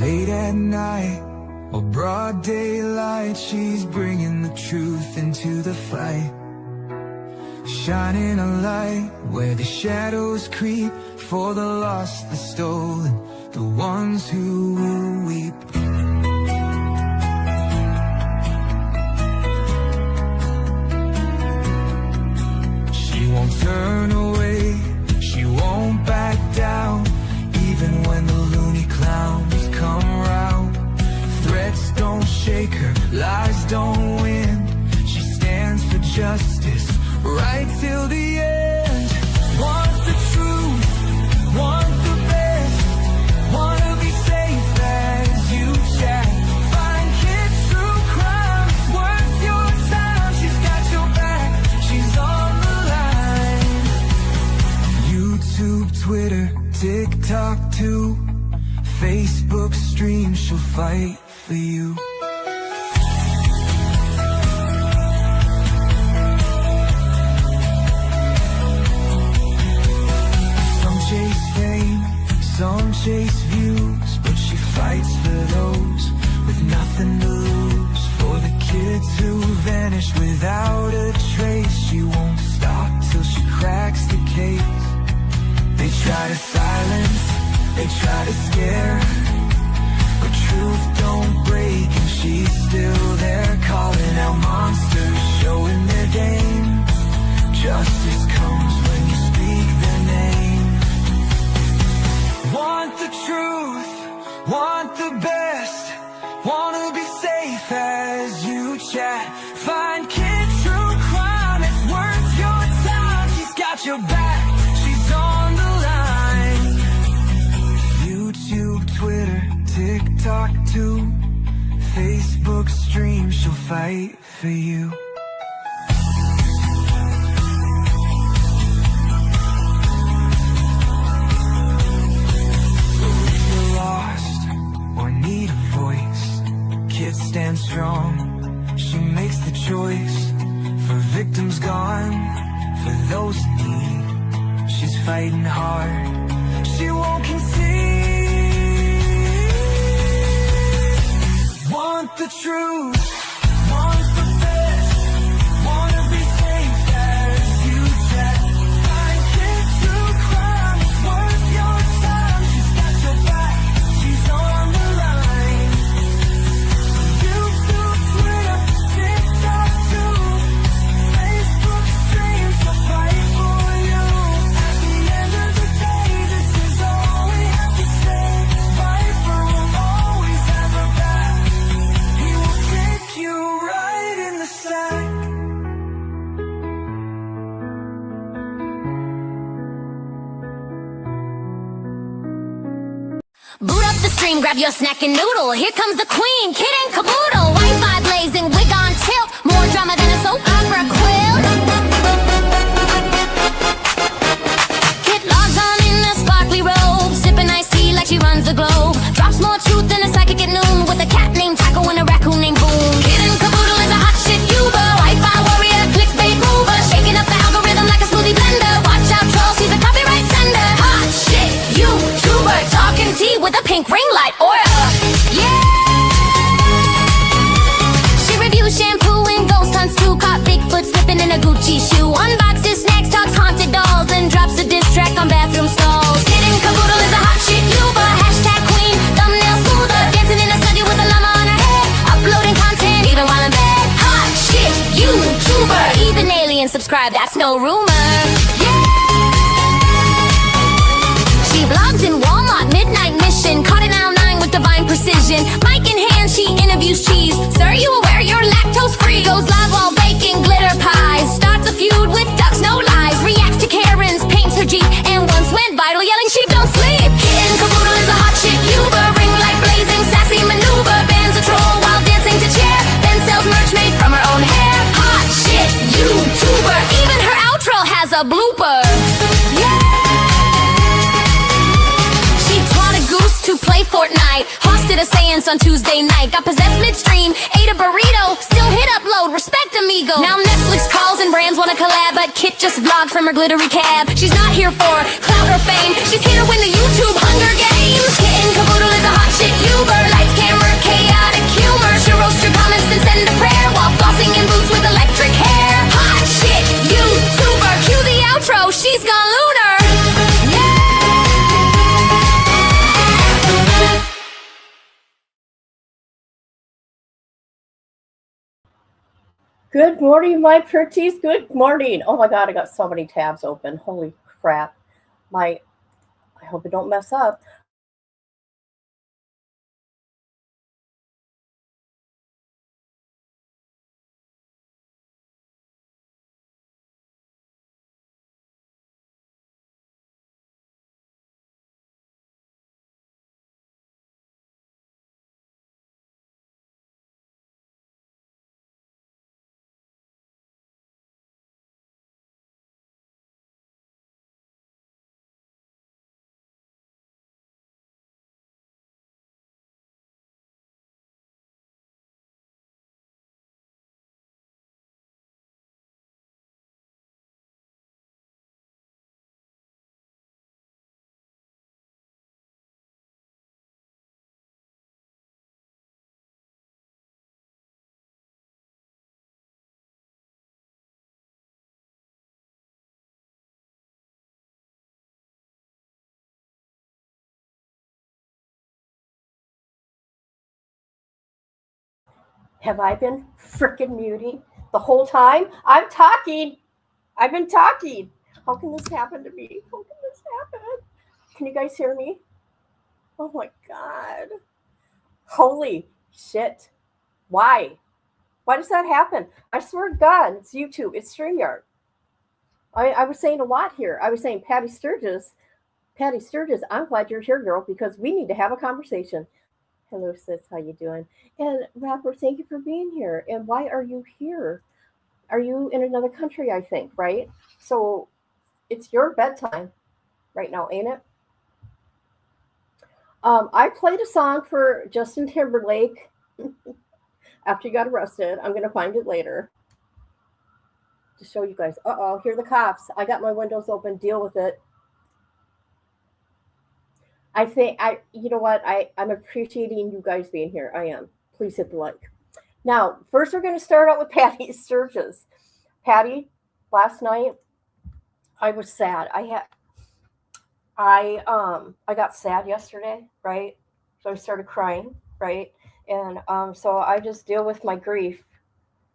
Late at night or broad daylight, she's bringing the truth into the fight, shining a light where the shadows creep, for the lost, the stolen, the ones who will weep. She won't turn away, she won't back down, even when the loony clowns come round. Threats don't shake her, lies don't win. She stands for justice, right till the end. Want the truth, want the best, wanna be safe as you chat. Find kids through crime, it's worth your time. She's got your back, she's on the line. YouTube, Twitter, TikTok too, Facebook stream, she'll fight for you. Some chase fame, some chase views, but she fights for those with nothing to lose. For the kids who vanish without a trace, she won't stop till she cracks the case. They try to silence, they try to scare, but truth don't break and she's still there, calling out monsters, showing their game. Justice comes when you speak their name. Want the truth, want the best, wanna be safe as you chat. Find kids true crime, it's worth your time. She's got your back, she's on the line. YouTube, Twitter, TikTok too, Facebook stream, she'll fight for you. So if you're lost or need a voice, kids stand strong, she makes the choice. For victims gone, for those in need, she's fighting hard, she won't concede. Want the truth, want the best, wanna be safe as you chat. Find kids through crime, it's worth your time. She's got your back, she's on the line. YouTube, Twitter, TikTok too, Facebook streams, she'll fight for you. At the end of the day, this is all we have to say. Viper will always have her back, he will kick you right in the sack. Boot up the stream, grab your snack and noodle. Here comes the queen, kid and caboodle. Wi-Fi blazing, wig on tilt. More drama than a soap opera quilt. Kid logs on in a sparkly robe, sipping iced tea like she runs the globe. Drops more truth than a psychic at noon, with a cat named Taco and a raccoon named Boom. Kid and caboodle is a hot shit Uber, Wi-Fi warrior, clickbait mover, shaking up the algorithm like a smoothie blender. Watch out, troll, she's a copyright sender. Hot shit YouTuber, talking tea with a pink ring light aura. Yeah. She reviews shampoo and ghost hunts too. Caught Bigfoot slipping in a Gucci shoe. Unboxes snacks, talks haunted dolls, and drops a diss track on bathroom stalls. Kid and caboodle is a hot shit Uber, hashtag queen, thumbnail smoother, dancing in a studio with a llama on her head, uploading content even while in bed. Hot shit YouTuber, even aliens subscribe, that's no rumor. Yeah. She vlogs in Walmart, midnight mission, caught in aisle 9 with divine precision. Mic in hand, she interviews cheese. Sir, you aware you're lactose free? Goes live while baking glitter pies. Starts a feud with ducks, no lies. Reacts to Karens, paints her Jeep, and once went viral yelling sheep don't sleep. Kid and caboodle is a hot shit Uber, ring light blazing, sassy maneuver. Bans a troll while dancing to chair, then sells merch made from her own hair. Hot shit YouTuber, even her outro has a blooper. Yeah. She taught a goose to play Fortnite, hosted a seance on Tuesday night, got possessed midstream, ate a burrito, still hit upload, respect amigo. Now Netflix calls and brands wanna collab, but Kit just vlogged from her glittery cab. She's not here for clout or fame, she's here to win the YouTube Hunger Games. Kit and caboodle is a hot shit Uber, Good morning, my pretties. Good morning. Oh my God, I got so many tabs open. Holy crap. My, I hope it don't mess up. Have I been freaking muting the whole time? I'm talking. I've been talking. How can this happen to me? How can this happen? Can you guys hear me? Oh my God. Holy shit. Why? Why does that happen? I swear to God, it's YouTube, it's StreamYard. I was saying a lot here. I was saying Patty Sturgis, I'm glad you're here, girl, because we need to have a conversation. Hello, sis, how you doing? And rapper, thank you for being here. And why are you here? Are you in another country? I think, right? So it's your bedtime right now, ain't it? I played a song for Justin Timberlake after he got arrested. I'm gonna find it later to show you guys. Uh oh, here are the cops. I got my windows open. Deal with it. I think you know what? I'm appreciating you guys being here. I am. Please hit the like. Now, first we're going to start out with Patty Sturgis. Patty, last night I was sad. I got sad yesterday, right? So I started crying, right? And so I just deal with my grief.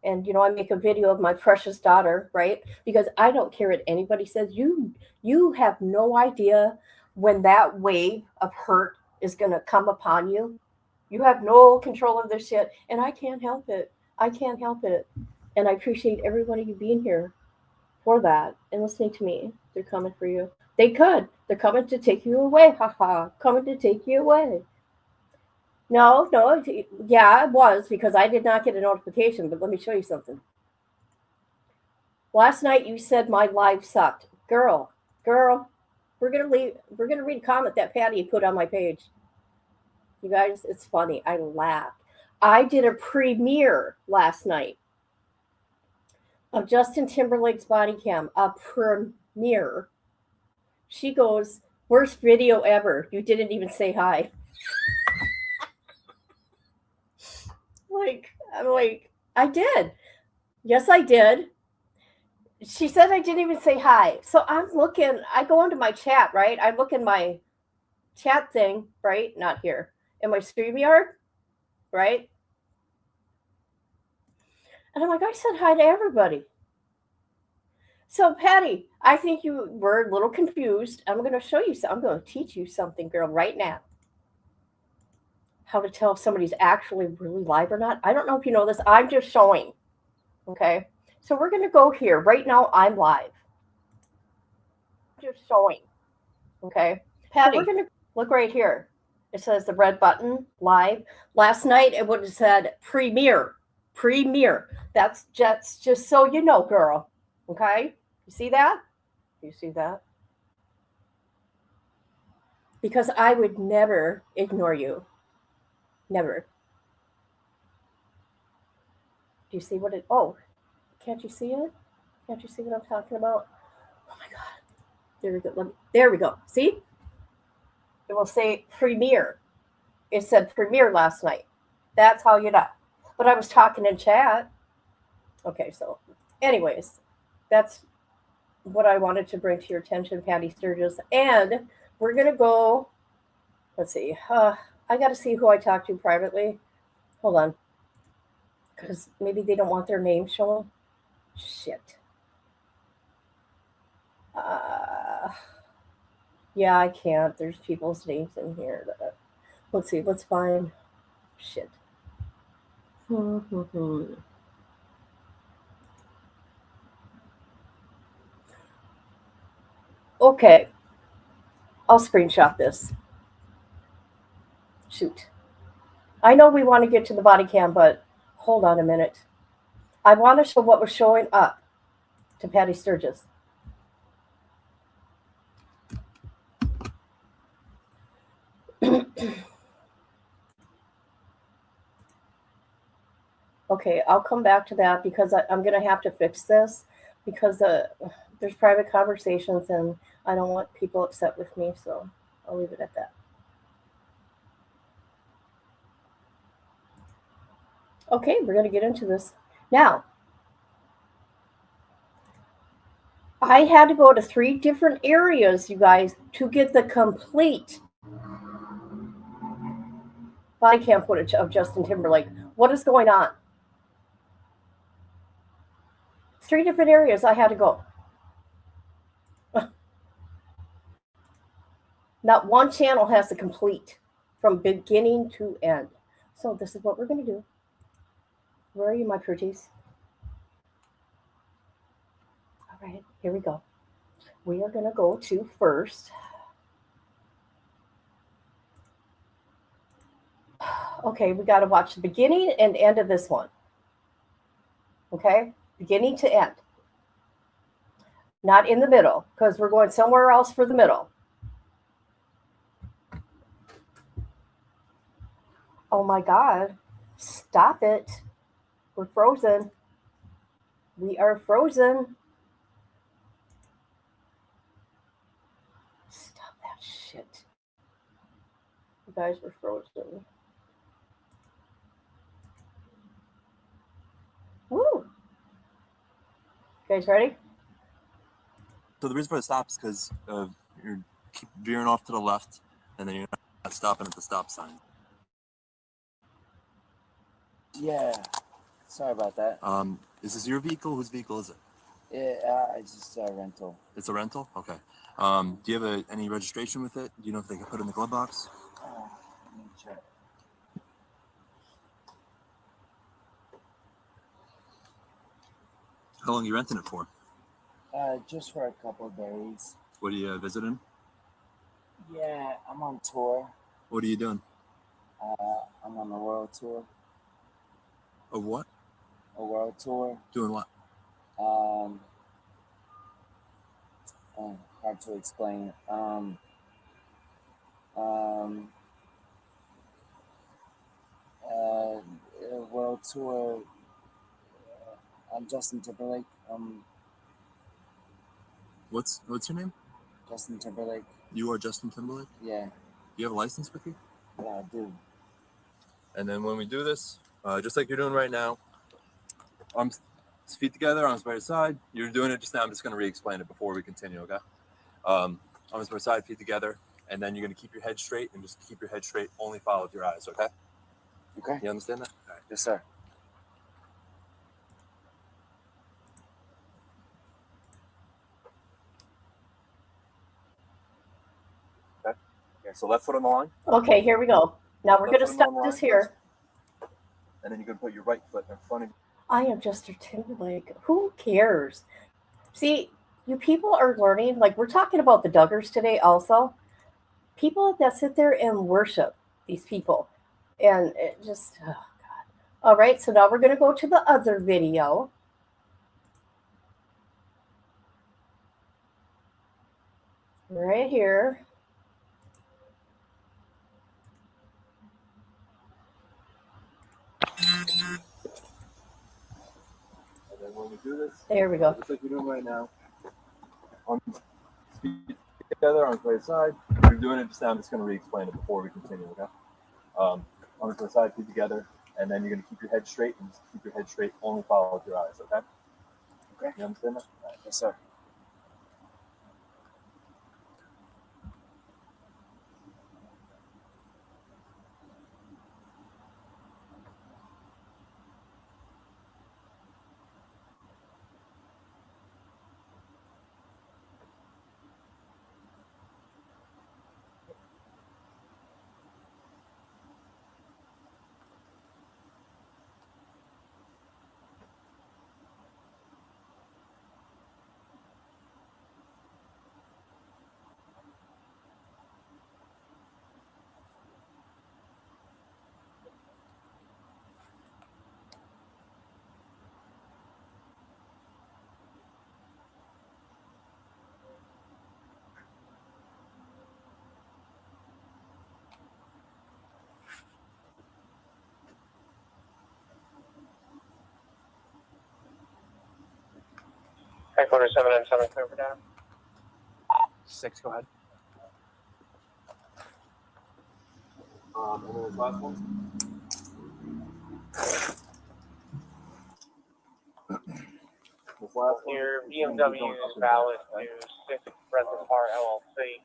And I make a video of my precious daughter, right? Because I don't care what anybody says. You have no idea when that wave of hurt is going to come upon you. You have no control of this shit, and I can't help it. I can't help it. And I appreciate every one of you being here for that and listening to me. They're coming for you. They could. They're coming to take you away. Haha. Coming to take you away. No, no, yeah, it was because I did not get a notification, but let me show you something. Last night you said my live sucked. Girl, we're gonna read a comment that Patty put on my page. You guys, it's funny. I laughed. I did a premiere last night of Justin Timberlake's body cam. A premiere. She goes, worst video ever. You didn't even say hi. I'm like, I did. Yes, I did. She said I didn't even say hi. So I'm looking, I go into my chat, right? I look in my chat thing, right? Not here. In my StreamYard, right? And I'm like, I said hi to everybody. So, Patty, I think you were a little confused. I'm going to show you something. I'm going to teach you something, girl, right now. How to tell if somebody's actually really live or not. I don't know if you know this. I'm just showing. Okay. So we're going to go here. Right now, I'm live. Just showing. Okay. Patty, so we're going to look right here. It says the red button, live. Last night, it would have said premiere. Premiere. That's just so you know, girl. Okay. You see that? You see that? Because I would never ignore you. Never. Do you see what it? Oh, can't you see it? Can't you see what I'm talking about? Oh my God. There we go. There we go. See? It will say premiere. It said premiere last night. That's how you know. But I was talking in chat. Okay, so anyways, that's what I wanted to bring to your attention, Patty Sturgis. And we're going to go, let's see. I got to see who I talked to privately. Hold on. Because maybe they don't want their name shown. Shit. Uh, yeah, I can't. There's people's names in here. Let's see. Let's find. Shit. Okay. I'll screenshot this. Shoot. I know we want to get to the body cam, but hold on a minute. I want to show what was showing up to Patty Sturgis. Okay, I'll come back to that because I'm going to have to fix this because there's private conversations and I don't want people upset with me, so I'll leave it at that. Okay, we're going to get into this. Now, I had to go to 3 different areas, you guys, to get the complete body cam footage of Justin Timberlake. What is going on? 3 different areas I had to go. Not one channel has the complete from beginning to end. So this is what we're going to do. Where are you, my pretties? All right, here we go. We are going to go to first. Okay, we got to watch the beginning and end of this one. Okay, beginning to end. Not in the middle, because we're going somewhere else for the middle. Oh my God, stop it. We're frozen. We are frozen. Stop that shit. You guys were frozen. Woo! You guys ready? So the reason for the stop is because you're keep veering off to the left, and then you're not stopping at the stop sign. Yeah, sorry about that. Is this your vehicle? Whose vehicle is it? It's just a rental. It's a rental? Okay. Do you have any registration with it? Do you know if they can put it in the glove box? Let me check. How long are you renting it for? Just for a couple of days. What are you visiting? Yeah, I'm on tour. What are you doing? I'm on a world tour. A what? A world tour. Doing what? Hard to explain. A world tour. I'm Justin Timberlake. What's your name? Justin Timberlake. You are Justin Timberlake? Yeah. You have a license with you? Yeah, I do. And then when we do this, just like you're doing right now, arms, feet together, arms by your side. You're doing it just now. I'm just going to re-explain it before we continue, okay? Arms by your side, feet together, and then you're going to keep your head straight and just keep your head straight. Only follow with your eyes, okay? Okay. You understand that? All right. Yes, sir. Okay, so left foot on the line. Okay, here we go. Now we're going to stop this here. And then you're going to put your right foot in front of you. I am Justin Timberlake. Who cares? See, you people are learning. Like, we're talking about the Duggars today also. People that sit there and worship these people. And it just, oh, God. All right, so now we're going to go to the other video. Right here. And then when we do this, There we go. just like you're doing right now, arms, feet together, arms by your side. You're doing it just now. I'm just going to re-explain it before we continue, okay? Arms by your side, feet together, and then you're going to keep your head straight and just keep your head straight. Only follow with your eyes, okay? Okay. You understand that? All right. Yes, sir. Headquarters 797, clear for down. 6, go ahead. And then this last one. This last one. Your BMW is valid to 6 Rental Car LLC.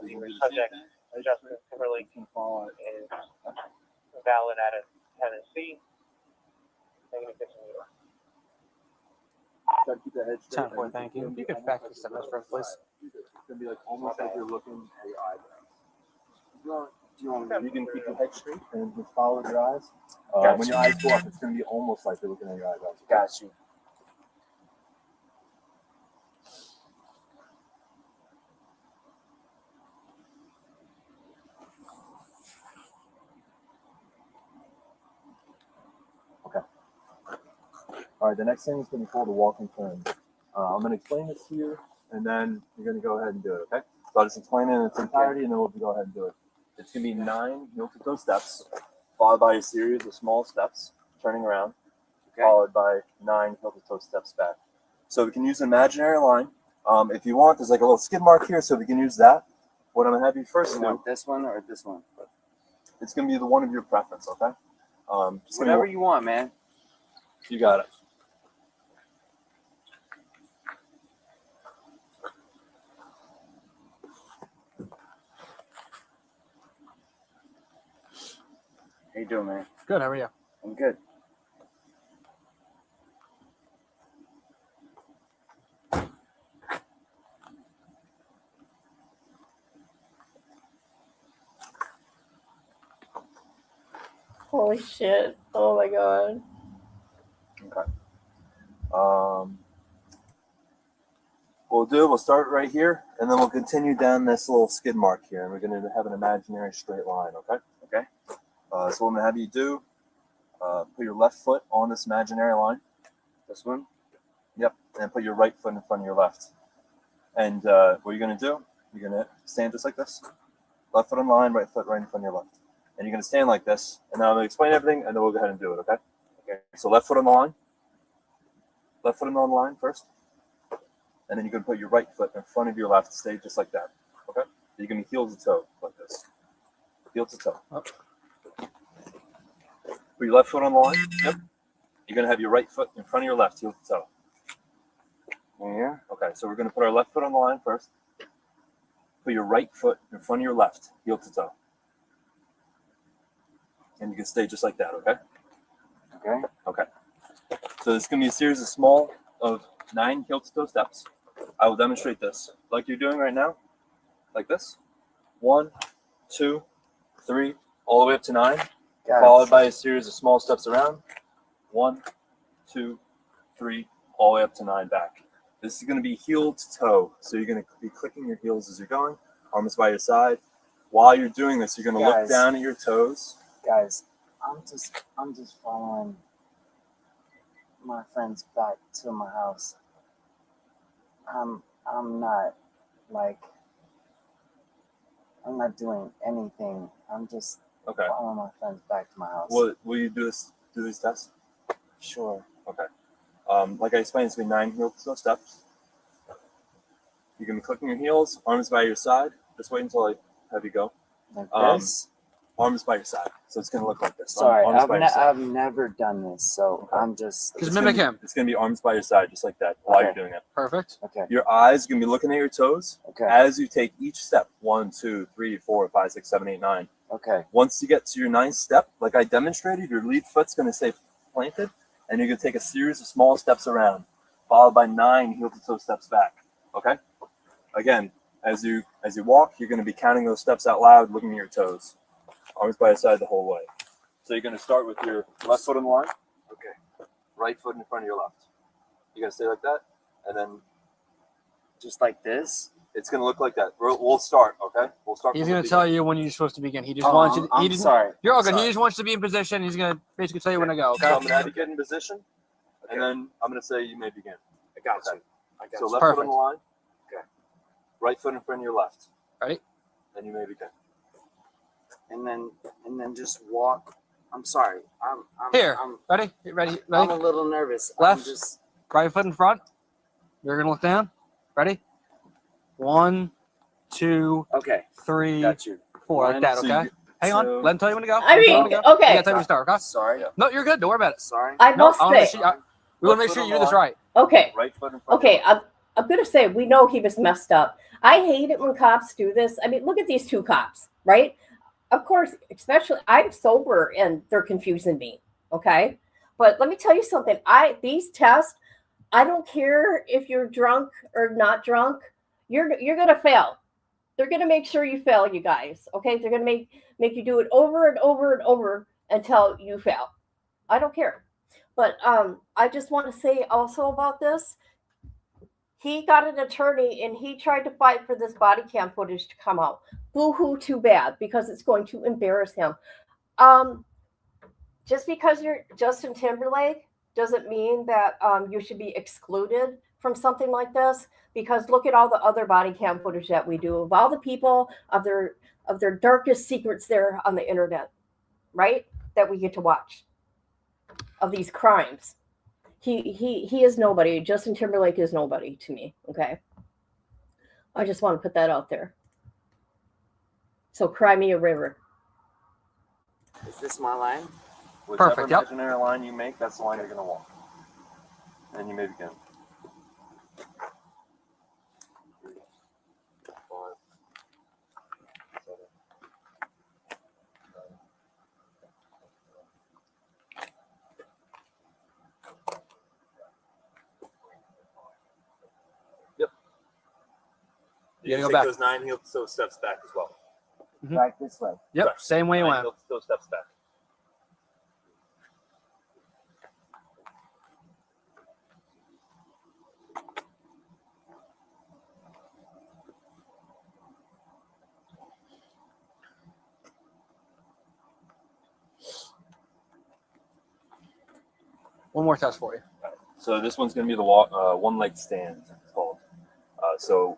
Your subject, Justin Timberlake, is valid at a Tennessee. Negative 15 euro. Try to keep the head straight. 10-4, thank you. You could back this up for us, please. It's gonna be like almost like you're looking at your eyebrows. You can keep your head straight and just follow your eyes. When your eyes go up, it's gonna be almost like you're looking at your eyebrows. Got you. Okay. All right. The next thing is gonna be called a walk and turn. I'm gonna explain this to you, and then you're gonna go ahead and do it. Okay. So I'll just explain it in its entirety, and then we'll go ahead and do it. It's gonna be 9 heel-to-toe steps, followed by a series of small steps turning around, followed by 9 heel-to-toe steps back. So we can use an imaginary line. If you want, there's like a little skid mark here, so we can use that. What I'm gonna have you first You do, want this one or this one? it's gonna be the one of your preference, okay? Just Whatever you want, man. you got it. How you doing, man? Good, how are you? I'm good. Holy shit. Oh my god. Okay. We'll start right here, and then we'll continue down this little skid mark here, and we're going to have an imaginary straight line, okay? Okay. So what I'm going to have you do, put your left foot on this imaginary line. This one? Yep. And put your right foot in front of your left. And what you're going to do, you're going to stand just like this. Left foot on the line, right foot right in front of your left. And you're going to stand like this, and then I'm going to explain everything, and then we'll go ahead and do it, okay? Okay. So left foot on the line. Left foot on the line first. And then you're going to put your right foot in front of your left, stay just like that, okay? You're going to be heel to toe like this. Heel to toe. Oh. Put your left foot on the line. Yep. You're going to have your right foot in front of your left, heel to toe. Yeah. Okay, so we're going to put our left foot on the line first. Put your right foot in front of your left, heel to toe. And you can stay just like that, okay? Okay. Okay. So this is going to be a series of 9 heel-to-toe steps. I will demonstrate this like you're doing right now, like this. 1, 2, 3, all the way up to 9, followed by a series of small steps around. 1, 2, 3, all the way up to 9 back. This is going to be heel to toe, so you're going to be clicking your heels as you're going, arms by your side. While you're doing this, you're going to look down at your toes. Guys, I'm just following my friends back to my house. I'm not doing anything. I'm just following my friends back to my house. Will you do these tests? Sure. Okay. Like I explained, it's going to be 9 heel-to-toe steps. You're going to be clicking your heels, arms by your side. Just wait until I have you go. Like this? Arms by your side. So it's going to look like this. Sorry, arms by your side. I've never done this, so I'm just... Just mimic him. It's going to be arms by your side, just like that, while you're doing it. Perfect. Okay. Your eyes are going to be looking at your toes Okay. as you take each step. 1, 2, 3, 4, 5, 6, 7, 8, 9. Okay. Once you get to your 9th step, like I demonstrated, your lead foot's going to stay planted, and you're going to take a series of small steps around, followed by 9 heel-to-toe steps back. Okay? Again, as you walk, you're going to be counting those steps out loud, looking at your toes. Arms by your side the whole way. So you're going to start with your left foot on the line. Okay. Right foot in front of your left. You're going to stay like that, and then Just like this? it's going to look like that. We'll start, okay? We'll start. He's from the going to tell you when you're supposed to begin. He just Oh, wants you. I'm sorry. You're all good. Sorry. He just wants you to be in position. He's going to basically tell you when to go. Okay. So I'm going to have you get in position, and then I'm going to say you may begin. I got Okay. you. I got So you. left foot on Perfect. the line. Okay. Right foot in front of your left. Ready? Then you may begin. And then just walk. I'm sorry. I'm Here. I'm Ready? Ready? I'm a Ready? little nervous. Left. I'm just Right foot in front. You're gonna look down. Ready? 1, 2, Okay. 3, Got you. 4. Like that, So you okay? get- Hang on. so- Let him tell you when to go. I Let him tell you mean, when to go. okay. You gotta tell me to start, okay? Sorry. No, you're good. Don't worry about it. Sorry. I No, must I want to say, make sure. We want to make sure you do this right. okay, Right foot in front. okay, I'm gonna say we know he was messed up. I hate it when cops do this. I mean, look at these two cops, right? Of course, especially I'm sober and they're confusing me. Okay, but let me tell you something. These tests, I don't care if you're drunk or not drunk. You're gonna fail. They're gonna make sure you fail, you guys. Okay, they're gonna make you do it over and over and over until you fail. I don't care. But I just want to say also about this. He got an attorney and he tried to fight for this body cam footage to come out. Boo-hoo, too bad, because it's going to embarrass him. Just because you're Justin Timberlake doesn't mean that you should be excluded from something like this. Because look at all the other body cam footage that we do of all the people of their darkest secrets there on the internet, right? That we get to watch of these crimes. He is nobody. Justin Timberlake is nobody to me. Okay. I just want to put that out there. So cry me a river. Is this my line? Whichever Perfect, yep. imaginary line you make, that's the line you're gonna walk. And you may begin. 3, 5, 7, 9. Yep. You gotta go take back. those 9 heel toe steps back as well. Back this way. Yep. Correct. Same way you 9 went. heel toe steps back. One more test for you. So this one's going to be the one-leg stand, it's called. So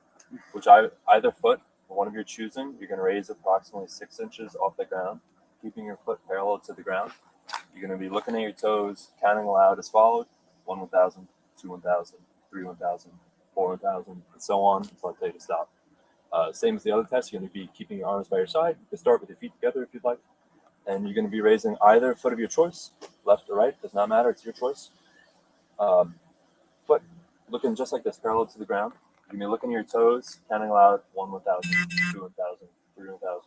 either foot, one of your choosing, you're going to raise approximately 6 inches off the ground, keeping your foot parallel to the ground. You're going to be looking at your toes, counting aloud as followed: 1 1,000, 2 1,000, 3 1,000, 4 1,000, and so on until I tell you to stop. Same as the other test, you're going to be keeping your arms by your side. You can start with your feet together if you'd like. And you're going to be raising either foot of your choice, left or right, does not matter, it's your choice. Foot looking just like this, parallel to the ground. You're going to be looking at your toes, counting aloud: 1 1,000, 2 1,000, 3 1,000,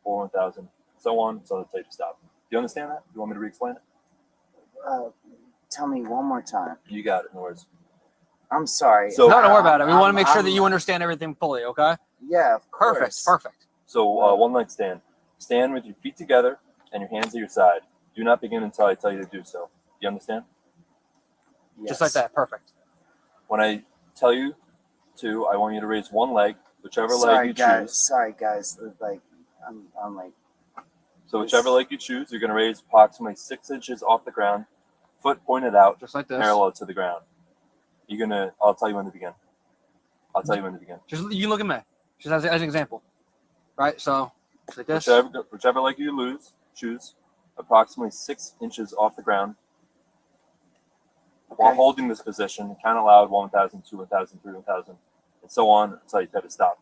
4 1,000, so on until I tell you to stop. Do you understand that? Do you want me to re-explain it? Tell me one more time. You got it, no worries. I'm sorry. So- No, don't worry about it. We want to make sure I'm- that you understand everything fully, okay? Yeah, of course. Perfect. So one leg stand. Stand with your feet together and your hands at your side. Do not begin until I tell you to do so. You understand? Yes. Just like that. Perfect. When I tell you to, I want you to raise one leg, whichever leg Sorry, you guys. choose. Sorry, guys. Like, I'm like, So whichever leg you choose, you're going to raise approximately 6 inches off the ground, foot pointed out, Just like this. parallel to the ground. I'll tell you when to begin. Just you look at me. Just as an example. Right? So, just like this. Whichever leg you choose, approximately 6 inches off the ground. While holding this position, count aloud: 1 1,000, 2 1,000, 3 1,000, and so on until you tell to stop.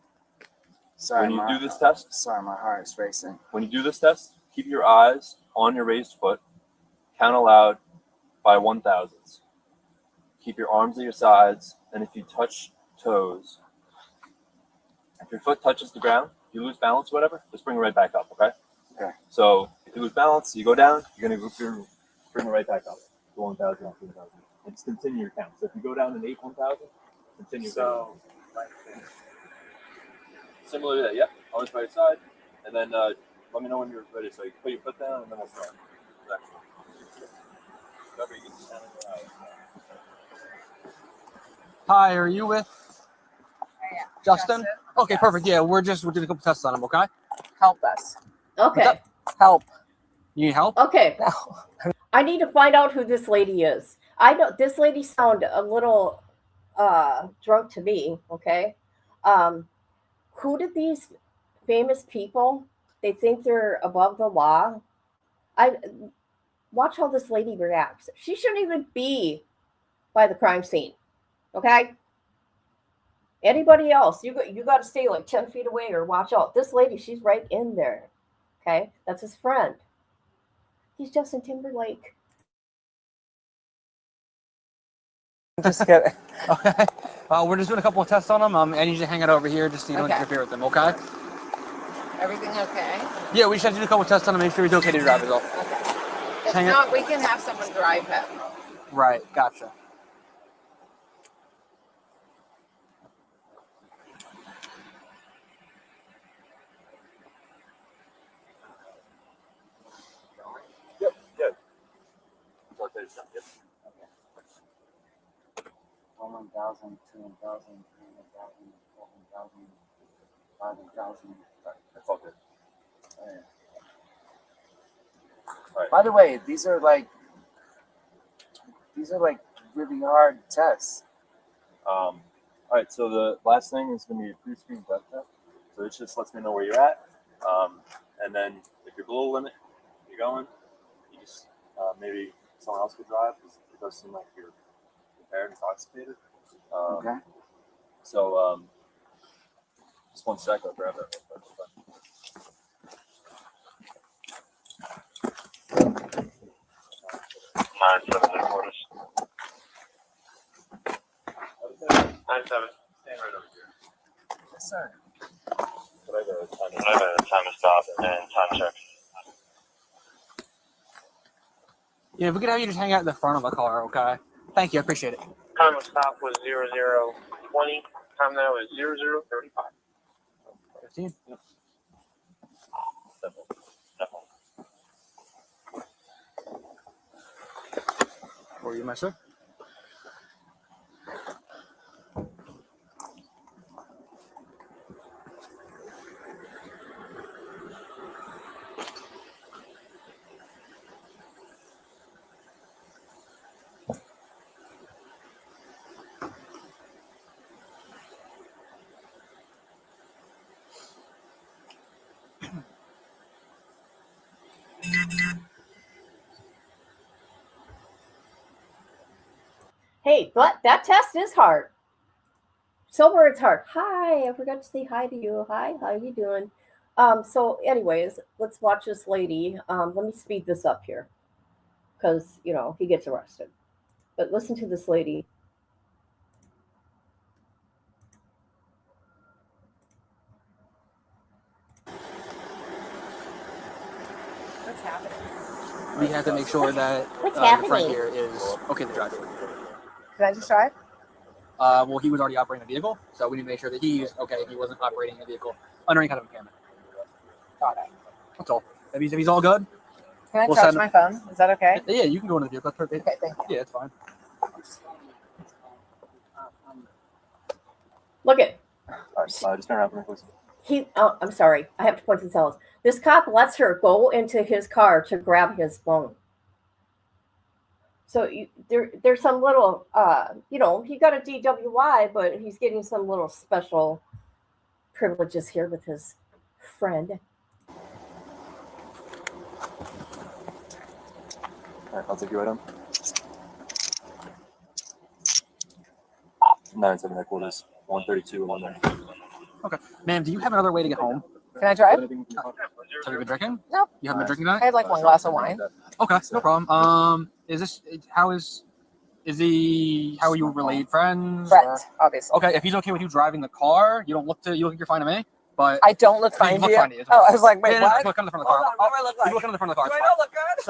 sorry. When you do this test, Sorry, my heart is racing. Keep your eyes on your raised foot. Count aloud by 1,000s. Keep your arms at your sides, and if you touch toes, if your foot touches the ground, you lose balance, whatever, just bring it right back up, okay? Okay. So if you lose balance, you go down, you're going to bring it right back up. 1,000, 2,000. And just continue your count. So if you go down and 8 1,000, continue. So, Similar to that, yep. Arms by your side, and then let me know when you're ready. So you put your foot down, and then we'll start. Remember, you can just count it out. Hi, are you with Justin? Okay, perfect. Yeah, we're doing a couple tests on him, okay? Help us. Okay. What's Help. You need help? Okay. No. I need to find out who this lady is. I know this lady sound a little drunk to me, okay? Who did these famous people, they think they're above the law? I watch how this lady reacts. She shouldn't even be by the crime scene. Okay? Anybody else, you got to stay like 10 feet away or watch out. This lady, she's right in there. Okay? That's his friend. He's Justin Timberlake. Just kidding. Okay. We're just doing a couple of tests on him. I need you to hang it over here just so you don't interfere with him, okay? Everything okay? Yeah, we just have to do a couple of tests on him, make sure he's okay to drive as well. Okay. If not, we can have someone drive him. Right, gotcha. Yep, good. Yep. 1,000, 2,000, 3,000, 4,000, 5,000. That's all good. Right. By the way, these are like really hard tests. All right, so the last thing is going to be a pre-screen breath test. So this just lets me know where you're at. And then if you're below the limit, you're going, you just maybe someone else could drive because it does seem like you're impaired, intoxicated. Okay. So just one sec, I'll grab that real quick. 9-7 headquarters. 9-7. Stand right over here. Yes, sir. Could I go time I have a time to stop and time check. Yeah, if we could have you just hang out in the front of the car, okay? Thank you, I appreciate it. Time of stop was 00:20. Time now is 00:35. 15. Simple. Simple. Where are you, my sir? Hey, but that test is hard. Sober, it's hard. Hi, I forgot to say hi to you. Hi, how you doing? So anyways, let's watch this lady. Let me speed this up here because, you know, he gets arrested. But listen to this lady. What's happening? We have to make sure that What's your friend happening? here is okay to drive. Can I just drive? Well, he was already operating the vehicle, so we need to make sure that he's okay. He wasn't operating the vehicle under any kind of impairment. Got it. That's all. If he's all good, Can I We'll charge send- my phone? Is that okay? yeah, you can go into the vehicle. That's perfect. Okay, thank you. Yeah, it's fine. Look at Just turn around for me, please. he. Oh, I'm sorry. I have to point this out. This cop lets her go into his car to grab his phone. So there's some little, you know, he got a DWI, but he's getting some little special privileges here with his friend. All right, I'll take you right on. 9-7 headquarters. 132 and 190. Okay, ma'am, do you have another way to get home? Can I drive? Have you been drinking? No. You haven't been drinking I tonight? had like one glass of wine. Okay, no problem. How are you related friends? Friends, obviously. Okay, if he's okay with you driving the car, you look you're fine to me. But I don't look fine you to look you. fine to you. Oh, I was like, wait, Yeah, no, what? look on the front of the car. Hold on, what do I look like? You look on the front of the car. Do I it's not fine. look good?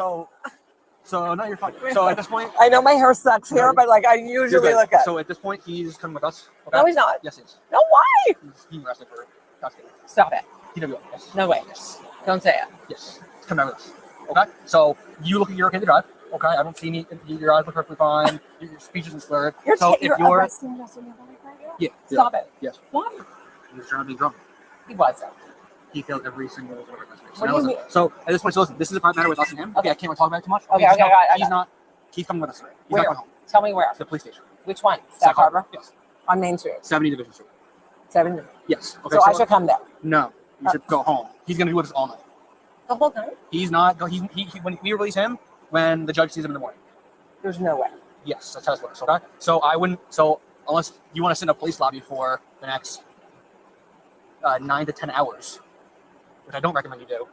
So no, you're fine. So at this point, I know my hair sucks here, No, but like I you're usually good. look good. So at this point, he's coming with us. Okay? No, he's not. Yes, he is. No, why? He's being arrested for intoxicated. Stop it. TWI. Yes. No way. Yes. Don't say it. Yes. Come down with us. Okay. So you're okay to drive. Okay. I don't see any. Your eyes look perfectly fine. Your speech isn't slurred. So if you're arresting us in your body right now? yeah. Stop it. Yes. Why? He's trying to be drunk. He wasn't. He failed every single one of our tests. What do you mean? So at this point, so listen, this is a private matter with us and him. Okay, I can't really talk about it too much. Okay, just okay, know I got it. He's not. He's coming with us. He's Where? not going home. Tell me where. To the police station. Which one? Sag Harbor? Yes. On Main Street. 70 Division Street. 7. Yes. Okay. So I should come there. No, you should go home. He's gonna be with us all night. The whole time? He's not. When we release him when the judge sees him in the morning. There's no way. Yes, that's how it works. Okay. So I wouldn't. So unless you want to sit in a police lobby for the next 9 to 10 hours, which I don't recommend you do,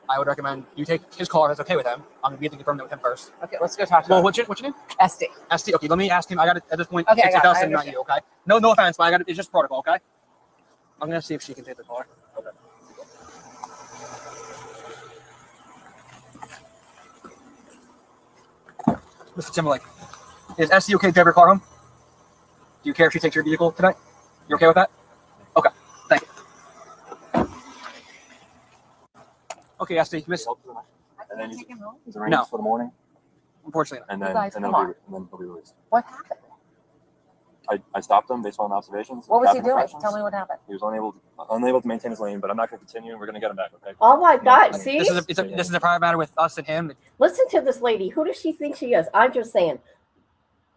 I would recommend you take his car. If that's okay with him. I'm gonna be able to confirm that with him first. Okay, let's go talk to Well, him. what's your name? SD. SD. Okay, let me ask him. I got it at this point. Okay, it's I got it. us I and not you. Okay. No offense, but I got it. It's just protocol. Okay. I'm gonna see if she can take the car. Okay. Mr. Timberlake, is SD okay to drive your car home? Do you care if she takes your vehicle tonight? You okay with that? Okay, thank you. Okay, SD, Miss. And then he's No. arranged for the morning, Unfortunately, and You then guys, and come then, on. he'll be released. What happened? I stopped him based on observations. What was he traffic doing? infractions. Tell me what happened. He was unable to maintain his lane, but I'm not going to continue. We're going to get him back, okay? Oh my God! No, See, this is a private matter with us and him. listen to this lady. Who does she think she is? I'm just saying.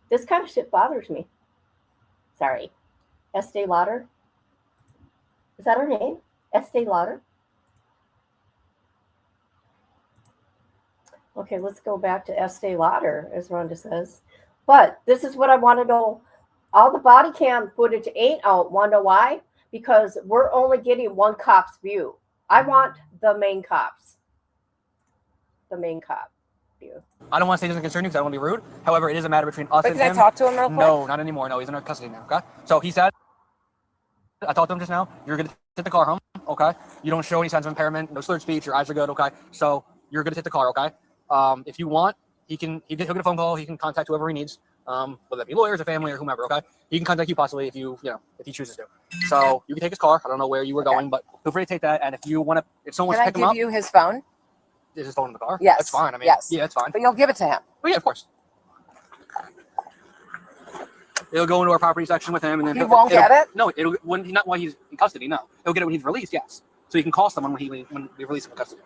This kind of shit bothers me. Sorry, Estee Lauder. Is that her name? Estee Lauder. Okay, let's go back to Estee Lauder, as Rhonda says. But this is what I want to know. All the body cam footage ain't out. Want to know why? Because we're only getting one cop's view. I want the main cops. The main cop view. I don't want to say it doesn't concern you because I don't want to be rude. However, it is a matter between us But and can him. I talk to him real quick? No, not anymore. No, he's in our custody now. Okay. So he said, I talked to him just now. You're going to take the car home. Okay. You don't show any signs of impairment. No slurred speech. Your eyes are good. Okay. So you're going to take the car. Okay. If you want, he'll get a phone call. He can contact whoever he needs. Whether that be lawyers or family or whomever. Okay. He can contact you possibly if if he chooses to. So you can take his car. I don't know where you were going, but feel free to take that. And if you want to, if someone Can wants I to pick him up, give you his phone? is his phone in the car? Yes. That's fine. I mean, Yes. yeah, it's fine. But you'll give it to him. Oh yeah, of course. It'll go into our property section with him, and then He won't get it? No, it'll not while he's in custody. No, he'll get it when he's released. Yes, so he can call someone when we release him from custody.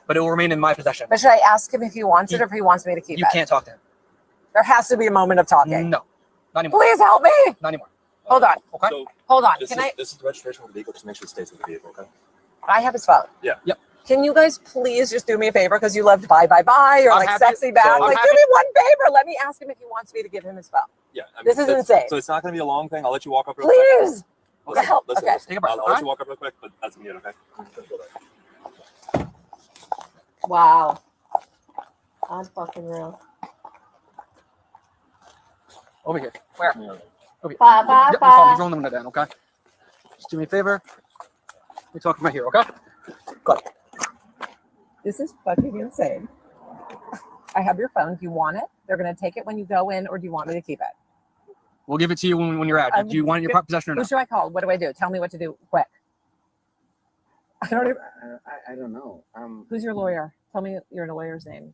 But it will remain in my possession. But should I ask him if he wants it or if he wants me to keep it? You can't talk to him. There has to be a moment of talking. No, not anymore. Please help me. Not anymore. Hold on. Okay. So Hold on. this is the registration of the vehicle. Just make sure it stays with the vehicle, okay? I have his phone. Yeah. Yep. Can you guys please just do me a favor because you loved bye or I'm like happy- sexy back? so- Like, I'm do me one favor. Let me ask him if he wants me to give him his phone. Yeah. I mean, This is that's- insane. So it's not going to be a long thing. I'll let you walk up real quick. Please. Listen, Help. listen, Okay. listen. Take a breath, I'll let alright? you walk up real quick, but that's me, okay? Wow. I'm fucking real. Over here. Where? Over here. Bye, bye, Yep, your phone. bye. He's rolling the window down. Okay. Just do me a favor. We talk from right here. Okay. Good. This is fucking insane. I have your phone. Do you want it? They're going to take it when you go in, or do you want me to keep it? We'll give it to you when you're out. Do you want it in your possession or Who not? should I call? What do I do? Tell me what to do quick. I don't even. I don't know. Who's your lawyer? Tell me your lawyer's name.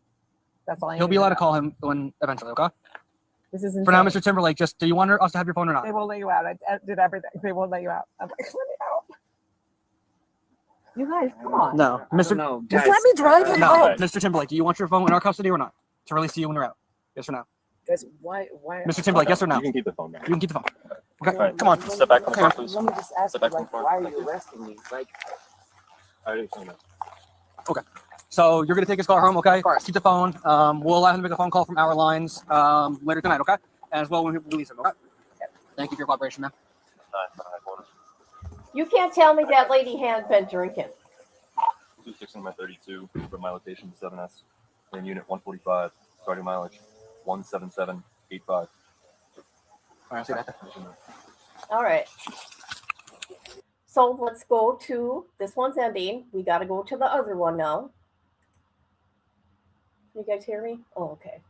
That's all I need. He'll be allowed to call him when eventually. Okay. This is insane. For now, Mr. Timberlake, just do you want us to have your phone or not? They won't let you out. I did everything. They won't let you out. I'm like, let me out. You guys, come on. No, Mr. No, Just let me drive him No, home. Mr. Timberlake, do you want your phone in our custody or not? To release to you when you're out? Yes or no? Guys, why? Mr. Timberlake, yes or no? You can keep the phone down. You can keep the phone. Okay, All right. come on. Step back from the car, please. Let me just ask Step you, back from like, the car. why are Thank you you. arresting me? Like, I already explained that. So you're gonna take his car home, okay? Keep the phone. We'll allow him to make a phone call from our lines later tonight, okay? As well when we release him, okay? Thank you for your cooperation, man. You can't tell me that lady hadn't been drinking. 216 by 32 for my location 7S in unit 145 starting mileage 17785. All right, see that. All right. So let's go to this one's ending. We got to go to the other one now. You guys hear me? Oh, okay.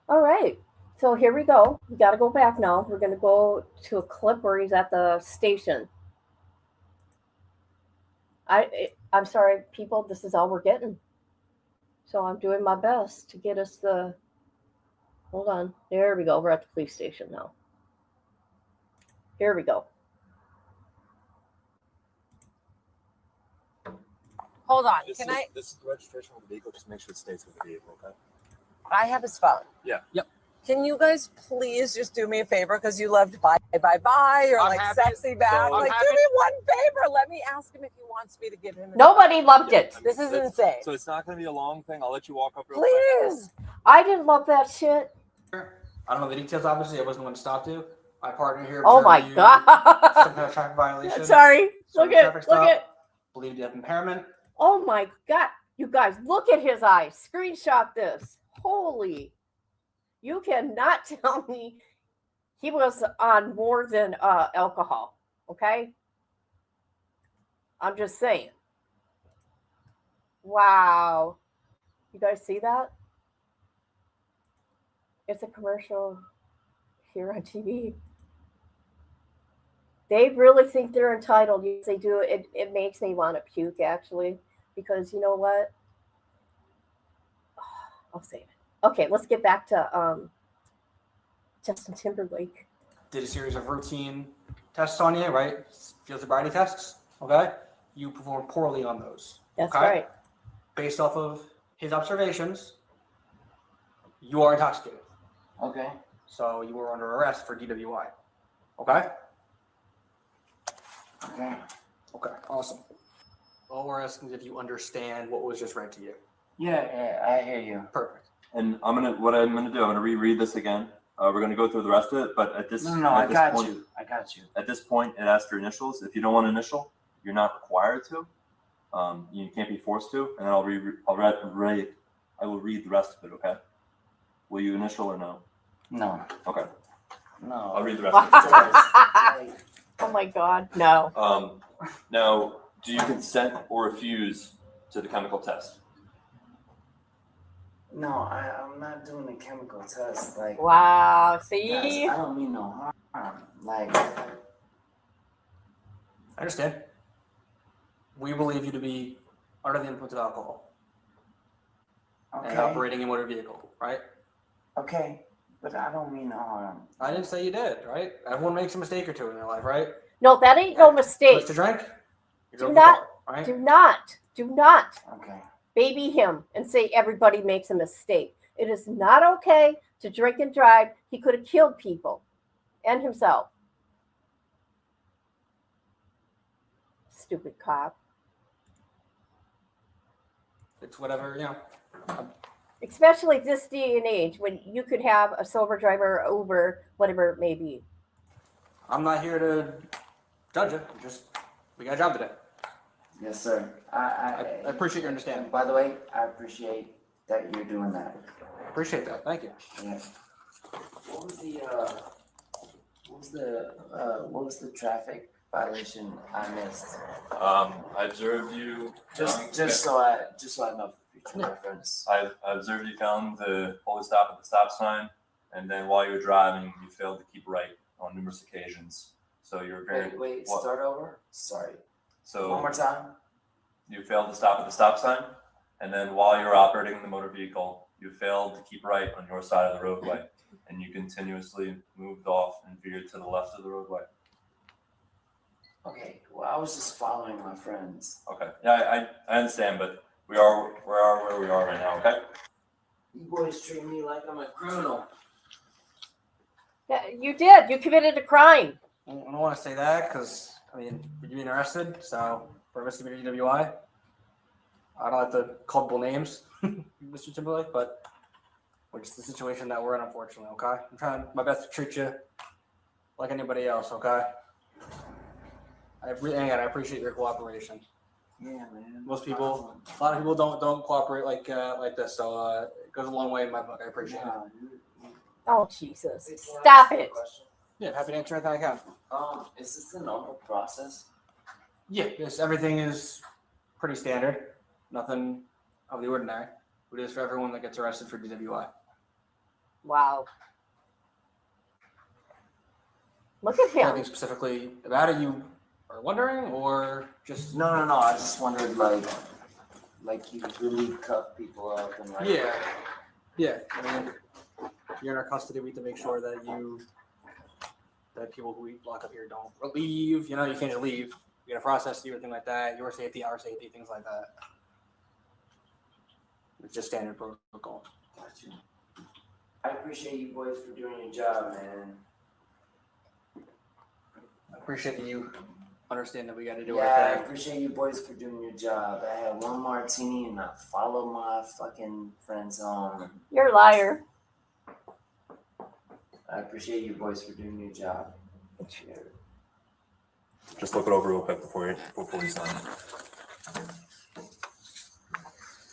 All right. So here we go. We got to go back now. We're going to go to a clip where he's at the station. I'm sorry, people. This is all we're getting. So I'm doing my best to get us the. Hold on. There we go. We're at the police station now. Here we go. Hold on. This Can is, I? This is the registration of the vehicle. Just make sure it stays with the vehicle, okay? I have his phone. Yeah. Yep. Can you guys please just do me a favor because you loved bye or I'm like happy. sexy back? So- Like, I'm do happy. me one favor. Let me ask him if he wants me to give him. his Nobody loved it. I mean, This is that's- insane. So it's not going to be a long thing. I'll let you walk up real Please. I didn't love that shit. I don't know the details, obviously. I wasn't the one to stop you. My partner here. Oh my observed you God. Some kind of traffic violation. Sorry. Some Look at, traffic look stop. at. Believed you have impairment. Oh my God. You guys, look at his eyes. Screenshot this. Holy. You cannot tell me he was on more than alcohol. Okay? I'm just saying. Wow. You guys see that? It's a commercial here on TV. They really think they're entitled. Yes, they do. It makes me want to puke, actually, because you know what? I'll save it. Okay, let's get back to Justin Timberlake. Did a series of routine tests on you, right? Field sobriety tests. Okay. You performed poorly on those. That's okay? right. Based off of his observations, you are intoxicated. Okay. So you were under arrest for DWI. Okay? Okay. Okay, awesome. All we're asking is if you understand what was just read to you. Yeah, I hear you. Perfect. And what I'm gonna do, I'm gonna reread this again. We're gonna go through the rest of it, but at this No, at I this got point, you. I got you. At this point, it asks your initials. If you don't want to initial, you're not required to. You can't be forced to. And then I will read the rest of it. Okay? Will you initial or no? No. Okay. No. I'll read the rest of it. Oh my God, no. Now, do you consent or refuse to the chemical test? No, I'm not doing a chemical test. Like, Wow, guys, see? I don't mean no harm. Like, I understand. We believe you to be under the influence of alcohol and okay, operating a motor vehicle, right? okay, but I don't mean no harm. I didn't say you did, right? Everyone makes a mistake or two in their life, right? No, that ain't no Too mistake. much to drink? You Do drove the not- car, right? Do not Okay. baby him and say everybody makes a mistake. It is not okay to drink and drive. He could have killed people and himself. Stupid cop. It's whatever, you know. Especially this day and age when you could have a sober driver over whatever it may be. I'm not here to judge it. We got a job today. Yes, sir. I appreciate your understanding. By the way, I appreciate that you're doing that. Appreciate that. Thank you. Yeah. What was the traffic violation I missed? I observed you. Just so I know for future reference. I observed you failing to fully stop at the stop sign, and then while you were driving, you failed to keep right on numerous occasions. So you're very. Wait. Start over. Sorry. So One more time. you failed to stop at the stop sign, and then while you were operating the motor vehicle, you failed to keep right on your side of the roadway, and you continuously moved off and veered to the left of the roadway. Okay. Well, I was just following my friends. Okay. Yeah, I understand, but we are where we are right now. Okay. You boys treat me like I'm a criminal. Yeah, you did. You committed a crime. I don't want to say that because, you're being arrested, so for misdemeanor DWI. I don't have to call people names, Mr. Timberlake, but which is the situation that we're in, unfortunately, okay? I'm trying my best to treat you like anybody else, okay? I appreciate your cooperation. Yeah, man. A lot of people don't cooperate like this, so it goes a long way in my book. I appreciate it. Oh, Jesus. Stop it. Yeah, happy to answer anything I can. Is this the normal process? Yeah, yes, everything is pretty standard. Nothing of the ordinary. We do this for everyone that gets arrested for DWI. Wow. Look at him. Anything specifically about it you are wondering, or just No. I just wondered, like you really cuff people up and like. Yeah. You're in our custody. We have to make sure that people who we lock up here don't leave. You can't just leave. We got to process you, everything like that. Your safety, our safety, things like that. It's just standard protocol. Gotcha. I appreciate you boys for doing your job, man. I appreciate that you understand that we got to do I our thing. appreciate you boys for doing your job. I had one martini and I followed my fucking friends home. You're a liar. I appreciate you boys for doing your job. Just look it over real quick before you sign.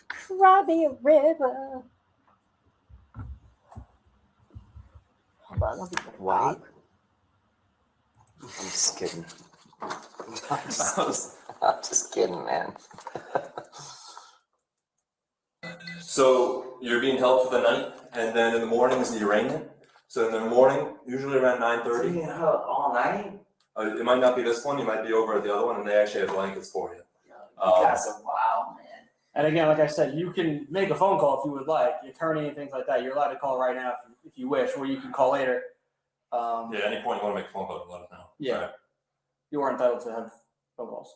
Cry me a river. Hold on, I'll be right White? back. I'm just kidding. I'm just kidding, man. So you're being held for the night, and then in the morning is the arraignment. So in the morning, usually around 9:30. Being held all night? It might not be this one. You might be over at the other one, and they actually have blankets for you. That's a wow, man. And again, like I said, you can make a phone call if you would like, the attorney and things like that. You're allowed to call right now if you wish, or you can call later. Yeah, at any point you want to make a phone call, let us know. Yeah. All right. You are entitled to have phone calls.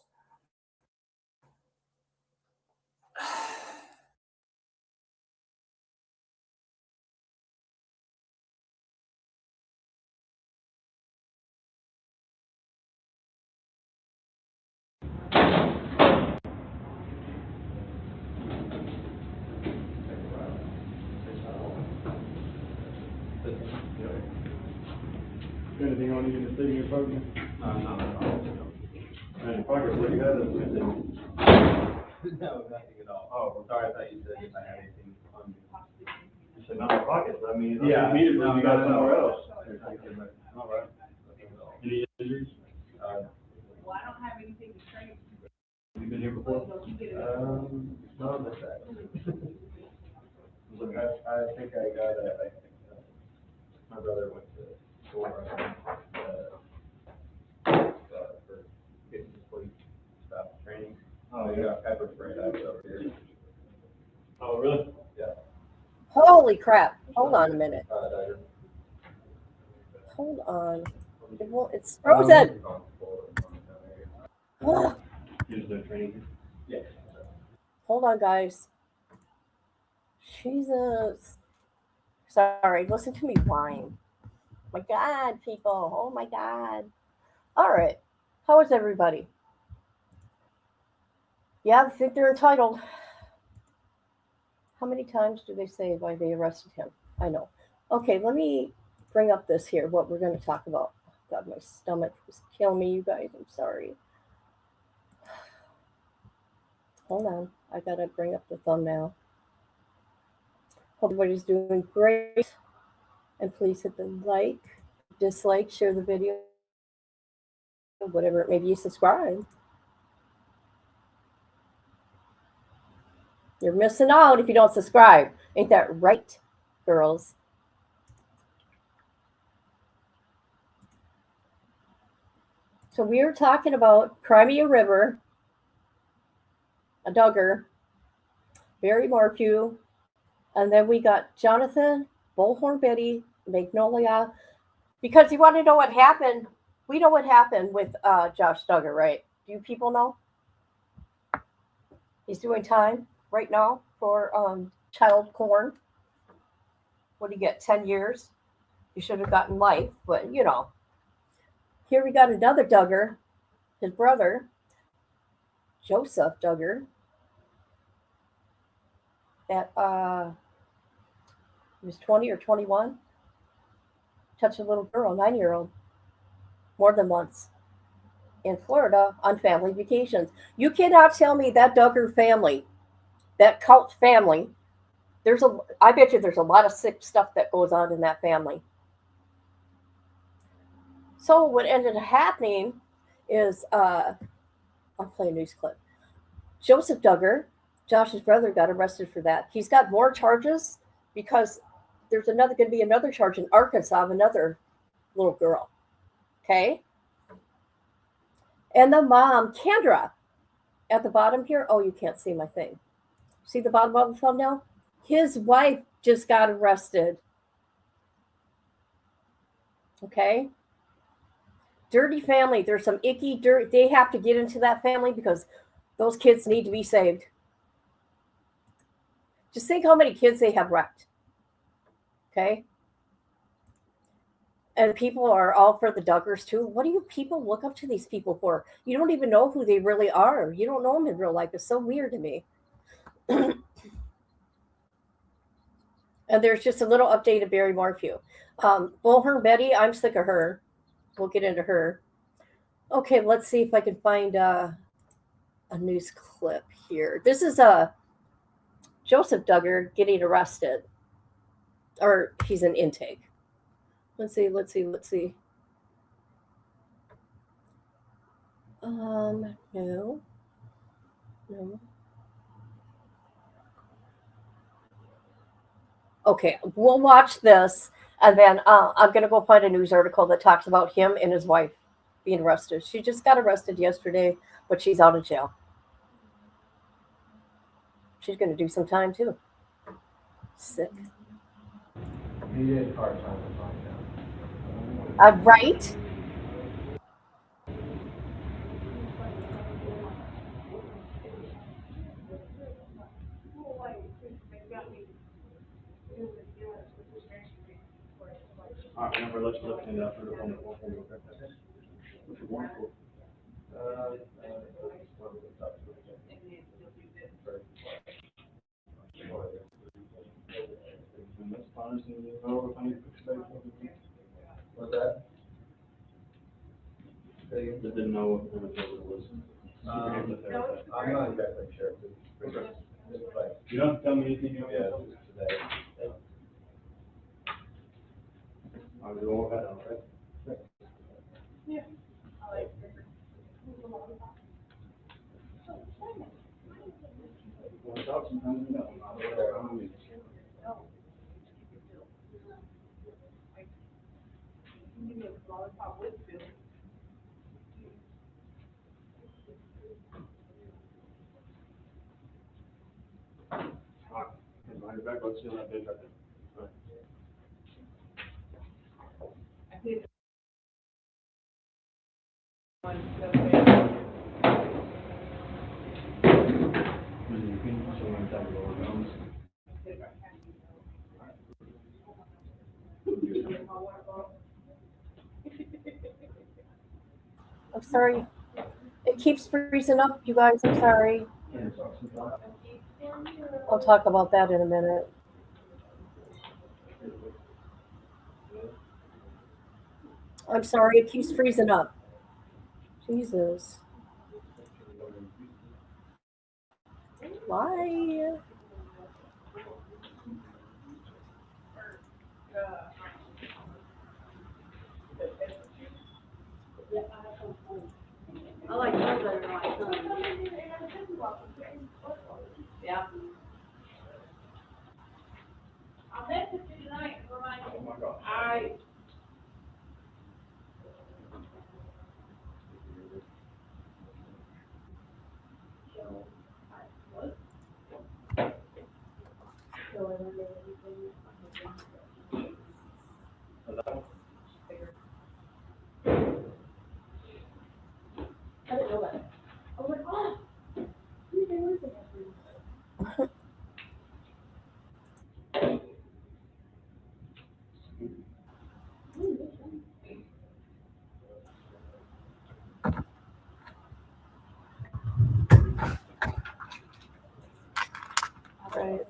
Anything on you to see your program? No, not at all. And progress, what do you have that's missing? No, nothing at all. Oh, well, sorry, I thought you said if I had anything on you. You said not in my pocket, but I mean, yeah, immediately you got somewhere else. All right. Any injuries? Well, I don't have anything to train. You been here before? Not this side. Look, I think I got my brother went to school for getting police stuff training. Oh, yeah. Got pepper sprayed out over here. Oh, really? Yeah. Holy crap. Hold on a minute. Hold on. It's frozen. Ah. Use the training? Yes. Hold on, guys. Jesus. Sorry, listen to me whine. My God, people. Oh my God. All right. How is everybody? Yeah, I think they're entitled. How many times do they say why they arrested him? I know. Okay, let me bring up this here, what we're going to talk about. God, my stomach is killing me, you guys. I'm sorry. Hold on. I got to bring up the thumbnail. Hope everybody's doing great. And please hit the like, dislike, share the video, whatever it may be, subscribe. You're missing out if you don't subscribe. Ain't that right, girls? So we were talking about Crimea River, a Duggar, Barry Morphew, and then we got Jonathan, Bullhorn Betty, Magnolia, because you want to know what happened. We know what happened with Josh Duggar, right? Do you people know? He's doing time right now for child porn. What do you get, 10 years? You should have gotten life, but you know. Here we got another Duggar, his brother, Joseph Duggar, that he was 20 or 21, touched a little girl, 9-year-old, more than once, in Florida on family vacations. You cannot tell me that Duggar family, that cult family, I bet you there's a lot of sick stuff that goes on in that family. So what ended up happening is, I'll play a news clip. Joseph Duggar, Josh's brother, got arrested for that. He's got more charges because there's going to be another charge in Arkansas of another little girl. Okay? And the mom, Kendra, at the bottom here. Oh, you can't see my thing. See the bottom of the thumbnail? His wife just got arrested. Okay? Dirty family. There's some icky dirt. They have to get into that family because those kids need to be saved. Just think how many kids they have wrecked. Okay? And people are all for the Duggars too. What do you people look up to these people for? You don't even know who they really are. You don't know them in real life. It's so weird to me. And there's just a little update of Barry Morphew. Bullhorn Betty, I'm sick of her. We'll get into her. Okay, let's see if I can find a news clip here. This is Joseph Duggar getting arrested, or he's in intake. Let's see. No. Okay, we'll watch this, and then I'm going to go find a news article that talks about him and his wife being arrested. She just got arrested yesterday, but she's out of jail. She's going to do some time too. Sick. He is part-time to find out. Right? All right, remember, let's look it up for the phone. Wonderful. What's that? Didn't know what it was. I'm not exactly sure. You don't tell me anything you know today. I'll go ahead, okay? Yeah. Sometimes you know, I'm there, I'm weak. Behind your back, let's see on that page right there. I'm sorry. It keeps freezing up, you guys. I'm sorry. I'll talk about that in a minute. I'm sorry, it keeps freezing up. Jesus. Why? I like yours better than my son. Yeah. I'll message you tonight for my. All right. I didn't know that. I was like, oh, you can listen to me. Right.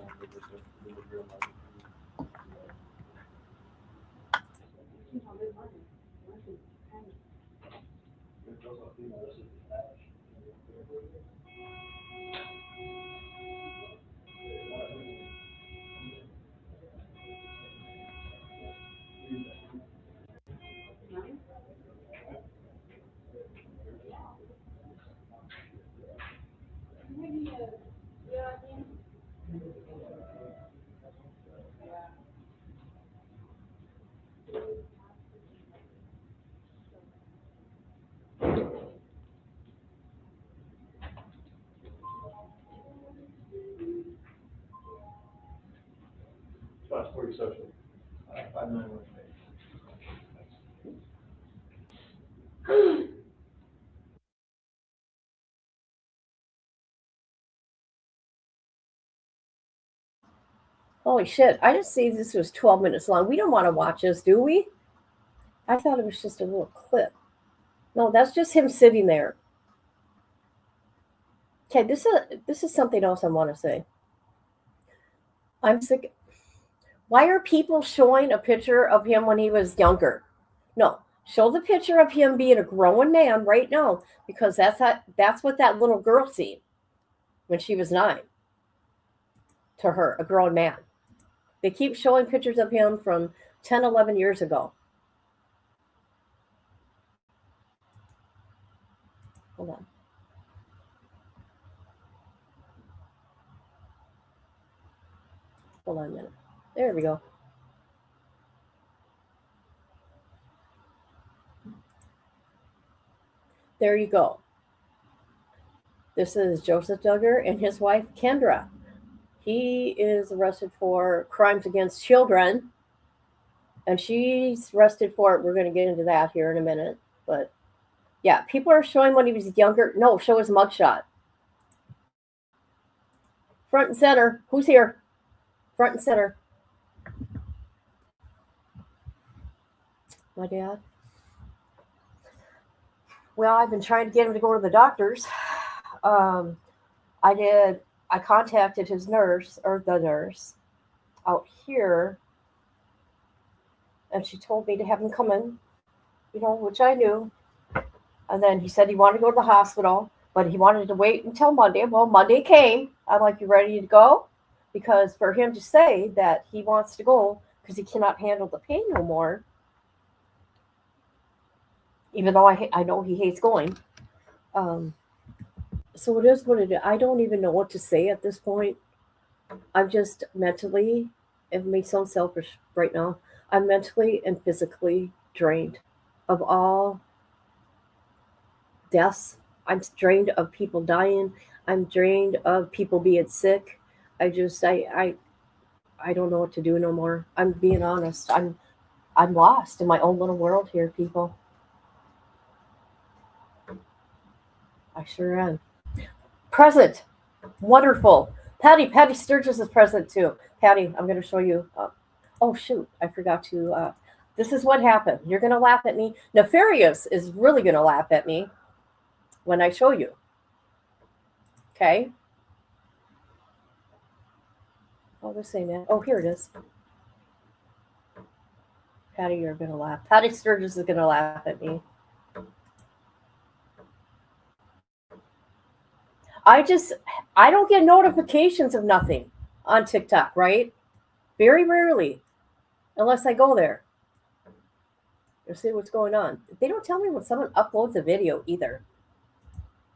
Class 40 social. 591. Holy shit. I just see this was 12 minutes long. We don't want to watch this, do we? I thought it was just a little clip. No, that's just him sitting there. Okay, this is something else I want to say. I'm sick. Why are people showing a picture of him when he was younger? No, show the picture of him being a grown man right now, because that's what that little girl seen when she was 9. To her, a grown man. They keep showing pictures of him from 10, 11 years ago. Hold on. Hold on a minute. There we go. There you go. This is Joseph Duggar and his wife, Kendra. He is arrested for crimes against children, and she's arrested for, we're going to get into that here in a minute. But yeah, people are showing when he was younger. No, show his mugshot. Front and center. Who's here? Front and center. My dad. Well, I've been trying to get him to go to the doctors. I contacted his nurse, or the nurse out here, and she told me to have him come in, which I knew. And then he said he wanted to go to the hospital, but he wanted to wait until Monday. Well, Monday came. I'm like, you ready to go? Because for him to say that he wants to go because he cannot handle the pain no more, even though I know he hates going. So it is what it is. I don't even know what to say at this point. I'm just mentally, it may sound selfish right now, I'm mentally and physically drained of all deaths. I'm drained of people dying. I'm drained of people being sick. I don't know what to do no more. I'm being honest. I'm lost in my own little world here, people. I sure am. Present. Wonderful. Patty Sturgis is present too. Patty, I'm going to show you. Oh, shoot. I forgot to. This is what happened. You're going to laugh at me. Nefarious is really going to laugh at me when I show you. Okay? Oh, this ain't it. Oh, here it is. Patty, you're going to laugh. Patty Sturgis is going to laugh at me. I don't get notifications of nothing on TikTok, right? Very rarely, unless I go there. You'll see what's going on. They don't tell me when someone uploads a video either.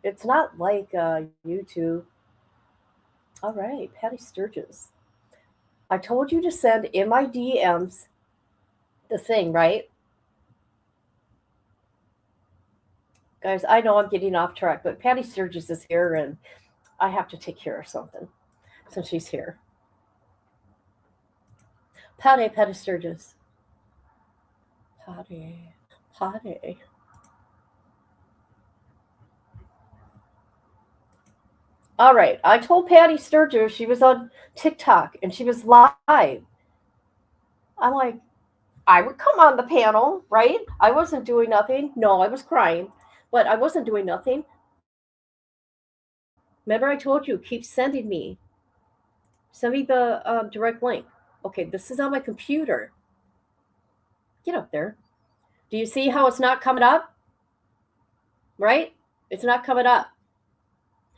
It's not like YouTube. All right, Patty Sturgis. I told you to send in my DMs the thing, right? Guys, I know I'm getting off track, but Patty Sturgis is here, and I have to take care of something since she's here. Patty Sturgis. Patty. All right, I told Patty Sturgis she was on TikTok, and she was live. I'm like, I would come on the panel, right? I wasn't doing nothing. No, I was crying, but I wasn't doing nothing. Remember I told you, keep sending me. Send me the direct link. Okay, this is on my computer. Get up there. Do you see how it's not coming up? Right? It's not coming up.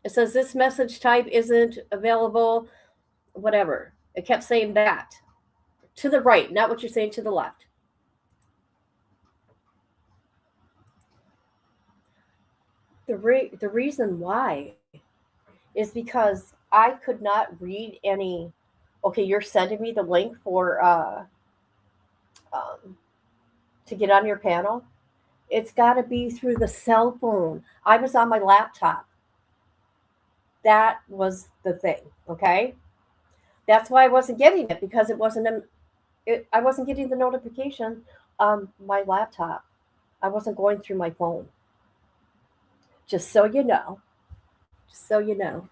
It says this message type isn't available, whatever. It kept saying that. To the right, not what you're saying to the left. The reason why is because I could not read any. Okay, you're sending me the link for to get on your panel. It's got to be through the cell phone. I was on my laptop. That was the thing. Okay, that's why I wasn't getting it, because it wasn't. I wasn't getting the notification on my laptop. I wasn't going through my phone. Just so you know. Just so you know.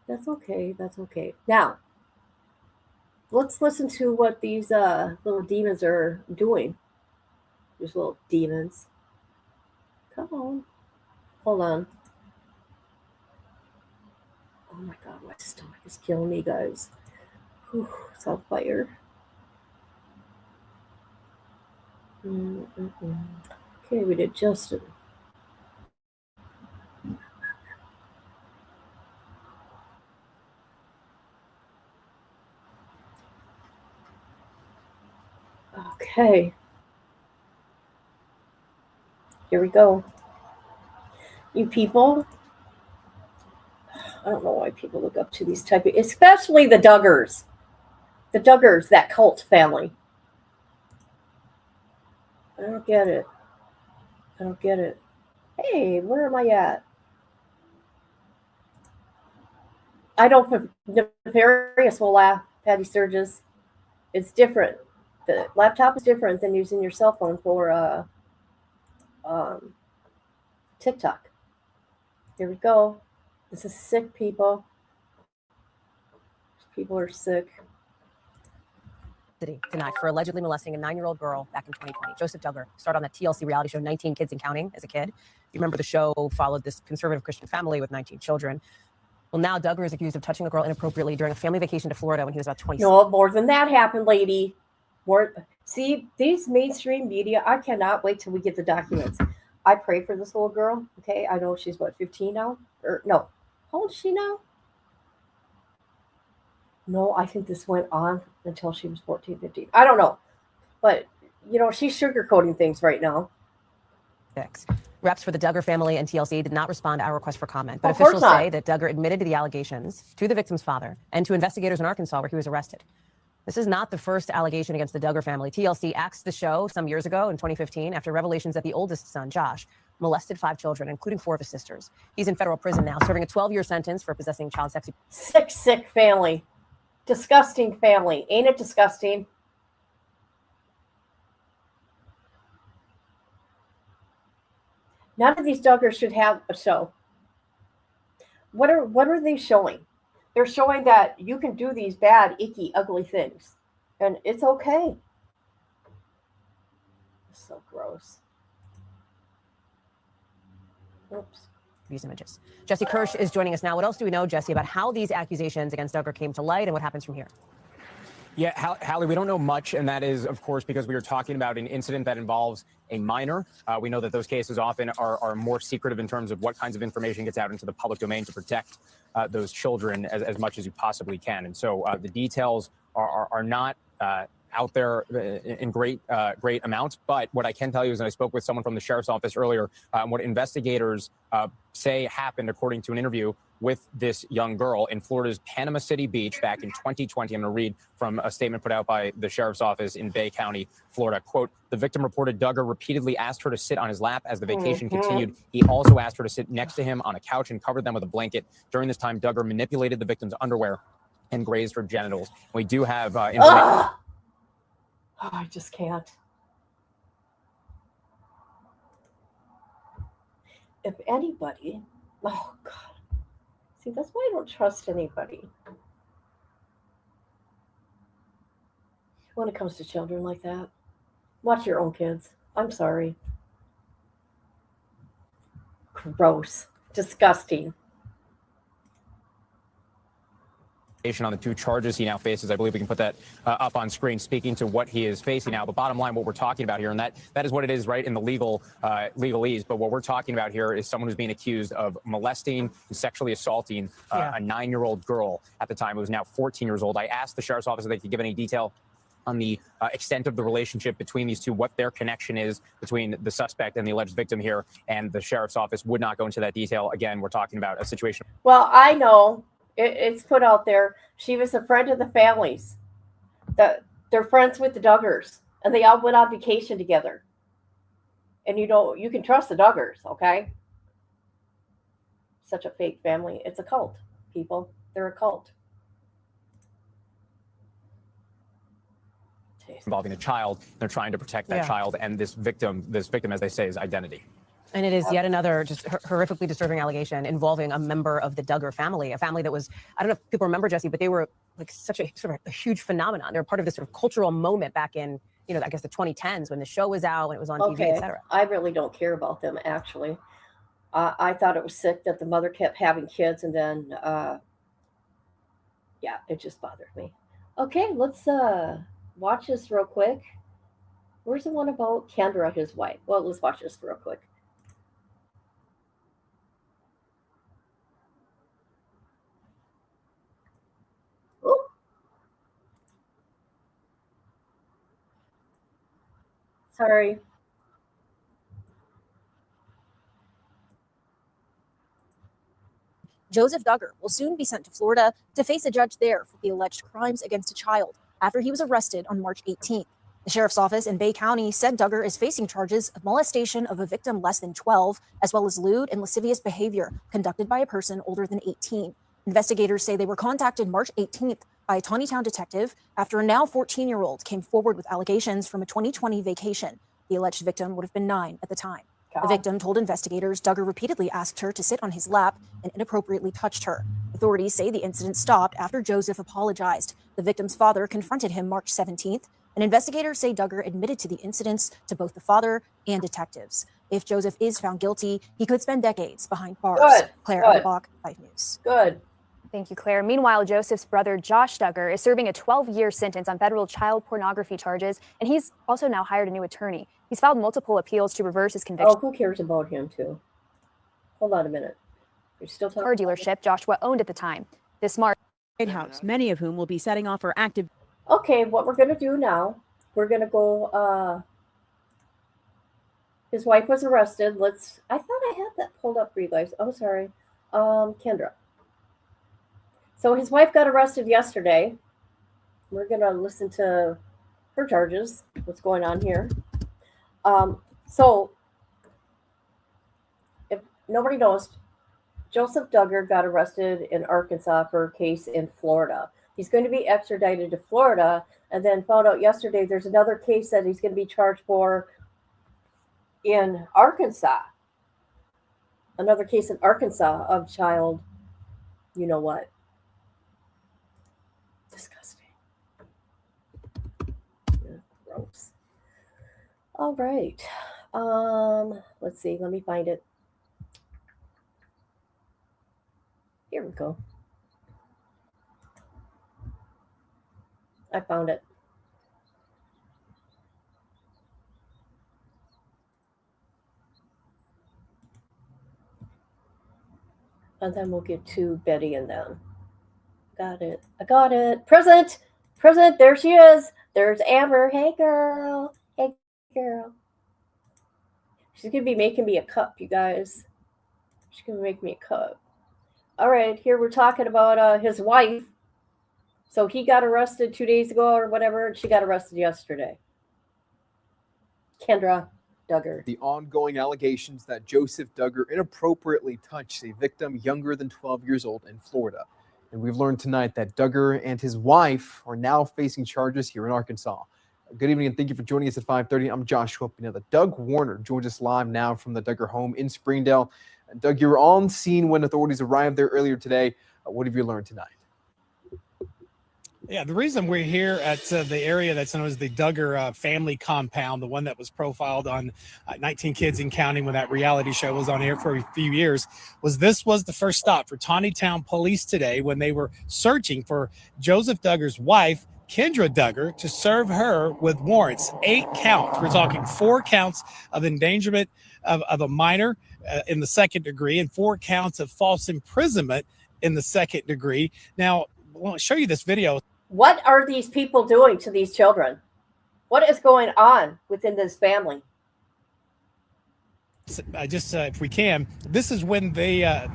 That's okay. That's okay. Now, let's listen to what these little demons are doing. These little demons. Come on. Hold on. Oh my God, my stomach is killing me, guys. Whew, it's on fire. Mm-mm-mm. Okay, we did Justin. Okay. Here we go. You people, I don't know why people look up to these type of, especially the Duggars. The Duggars, that cult family. I don't get it. I don't get it. Hey, where am I at? I know Nefarious will laugh, Patty Sturgis. It's different. The laptop is different than using your cell phone for um, TikTok. Here we go. This is sick, people. People are sick. Tonight for allegedly molesting a 9-year-old girl back in 2020. Joseph Duggar starred on that TLC reality show 19 Kids and Counting as a kid. You remember the show followed this conservative Christian family with 19 children. Well, now Duggar is accused of touching a girl inappropriately during a family vacation to Florida when he was about 26. No, more than that happened, lady. More. See, these mainstream media, I cannot wait till we get the documents. I pray for this little girl. Okay, I know she's what, 15 now? Or no, how old is she now? No, I think this went on until she was 14, 15. I don't know. But, you know, she's sugarcoating things right now. Reps for the Duggar family and TLC did not respond to our request for comment, but officials say that Duggar admitted to the allegations to the victim's father and to investigators in Arkansas where he was arrested. This is not the first allegation against the Duggar family. TLC axed the show some years ago in 2015 after revelations that the oldest son, Josh, molested 5 children, including 4 of his sisters. He's in federal prison now, serving a 12-year sentence for possessing child sex. Sick family. Disgusting family. Ain't it disgusting? None of these Duggars should have a show. What are they showing? They're showing that you can do these bad, icky, ugly things. And it's okay. It's so gross. Oops. These images. Jesse Kirsch is joining us now. What else do we know, Jesse, about how these accusations against Duggar came to light and what happens from here? Yeah, Hallie, we don't know much, and that is, of course, because we are talking about an incident that involves a minor. We know that those cases often are more secretive in terms of what kinds of information gets out into the public domain to protect those children as much as you possibly can. And so the details are not out there in great amounts. But what I can tell you is, and I spoke with someone from the sheriff's office earlier, what investigators say happened, according to an interview with this young girl in Florida's Panama City Beach back in 2020. I'm going to read from a statement put out by the sheriff's office in Bay County, Florida. Quote, the victim reported Duggar repeatedly asked her to sit on his lap as the vacation continued. He also asked her to sit next to him on a couch and covered them with a blanket. During this time, Duggar manipulated the victim's underwear and grazed her genitals. We do have information. Oh, I just can't. If anybody, oh God. See, that's why I don't trust anybody. When it comes to children like that, watch your own kids. I'm sorry. Gross. Disgusting. On the 2 charges he now faces. I believe we can put that up on screen, speaking to what he is facing now. The bottom line, what we're talking about here, and that is what it is, right, in the legalese. But what we're talking about here is someone who's being accused of molesting and sexually assaulting a 9-year-old girl at the time, who is now 14 years old. I asked the sheriff's office if they could give any detail on the extent of the relationship between these two, what their connection is between the suspect and the alleged victim here, and the sheriff's office would not go into that detail. Again, we're talking about a situation. Well, I know. It's put out there. She was a friend of the families. They're friends with the Duggars, and they all went on vacation together. And you can trust the Duggars, okay? Such a fake family. It's a cult, people. They're a cult. Involving a child, they're trying to protect that child and this victim, as they say, is identity. And it is yet another just horrifically disturbing allegation involving a member of the Duggar family, a family that was, I don't know if people remember, Jesse, but they were like such a sort of a huge phenomenon. They were part of this sort of cultural moment back in, I guess the 2010s when the show was out, when it was on TV, et cetera. I really don't care about them, actually. I thought it was sick that the mother kept having kids and then Yeah, it just bothered me. Okay, let's watch this real quick. Where's the one about Kendra, his wife? Well, let's watch this real quick. Oh. Sorry. Joseph Duggar will soon be sent to Florida to face a judge there for the alleged crimes against a child after he was arrested on March 18th. The sheriff's office in Bay County said Duggar is facing charges of molestation of a victim less than 12, as well as lewd and lascivious behavior conducted by a person older than 18. Investigators say they were contacted March 18th by a Tawnytown detective after a now 14-year-old came forward with allegations from a 2020 vacation. The alleged victim would have been 9 at the time. The victim told investigators Duggar repeatedly asked her to sit on his lap and inappropriately touched her. Authorities say the incident stopped after Joseph apologized. The victim's father confronted him March 17th, and investigators say Duggar admitted to the incidents to both the father and detectives. If Joseph is found guilty, he could spend decades behind bars. Good. Claire Good. Edelbach, 5 News. Good. Thank you, Claire. Meanwhile, Joseph's brother, Josh Duggar, is serving a 12-year sentence on federal child pornography charges, and he's also now hired a new attorney. He's filed multiple appeals to reverse his conviction. Oh, who cares about him, too? Hold on a minute. You're still talking. Car dealership Joshua owned at the time. This March, White House, many of whom will be setting off for active. Okay, what we're going to do now, we're going to go, his wife was arrested. I thought I had that pulled up for you guys. I'm sorry. Kendra. So his wife got arrested yesterday. We're going to listen to her charges, what's going on here. So if nobody knows, Joseph Duggar got arrested in Arkansas for a case in Florida. He's going to be extradited to Florida, and then found out yesterday there's another case that he's going to be charged for in Arkansas. Another case in Arkansas of child, you know what? Disgusting. Yeah, gross. All right. Let's see. Let me find it. Here we go. I found it. And then we'll get to Betty and them. Got it. I got it. Present. Present. There she is. There's Amber. Hey, girl. Hey, girl. She's going to be making me a cup, you guys. She's going to make me a cup. All right. Here we're talking about his wife. So he got arrested 2 days ago or whatever, and she got arrested yesterday. Kendra Duggar. The ongoing allegations that Joseph Duggar inappropriately touched a victim younger than 12 years old in Florida. And we've learned tonight that Duggar and his wife are now facing charges here in Arkansas. Good evening and thank you for joining us at 5:30. I'm Joshua Pineda. Doug Warner joins us live now from the Duggar home in Springdale. Doug, you were on scene when authorities arrived there earlier today. What have you learned tonight? Yeah, the reason we're here at the area that's known as the Duggar family compound, the one that was profiled on 19 Kids and Counting when that reality show was on air for a few years, was this was the first stop for Tawnytown police today when they were searching for Joseph Duggar's wife, Kendra Duggar, to serve her with warrants. 8 counts. We're talking 4 counts of endangerment of a minor in the second degree and 4 counts of false imprisonment in the second degree. Now, I want to show you this video. What are these people doing to these children? What is going on within this family? If we can, this is when they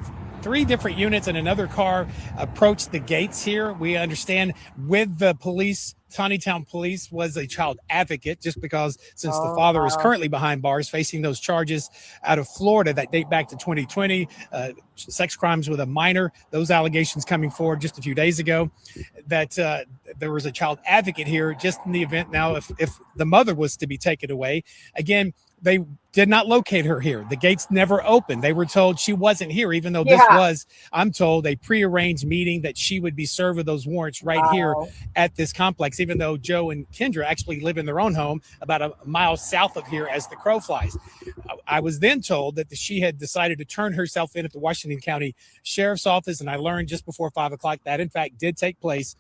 3 different units and another car approached the gates here. We understand with the police, Tawnytown police was a child advocate just because since the father is currently behind bars facing those charges out of Florida that date back to 2020, sex crimes with a minor, those allegations coming forward just a few days ago, that there was a child advocate here just in the event now if the mother was to be taken away. Again, they did not locate her here. The gates never opened. They were told she wasn't here, even though this was, I'm told, a prearranged meeting that she would be served with those warrants right here at this complex, even though Joe and Kendra actually live in their own home about a mile south of here as the crow flies. I was then told that she had decided to turn herself in at the Washington County Sheriff's Office, and I learned just before 5 o'clock that in fact did take place,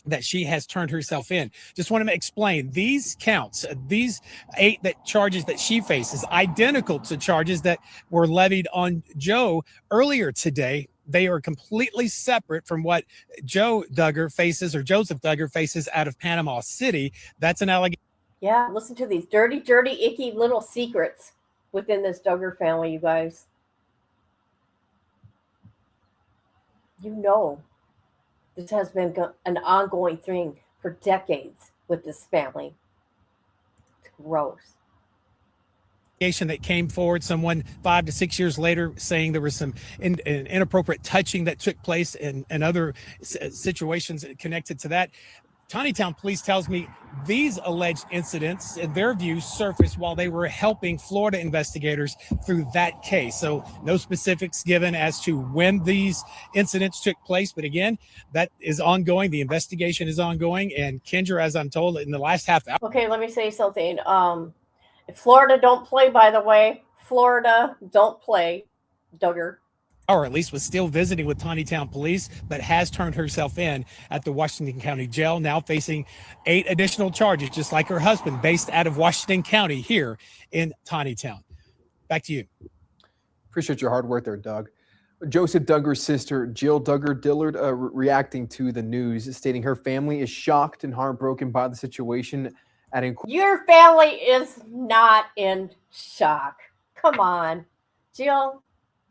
that she has turned herself in. Just want to explain these counts, these 8 charges that she faces, identical to charges that were levied on Joe earlier today. They are completely separate from what Joseph Duggar faces out of Panama City. That's an allegation. Yeah, listen to these dirty, icky little secrets within this Duggar family, you guys. You know, this has been an ongoing thing for decades with this family. It's gross. That came forward, someone 5 to 6 years later, saying there was some inappropriate touching that took place and other situations connected to that. Tawnytown Police tells me these alleged incidents, in their view, surfaced while they were helping Florida investigators through that case. So no specifics given as to when these incidents took place. But again, that is ongoing. The investigation is ongoing. And Kendra, as I'm told, in the last half hour. Okay, let me say something. If Florida don't play, by the way, Florida don't play, Duggar. Or at least was still visiting with Tawnytown Police, but has turned herself in at the Washington County Jail, now facing 8 additional charges, just like her husband, based out of Washington County here in Tawnytown. Back to you. Appreciate your hard work there, Doug. Joseph Duggar's sister, Jill Duggar Dillard, reacting to the news, stating her family is shocked and heartbroken by the situation. Your family is not in shock. Come on, Jill.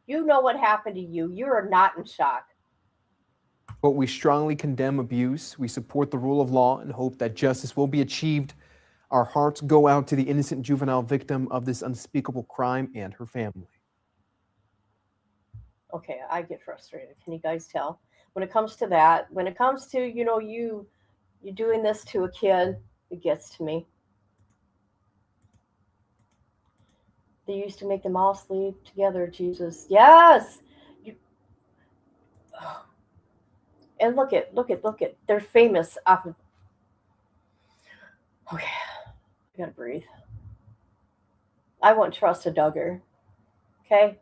You know what happened to you. You are not in shock. But we strongly condemn abuse. We support the rule of law and hope that justice will be achieved. Our hearts go out to the innocent juvenile victim of this unspeakable crime and her family. Okay, I get frustrated. Can you guys tell? When it comes to that, when it comes to, you doing this to a kid, it gets to me. They used to make them all sleep together, Jesus. Yes! And look at. They're famous off of... Okay, I gotta breathe. I wouldn't trust a Duggar. Okay?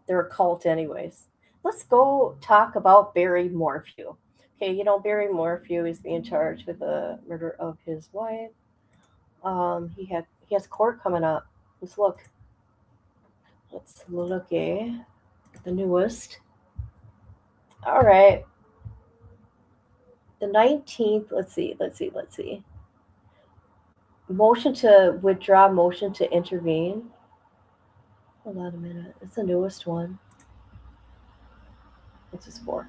They're a cult anyways. Let's go talk about Barry Morphew. Okay, Barry Morphew is being charged with the murder of his wife. He has court coming up. Let's look. Let's look at the newest. All right. The 19th, let's see. Motion to withdraw, motion to intervene. Hold on a minute. It's the newest one. What's this for?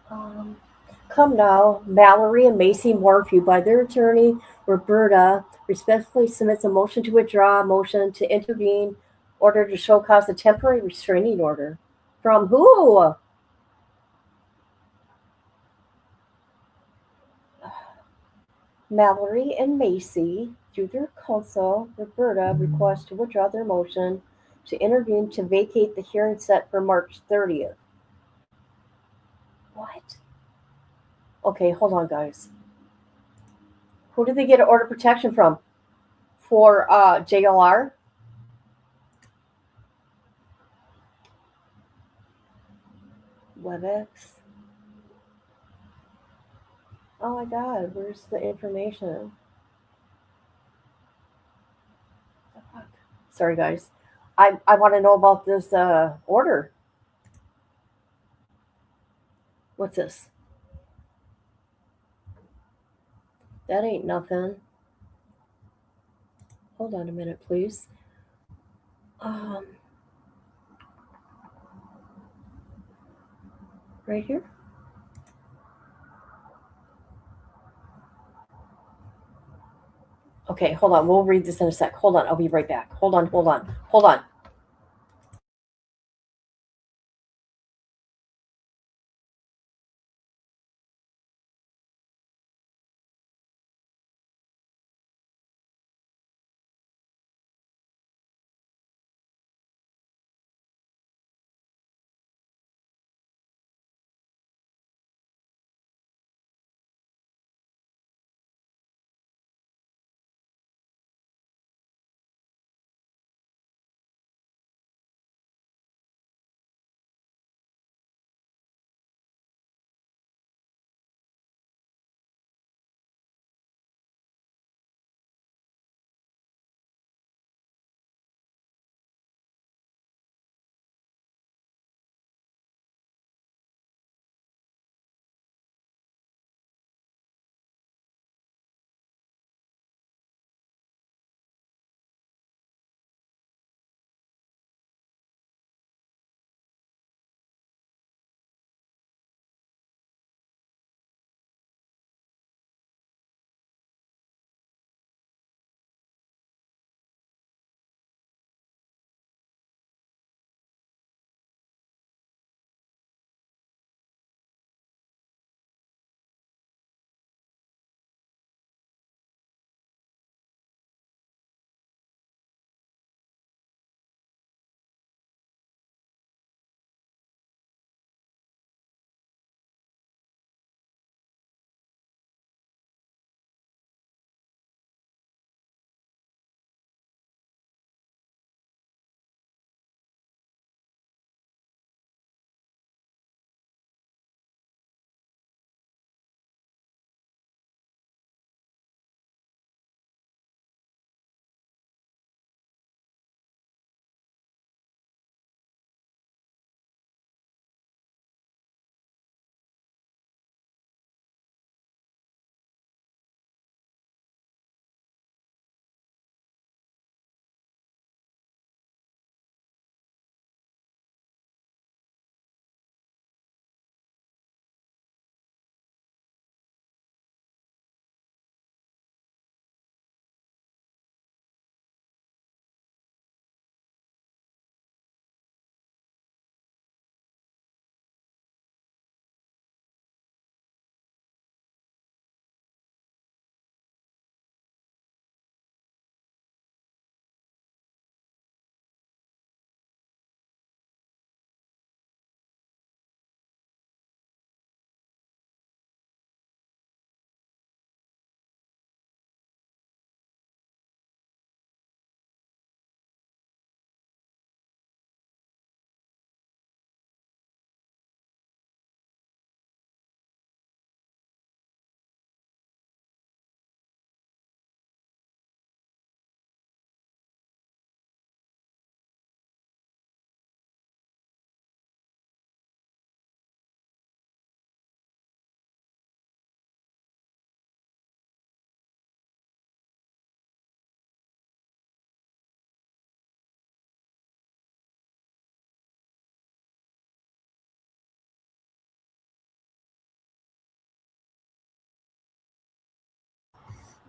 Come now, Mallory and Macy Morphew, by their attorney, Roberta, respectfully submits a motion to withdraw, motion to intervene, order to show cause a temporary restraining order. From who? Mallory and Macy, through their counsel, Roberta, request to withdraw their motion to intervene to vacate the hearing set for March 30th. What? Okay, hold on, guys. Who did they get an order of protection from? For JLR? WebEx? Oh my God, where's the information? Fuck. Sorry, guys. I want to know about this order. What's this? That ain't nothing. Hold on a minute, please. Right here? Okay, hold on. We'll read this in a sec. Hold on. I'll be right back. Hold on.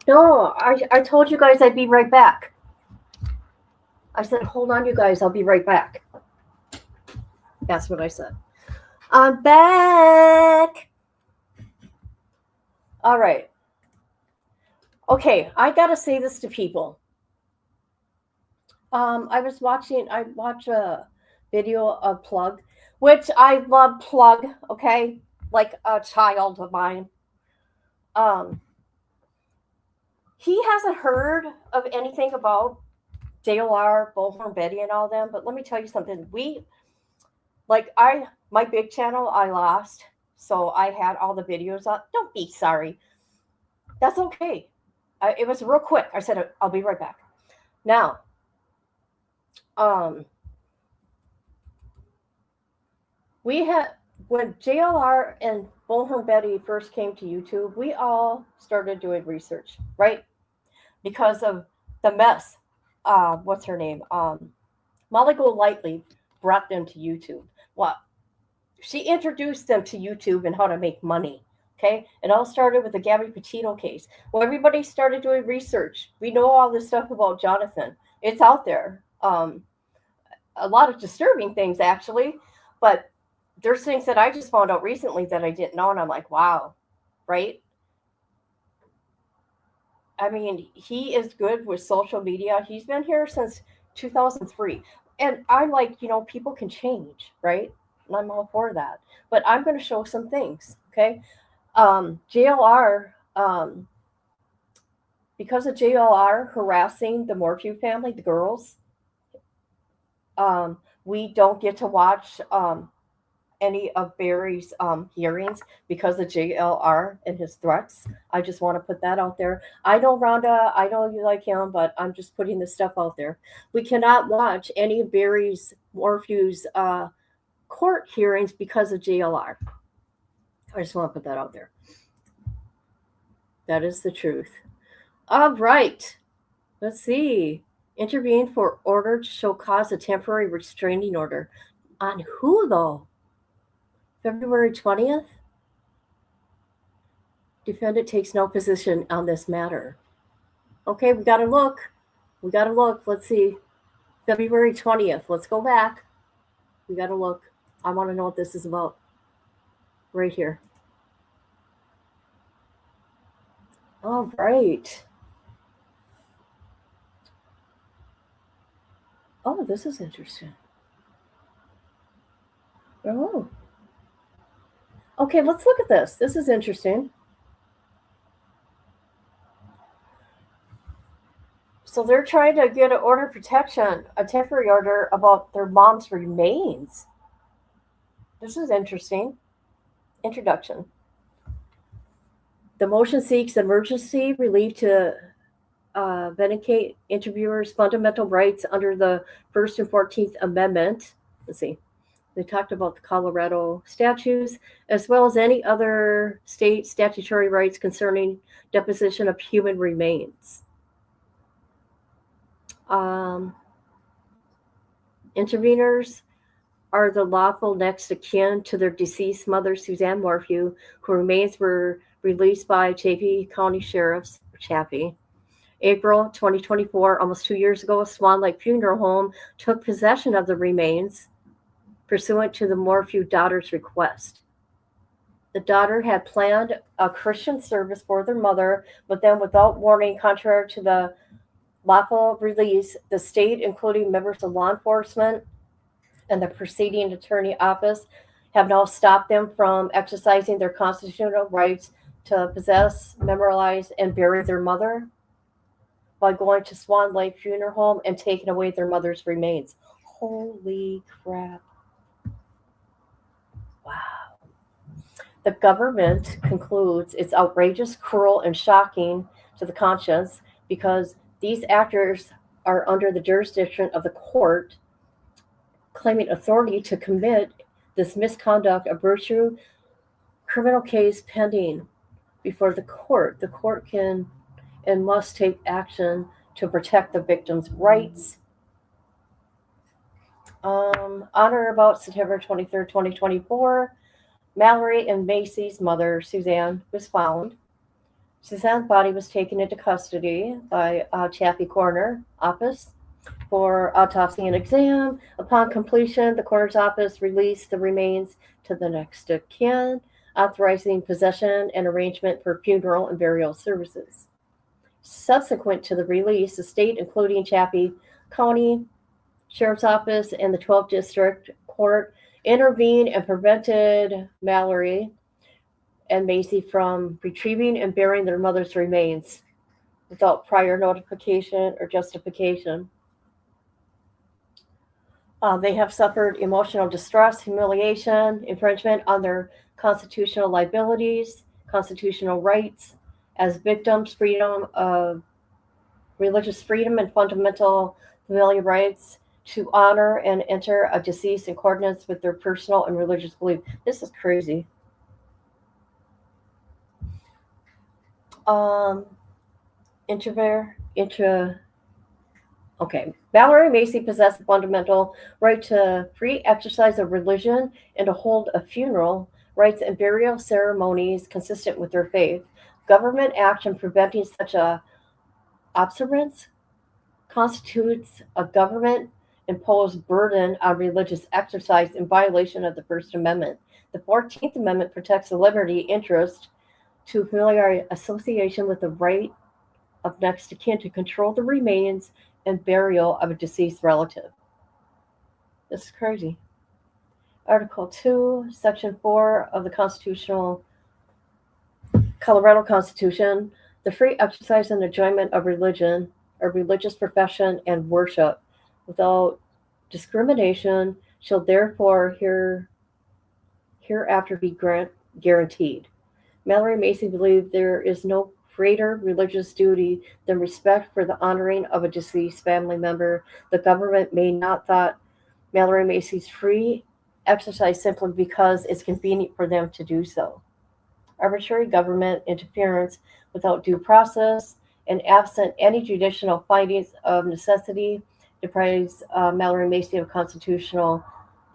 No, I told you guys I'd be right back. I said, hold on, you guys, I'll be right back. That's what I said. I'm back. All right. Okay, I gotta say this to people. I watch a video of Plug, which I love Plug, okay? Like a child of mine. He hasn't heard of anything about JLR, Bullhorn, Betty, and all them, but let me tell you something. My big channel, I lost, so I had all the videos up. Don't be sorry. That's okay. It was real quick. I said, I'll be right back. Now, we had, when JLR and Bullhorn Betty first came to YouTube, we all started doing research, right? Because of the mess. What's her name? Molly Golightly brought them to YouTube. Well, she introduced them to YouTube and how to make money. Okay, it all started with the Gabby Petito case. Well, everybody started doing research. We know all this stuff about Jonathan. It's out there. A lot of disturbing things, actually, but there's things that I just found out recently that I didn't know, and I'm like, wow, right? I mean, he is good with social media. He's been here since 2003. And I'm like, people can change, right? And I'm all for that. But I'm going to show some things, okay? JLR, because of JLR harassing the Morphew family, the girls, we don't get to watch any of Barry's hearings because of JLR and his threats. I just want to put that out there. I know, Rhonda, I know you like him, but I'm just putting this stuff out there. We cannot watch any of Barry's Morphew's court hearings because of JLR. I just want to put that out there. That is the truth. All right. Let's see. Intervene for order to show cause a temporary restraining order. On who, though? February 20th? Defendant takes no position on this matter. Okay, we got to look. Let's see. February 20th. Let's go back. We got to look. I want to know what this is about. Right here. All right. Oh, this is interesting. Oh. Okay, let's look at this. This is interesting. So they're trying to get an order of protection, a temporary order about their mom's remains. This is interesting. Introduction. The motion seeks emergency relief to vindicate interviewers' fundamental rights under the First and 14th Amendment. Let's see. They talked about the Colorado statutes, as well as any other state statutory rights concerning deposition of human remains. Interveners are the lawful next of kin to their deceased mother, Suzanne Morphew, whose remains were released by Chaffee County Sheriff's Chaffee. April 2024, almost 2 years ago, a Swan Lake Funeral Home took possession of the remains pursuant to the Morphew daughter's request. The daughter had planned a Christian service for their mother, but then without warning, contrary to the lawful release, the state, including members of law enforcement and the preceding attorney office, have now stopped them from exercising their constitutional rights to possess, memorialize, and bury their mother by going to Swan Lake Funeral Home and taking away their mother's remains. Holy crap. Wow. The government concludes it's outrageous, cruel, and shocking to the conscience because these actors are under the jurisdiction of the court, claiming authority to commit this misconduct, a virtue criminal case pending before the court. The court can and must take action to protect the victim's rights. On or about September 23rd, 2024, Mallory and Macy's mother, Suzanne, was found. Suzanne's body was taken into custody by Chaffee Coroner Office for autopsy and exam. Upon completion, the coroner's office released the remains to the next of kin, authorizing possession and arrangement for funeral and burial services. Subsequent to the release, the state, including Chaffee County Sheriff's Office and the 12th District Court, intervened and prevented Mallory and Macy from retrieving and burying their mother's remains without prior notification or justification. They have suffered emotional distress, humiliation, infringement on their constitutional liabilities, constitutional rights as victims, freedom of religious freedom, and fundamental familial rights to honor and enter a deceased in accordance with their personal and religious belief. This is crazy. Okay. Mallory Macy possessed a fundamental right to free exercise of religion and to hold a funeral, rites, and burial ceremonies consistent with their faith. Government action preventing such a observance constitutes a government-imposed burden on religious exercise in violation of the First Amendment. The 14th Amendment protects the liberty, interest to familiar association with the right of next of kin to control the remains and burial of a deceased relative. This is crazy. Article 2, Section 4 of the Colorado Constitution, the free exercise and enjoyment of religion, or religious profession and worship without discrimination shall therefore hereafter be guaranteed. Mallory Macy believed there is no greater religious duty than respect for the honoring of a deceased family member. The government may not thought Mallory Macy's free exercise simply because it's convenient for them to do so. Arbitrary government interference without due process and absent any judicial findings of necessity deprives Mallory Macy of constitutional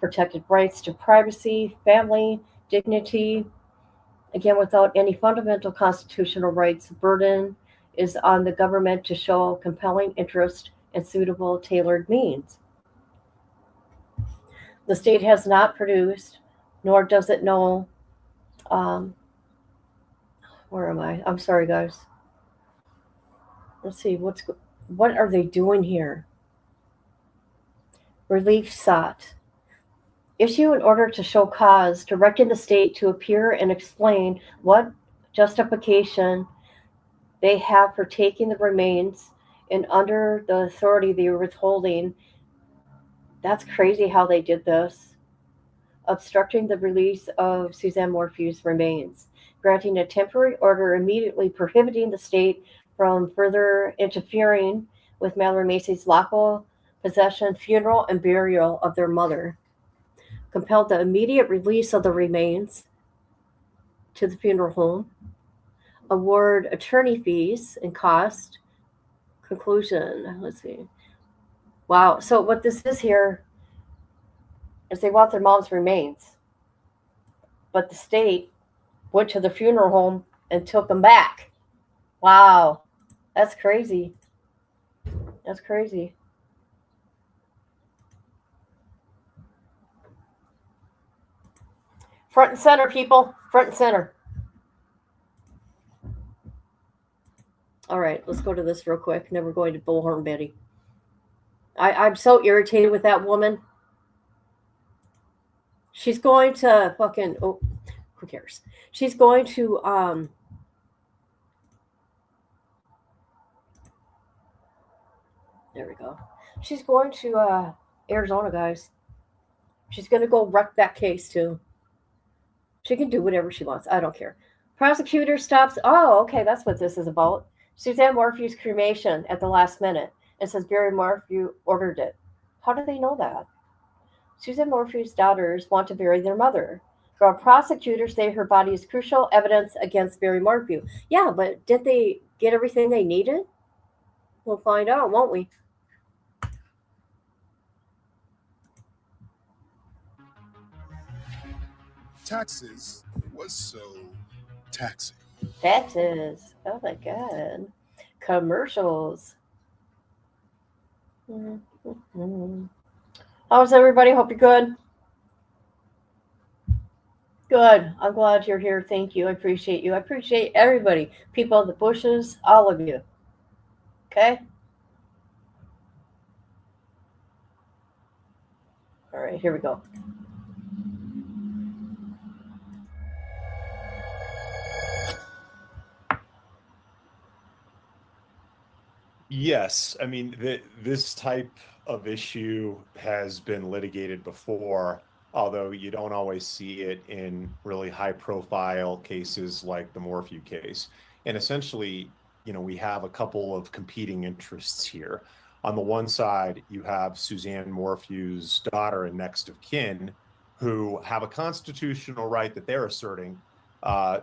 protected rights to privacy, family, dignity. Again, without any fundamental constitutional rights, the burden is on the government to show compelling interest and suitable tailored means. The state has not produced, nor does it know, where am I? I'm sorry, guys. Let's see, what are they doing here? Relief sought. Issue an order to show cause, directing the state to appear and explain what justification they have for taking the remains and under the authority they were withholding. That's crazy how they did this. Obstructing the release of Suzanne Morphew's remains. Granting a temporary order immediately prohibiting the state from further interfering with Mallory Macy's lawful possession, funeral, and burial of their mother. Compelled the immediate release of the remains to the funeral home. Award attorney fees and cost. Conclusion. Let's see. Wow. So what this is here is they want their mom's remains. But the state went to the funeral home and took them back. Wow. That's crazy. That's crazy. Front and center, people. Front and center. All right, let's go to this real quick. Then we're going to Bullhorn Betty. I'm so irritated with that woman. She's going to fucking... Oh, who cares? She's going to... There we go. She's going to Arizona, guys. She's going to go wreck that case, too. She can do whatever she wants. I don't care. Prosecutor stops. Oh, okay, that's what this is about. Suzanne Morphew's cremation at the last minute. It says Barry Morphew ordered it. How do they know that? Suzanne Morphew's daughters want to bury their mother. While prosecutors say her body is crucial evidence against Barry Morphew. Yeah, but did they get everything they needed? We'll find out, won't we? Taxes was so taxing. Patches. Oh my god. Commercials. How's everybody? Hope you're good. Good. I'm glad you're here. Thank you. I appreciate you. I appreciate everybody. People in the bushes, all of you. Okay? All right, here we go. Yes, I mean, this type of issue has been litigated before, although you don't always see it in really high-profile cases like the Morphew case. And essentially, we have a couple of competing interests here. On the one side, you have Suzanne Morphew's daughter and next of kin, who have a constitutional right that they're asserting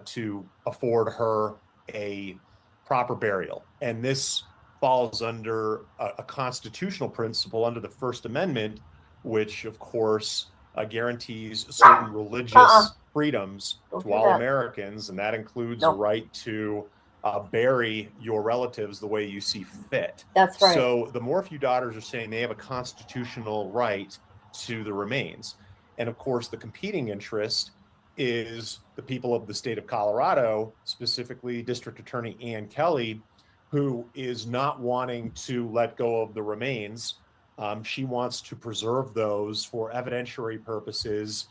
to afford her a proper burial. And this falls under a constitutional principle under the First Amendment, which, of course, guarantees certain religious freedoms to all Americans, and that includes a right to bury your relatives the way you see fit. That's right. So the Morphew daughters are saying they have a constitutional right to the remains. And of course, the competing interest is the people of the state of Colorado, specifically District Attorney Ann Kelly, who is not wanting to let go of the remains. She wants to preserve those for evidentiary purposes,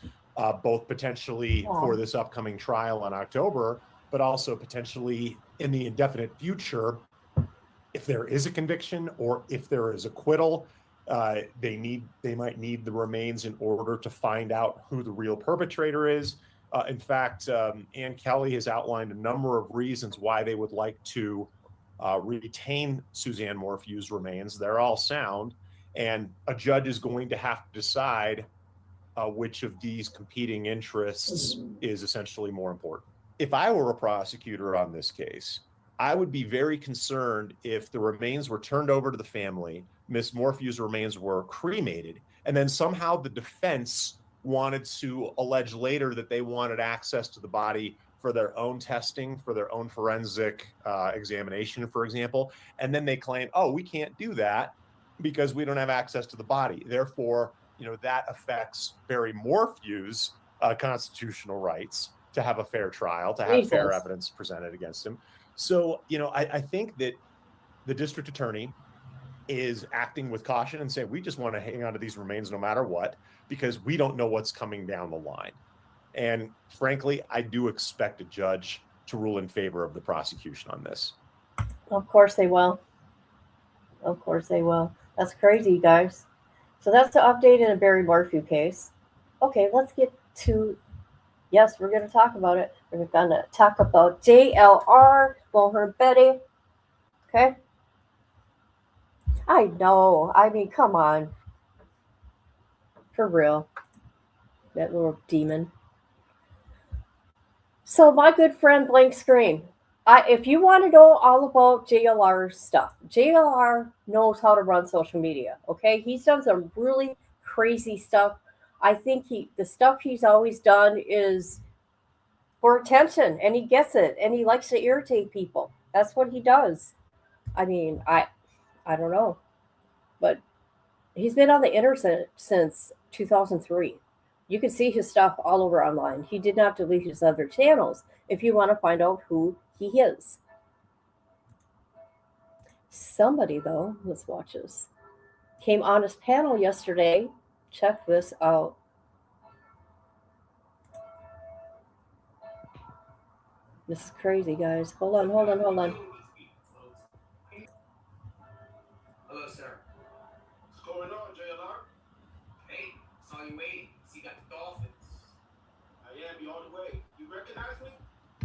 both potentially for this upcoming trial in October, but also potentially in the indefinite future, if there is a conviction or if there is acquittal. They might need the remains in order to find out who the real perpetrator is. In fact, Ann Kelly has outlined a number of reasons why they would like to retain Suzanne Morphew's remains. They're all sound, and a judge is going to have to decide which of these competing interests is essentially more important. If I were a prosecutor on this case, I would be very concerned if the remains were turned over to the family, Miss Morphew's remains were cremated, and then somehow the defense wanted to allege later that they wanted access to the body for their own testing, for their own forensic examination, for example. And then they claim, oh, we can't do that because we don't have access to the body. Therefore, that affects Barry Morphew's constitutional rights to have a fair trial, to have fair evidence presented against him. So, I think that the district attorney is acting with caution and saying, we just want to hang on to these remains no matter what, because we don't know what's coming down the line. And frankly, I do expect a judge to rule in favor of the prosecution on this. Of course they will. Of course they will. That's crazy, guys. So that's the update in a Barry Morphew case. Okay, let's get to, yes, we're going to talk about it. We're going to talk about JLR, Bullhorn Betty. Okay? I know. I mean, come on. For real. That little demon. So my good friend Blank Screen, if you want to know all about JLR stuff, JLR knows how to run social media. Okay, he's done some really crazy stuff. I think the stuff he's always done is for attention, and he gets it, and he likes to irritate people. That's what he does. I mean, I don't know, but he's been on the internet since 2003. You can see his stuff all over online. He did not delete his other channels if you want to find out who he is. Somebody, though, let's watch this, came on his panel yesterday. Check this out. This is crazy, guys. Hold on. Hello, sir. What's going on, JLR? Hey, saw you waiting. See, you got the Dolphins. I am. You on the way. You recognize me?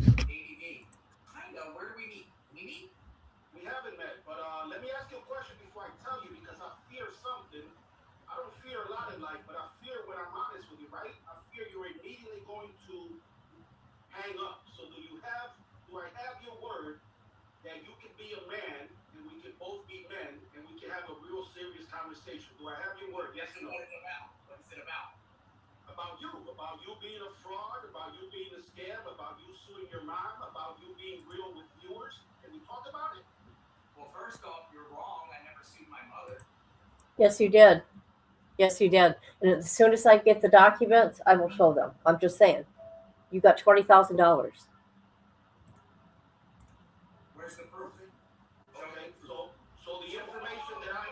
ADV. Kinda. Where do we meet? We meet? We haven't met, but let me ask you a question before I tell you, because I fear something. I don't fear a lot in life, but I fear when I'm honest with you, right? I fear you're immediately going to hang up. So do I have your word that you can be a man and we can both be men and we can have a real serious conversation? Do I have your word? Yes or no? What is it about? What is it about? About you, about about you being a fraud, about you being a scam, about you suing your mom, about you being real with viewers? Can we talk about it? Well, first off, you're wrong. I never sued my mother. Yes, you did. Yes, you did. And as soon as I get the documents, I will show them. I'm just saying. You got $20,000. Where's the proof? Okay, so the information that I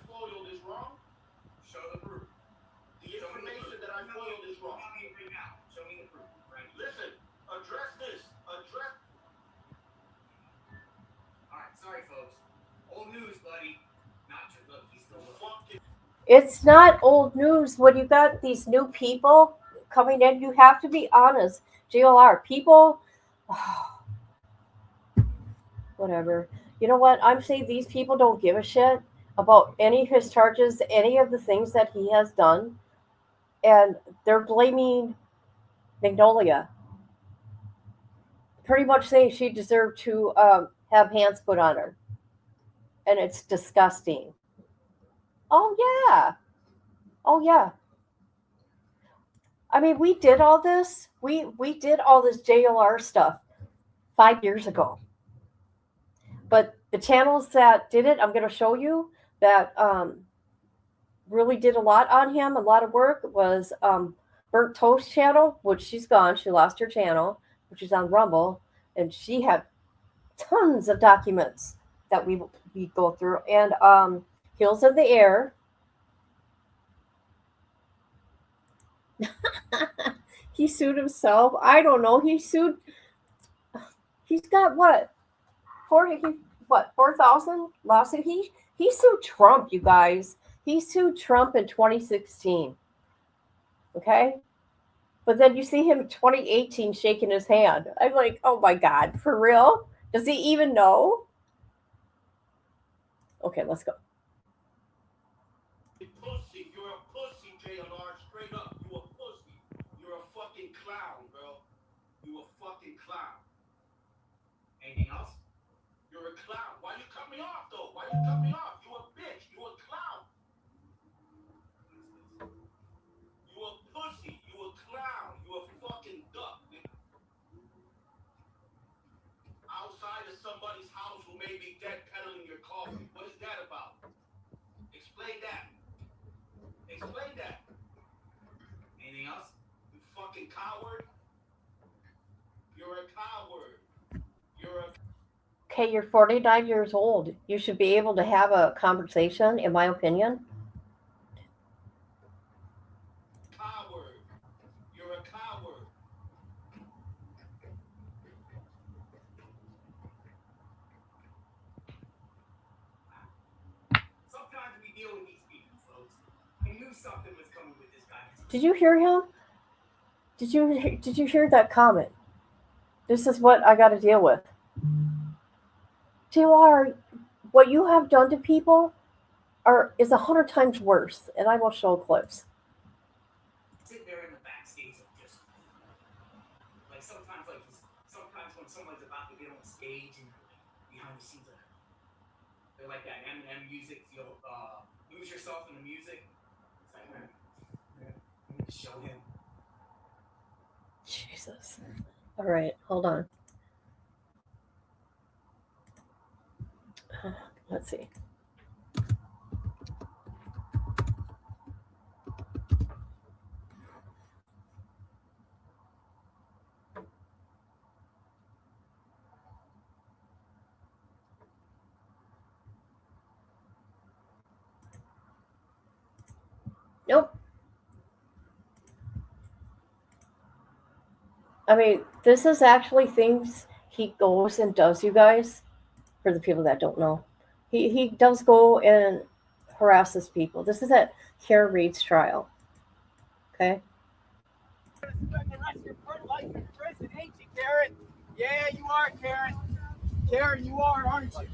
foiled is wrong? Show the proof. The information that I foiled is wrong. Right now. Show me the proof. Right. Listen, address this. Address. All right, sorry, folks. Old news, buddy. Not your look. He's still looking. It's not old news. When you got these new people coming in, you have to be honest. JLR, people, whatever. You know what? I'm saying these people don't give a shit about any of his charges, any of the things that he has done. And they're blaming Magnolia. Pretty much saying she deserved to have hands put on her. And it's disgusting. Oh, yeah. Oh, yeah. I mean, we did all this. We did all this JLR stuff 5 years ago. But the channels that did it, I'm going to show you, that really did a lot on him, a lot of work, was Burnt Toast channel, which she's gone. She lost her channel, which is on Rumble. And she had tons of documents that we go through. And Hills in the Air. He sued himself. I don't know. He's got what? 4,000 lawsuit? He sued Trump, you guys. He sued Trump in 2016. Okay? But then you see him in 2018 shaking his hand. I'm like, oh my God, for real? Does he even know? Okay, let's go. Pussy, you're a pussy, JLR, straight up. You a pussy. You're a fucking clown, bro. You a fucking clown. Anything else? You're a clown. Why you cut me off, though? Why you cut me off? You a bitch. You a clown. You a pussy. You a clown. You a fucking duck. Outside of somebody's house who may be dead peddling your coffee. What is that about? Explain that. Explain that. Anything else? You fucking coward. You're a coward. You're a Okay, you're 49 years old. You should be able to have a conversation, in my opinion. coward. You're a coward. Sometimes we deal with these people, folks. I knew something was coming with this guy. Did you hear him? Did you hear that comment? This is what I got to deal with. JLR, what you have done to people is 100 times worse, and I will show clips. Sit there in the backstage of just like sometimes when someone's about to get on stage and behind the scenes they're like that Eminem music, you'll lose yourself in the music. It's like, man, I need to show him. Jesus. All right, hold on. Let's see. Nope. I mean, this is actually things he goes and does, you guys, for the people that don't know. He does go and harasses people. This is at Karen Reed's trial. Okay? Spend the rest of your life in prison, ain't you, Karen? Yeah, you are, Karen. Karen, you are, aren't you?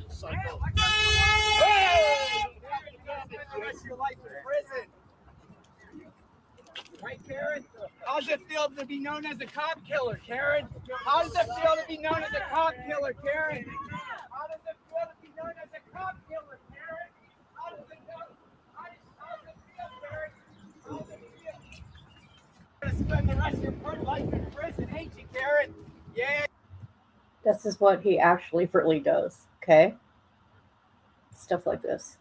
Hey! Karen, you're gonna spend the rest of your life in prison. Right, Karen? How does it feel to be known as a cop killer, Karen? How does it feel to be known as a cop killer, Karen? How does it feel to be known as a cop killer, Karen? How does it feel, Karen? How lost your life in prison, ain't you, Karen? Yeah. This is what he actually really does. Okay. Stuff like this.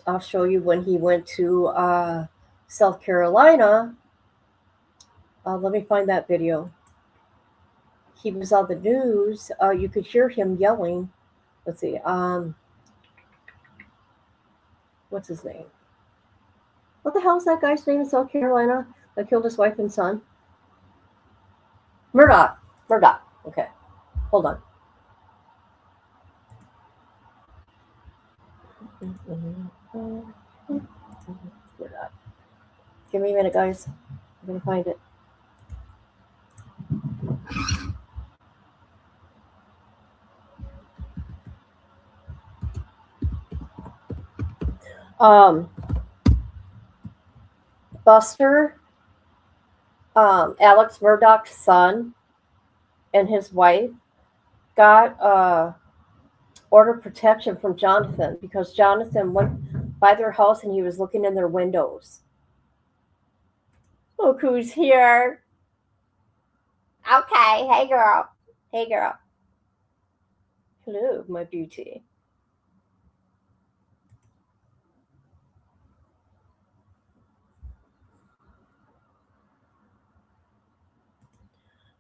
I'll show you when he went to South Carolina. Let me find that video. He was on the news. You could hear him yelling. Let's see. What's his name? What the hell is that guy's name in South Carolina that killed his wife and son? Murdoch. Okay. Hold on. Murdoch. Give me a minute, guys. I'm going to find it. Buster, Alex Murdoch's son, and his wife got order protection from Jonathan because Jonathan went by their house and he was looking in their windows. Look who's here. Okay, hey girl. Hey girl. Hello, my beauty.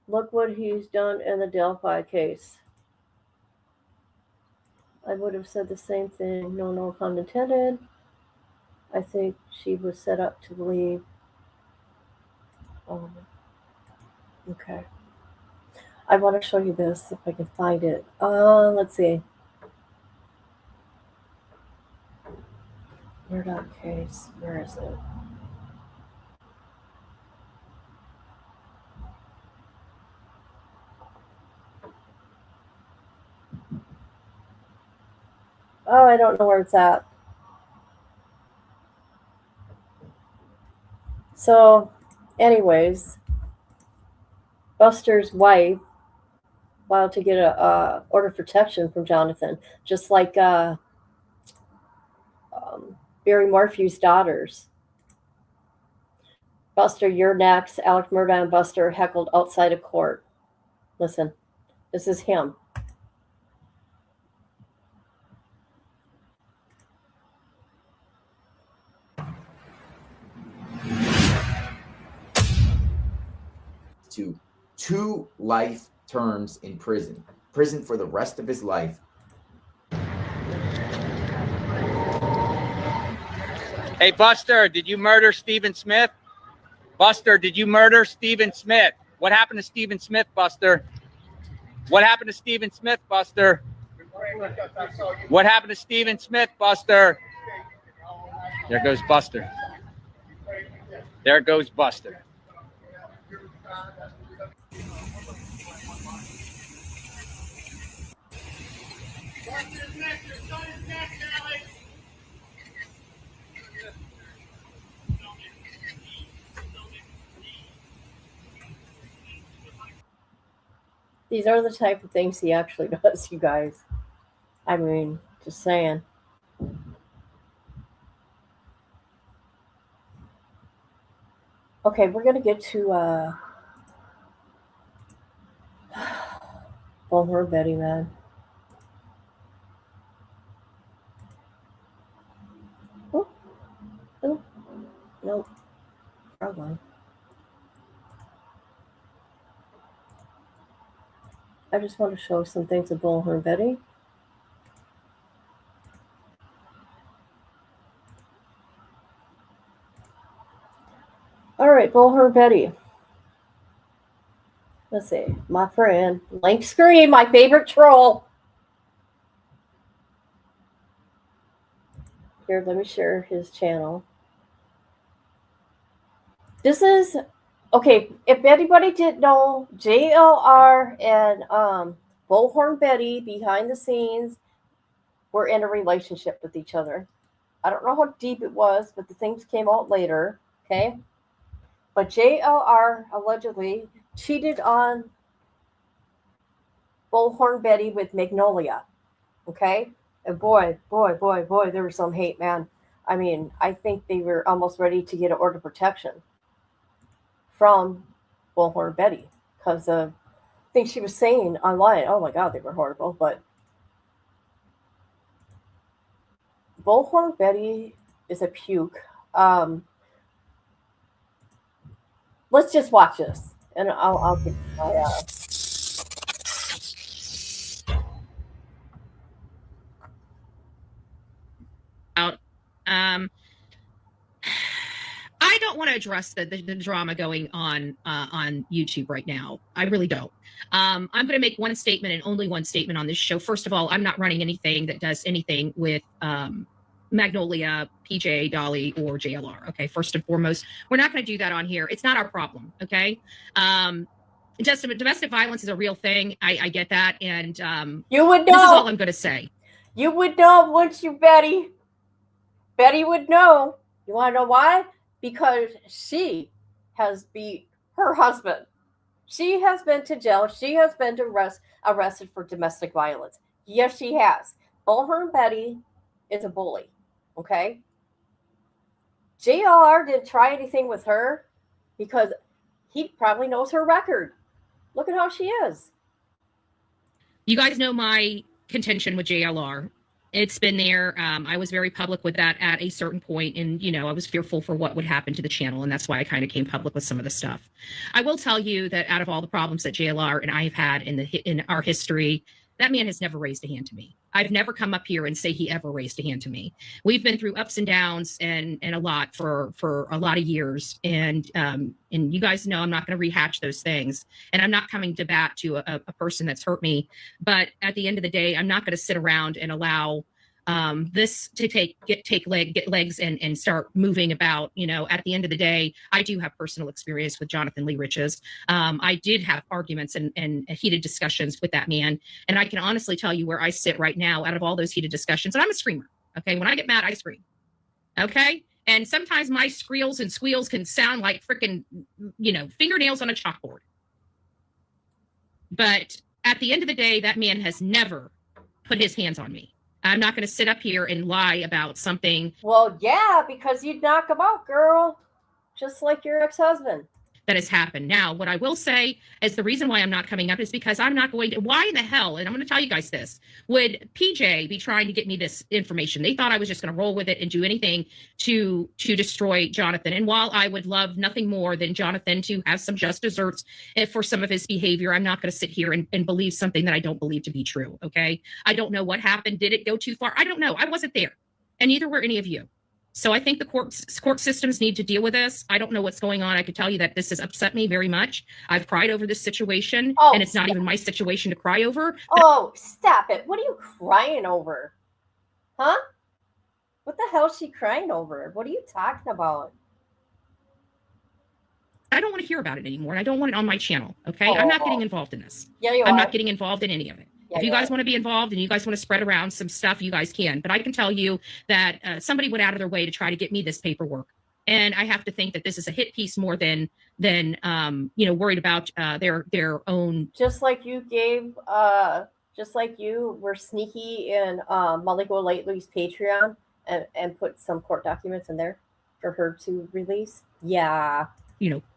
Look what he's done in the Delphi case. I would have said the same thing. No pun intended. I think she was set up to leave. Okay. I want to show you this if I can find it. Let's see. Murdoch case. Where is it? Oh, I don't know where it's at. So, anyways, Buster's wife filed to get a order of protection from Jonathan, just like Barry Morphew's daughters. Buster, you're next. Alex Murdoch and Buster heckled outside of court. Listen, this is him. To 2 life terms in prison for the rest of his life. Hey, Buster, did you murder Stephen Smith? Buster, did you murder Stephen Smith? What happened to Stephen Smith, Buster? What happened to Stephen Smith, Buster? What happened to Stephen Smith, Buster? There goes Buster. There goes Buster. These are the type of things he actually does, you guys. I mean, just saying. Okay, we're going to get to Bullhorn Betty, man. Oh, nope. Wrong one. I just want to show some things of Bullhorn Betty. All right, Bullhorn Betty. Let's see. My friend, Link Scream, my favorite troll. Here, let me share his channel. This is, okay, if anybody didn't know, JLR and Bullhorn Betty behind the scenes were in a relationship with each other. I don't know how deep it was, but the things came out later, okay? But JLR allegedly cheated on Bullhorn Betty with Magnolia, okay? And boy, there was some hate, man. I mean, I think they were almost ready to get an order of protection. from Bullhorn Betty because of things she was saying online. Oh my God, they were horrible. But Bullhorn Betty is a puke. Let's just watch this, and I'll give my. I don't want to address the drama going on YouTube right now. I really don't. I'm going to make one statement and only one statement on this show. First of all, I'm not running anything that does anything with Magnolia, PJ, Dolly, or JLR. Okay, first and foremost, we're not going to do that on here. It's not our problem. Okay. Just domestic violence is a real thing. I get that, and you would know. This is all I'm going to say. You would know, wouldn't you, Betty? Betty would know. You want to know why? Because she has beat her husband. She has been to jail. She has been arrested for domestic violence. Yes, she has. Bullhorn Betty is a bully. Okay? JLR didn't try anything with her because he probably knows her record. Look at how she is. You guys know my contention with JLR. It's been there. I was very public with that at a certain point, and I was fearful for what would happen to the channel, and that's why I kind of came public with some of the stuff. I will tell you that out of all the problems that JLR and I have had in our history, that man has never raised a hand to me. I've never come up here and say he ever raised a hand to me. We've been through ups and downs and a lot for a lot of years, and you guys know I'm not going to rehash those things, and I'm not coming to bat to a person that's hurt me. But at the end of the day, I'm not going to sit around and allow this to get legs and start moving about. At the end of the day, I do have personal experience with Jonathan Lee Riches. I did have arguments and heated discussions with that man, and I can honestly tell you where I sit right now out of all those heated discussions. And I'm a screamer. Okay, when I get mad, I scream. Okay, and sometimes my squeals and squeals can sound like freaking fingernails on a chalkboard. But at the end of the day, that man has never put his hands on me. I'm not going to sit up here and lie about something. Well, yeah, because you'd knock him out, girl. Just like your ex-husband. That has happened. Now, what I will say is the reason why I'm not coming up is because I'm not going to. Why in the hell, and I'm going to tell you guys this, would PJ be trying to get me this information? They thought I was just going to roll with it and do anything to destroy Jonathan. And while I would love nothing more than Jonathan to have some just desserts for some of his behavior, I'm not going to sit here and believe something that I don't believe to be true. Okay. I don't know what happened. Did it go too far? I don't know. I wasn't there. And neither were any of you. So I think the court systems need to deal with this. I don't know what's going on. I could tell you that this has upset me very much. I've cried over this situation, and it's not even my situation to cry over. Oh, stop it. What are you crying over? Huh? What the hell is she crying over? What are you talking about? I don't want to hear about it anymore, and I don't want it on my channel, okay? I'm not getting involved in this. Yeah, you I'm are. not getting involved in any of it. Yeah, if you guys want to be involved and you guys want to spread around some stuff, you guys can. But I can tell you that somebody went out of their way to try to get me this paperwork. And I have to think that this is a hit piece more than worried about their own. Just like you were sneaky in Maligo Lately's Patreon and put some court documents in there for her to release. Yeah.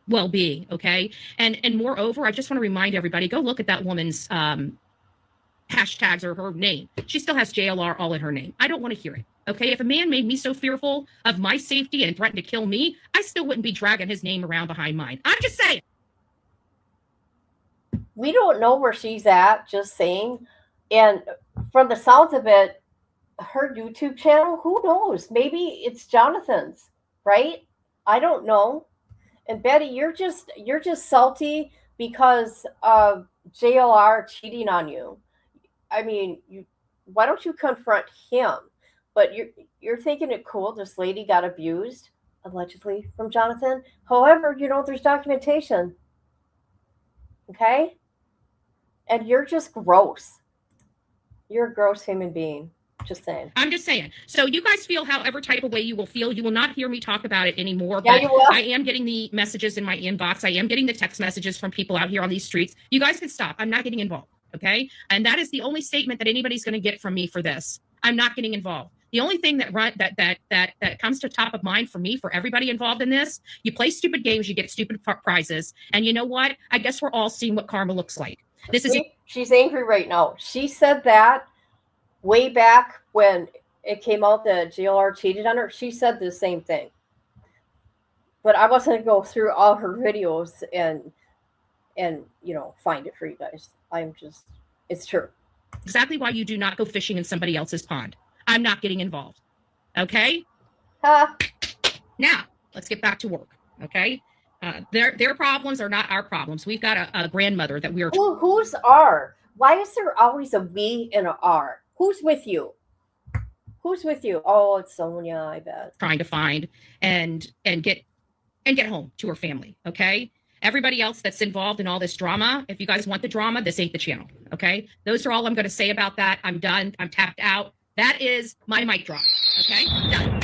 Well-being, okay? And moreover, I just want to remind everybody, go look at that woman's hashtags or her name. She still has JLR all in her name. I don't want to hear it. Okay, if a man made me so fearful of my safety and threatened to kill me, I still wouldn't be dragging his name around behind mine. I'm just saying. We don't know where she's at, just saying. And from the sounds of it, her YouTube channel, who knows? Maybe it's Jonathan's, right? I don't know. And Betty, you're just salty because of JLR cheating on you. I mean, why don't you confront him? But you're thinking it cool. This lady got abused, allegedly, from Jonathan. However, there's documentation. Okay? And you're just gross. You're a gross human being. Just saying. I'm just saying. So you guys feel however type of way you will feel. You will not hear me talk about it anymore. Yeah, but you will. I am getting the messages in my inbox. I am getting the text messages from people out here on these streets. You guys can stop. I'm not getting involved. Okay? And that is the only statement that anybody's going to get from me for this. I'm not getting involved. The only thing that comes to top of mind for me, for everybody involved in this, you play stupid games, you get stupid prizes. And you know what? I guess we're all seeing what karma looks like. This is She's angry right now. She said that way back when it came out that JLR cheated on her. She said the same thing. But I wasn't gonna go through all her videos and find it for you guys. It's true. exactly why you do not go fishing in somebody else's pond. I'm not getting involved. Okay? Huh? Now, let's get back to work. Okay? Their problems are not our problems. We've got a grandmother that we're Who's R? Why is there always a V and a R? Who's with you? Who's with you? Oh, it's Sonia, I bet. trying to find and get home to her family. Okay? Everybody else that's involved in all this drama, if you guys want the drama, this ain't the channel. Okay? Those are all I'm going to say about that. I'm done. I'm tapped out. That is my mic drop. Okay? Done.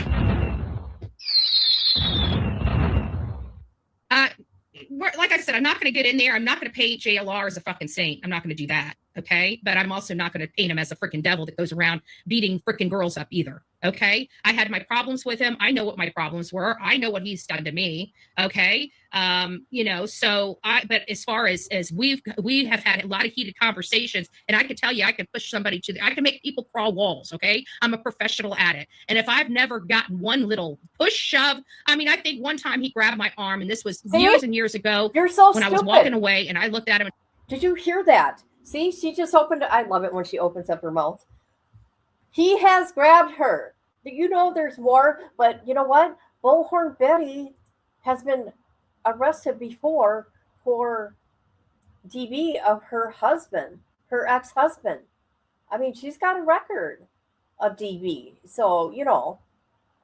Like I said, I'm not going to get in there. I'm not going to paint JLR as a fucking saint. I'm not going to do that. Okay? But I'm also not going to paint him as a freaking devil that goes around beating freaking girls up either. Okay? I had my problems with him. I know what my problems were. I know what he's done to me. Okay? But as far as we have had a lot of heated conversations, and I can tell you, I can push somebody I can make people crawl walls. Okay? I'm a professional at it. And if I've never gotten one little push, shove, I mean, I think one time he grabbed my arm, and this was years and years ago. You're so when stupid. I was walking away, and I looked at him. Did you hear that? See, she just opened it. I love it when she opens up her mouth. He has grabbed her. You know there's more, but you know what? Bullhorn Betty has been arrested before for DV of her husband, her ex-husband. I mean, she's got a record of DV. So, of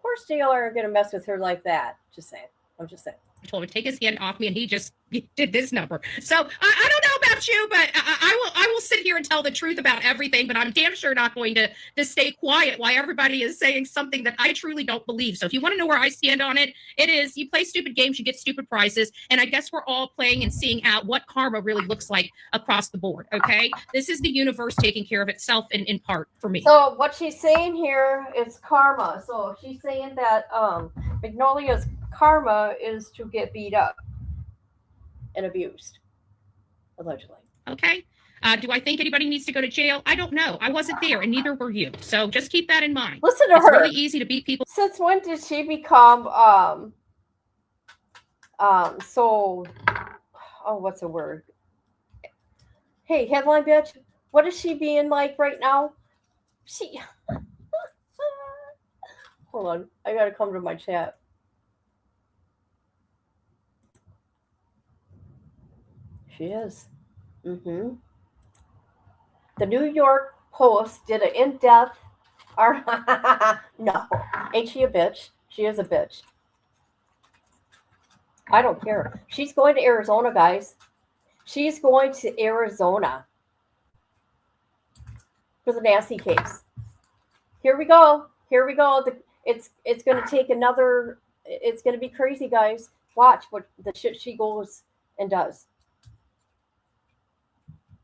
course JLR are going to mess with her like that. Just saying. I'm just saying. I told him to take his hand off me, and he just did this number. So I don't know about you, but I will sit here and tell the truth about everything. But I'm damn sure not going to stay quiet while everybody is saying something that I truly don't believe. So if you want to know where I stand on it, it is you play stupid games, you get stupid prizes, and I guess we're all playing and seeing out what karma really looks like across the board. Okay, this is the universe taking care of itself in part for me. So what she's saying here is karma. So she's saying that Magnolia's karma is to get beat up and abused, allegedly. Okay. Do I think anybody needs to go to jail? I don't know. I wasn't there, and neither were you. So just keep that in mind. Listen to it's her. It's really easy to beat people. Since when did she become what's the word? Hey, headline bitch. What is she being like right now? Hold on. I gotta come to my chat. She is. The New York Post did an in-depth no. Ain't she a bitch? She is a bitch. I don't care. She's going to Arizona, guys. She's going to Arizona for the Nancy case. Here we go. Here we go. It's going to take another. It's going to be crazy, guys. Watch what the shit she goes and does.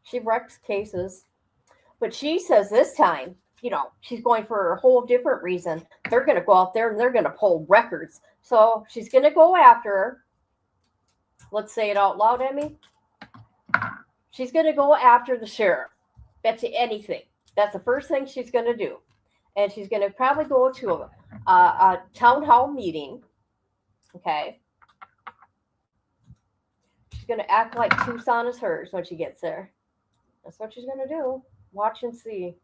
She wrecks cases, but she says this time, she's going for a whole different reason. They're going to go out there and they're going to pull records. So she's going to go after her. Let's say it out loud, Emmy. She's going to go after the sheriff. Bet you anything. That's the first thing she's going to do. And she's going to probably go to a town hall meeting. Okay. She's going to act like Tucson is hers when she gets there. That's what she's going to do. Watch and see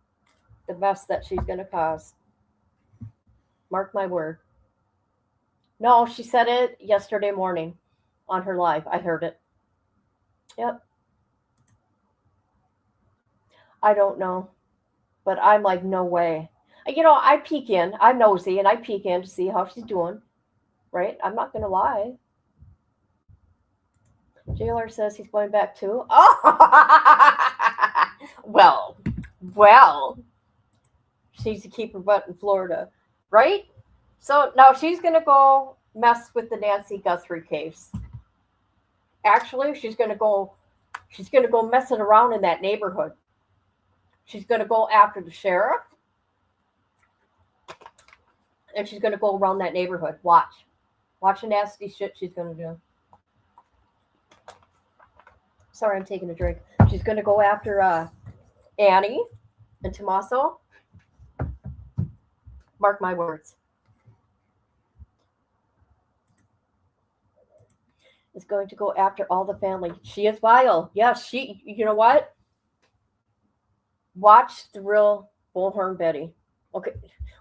the mess that she's going to cause. Mark my word. No, she said it yesterday morning on her live. I heard it. Yep. I don't know. But I'm like, no way. I peek in. I'm nosy, and I peek in to see how she's doing. Right? I'm not going to lie. JLR says he's going back too. Oh! Well. She needs to keep her butt in Florida. Right? So now she's going to go mess with the Nancy Guthrie case. Actually, she's going to go messing around in that neighborhood. She's going to go after the sheriff. And she's going to go around that neighborhood. Watch the nasty shit she's going to do. Sorry, I'm taking a drink. She's going to go after Annie and Tommaso. Mark my words. Is going to go after all the family. She is vile. Yes, you know what? Watch the real Bullhorn Betty. Okay.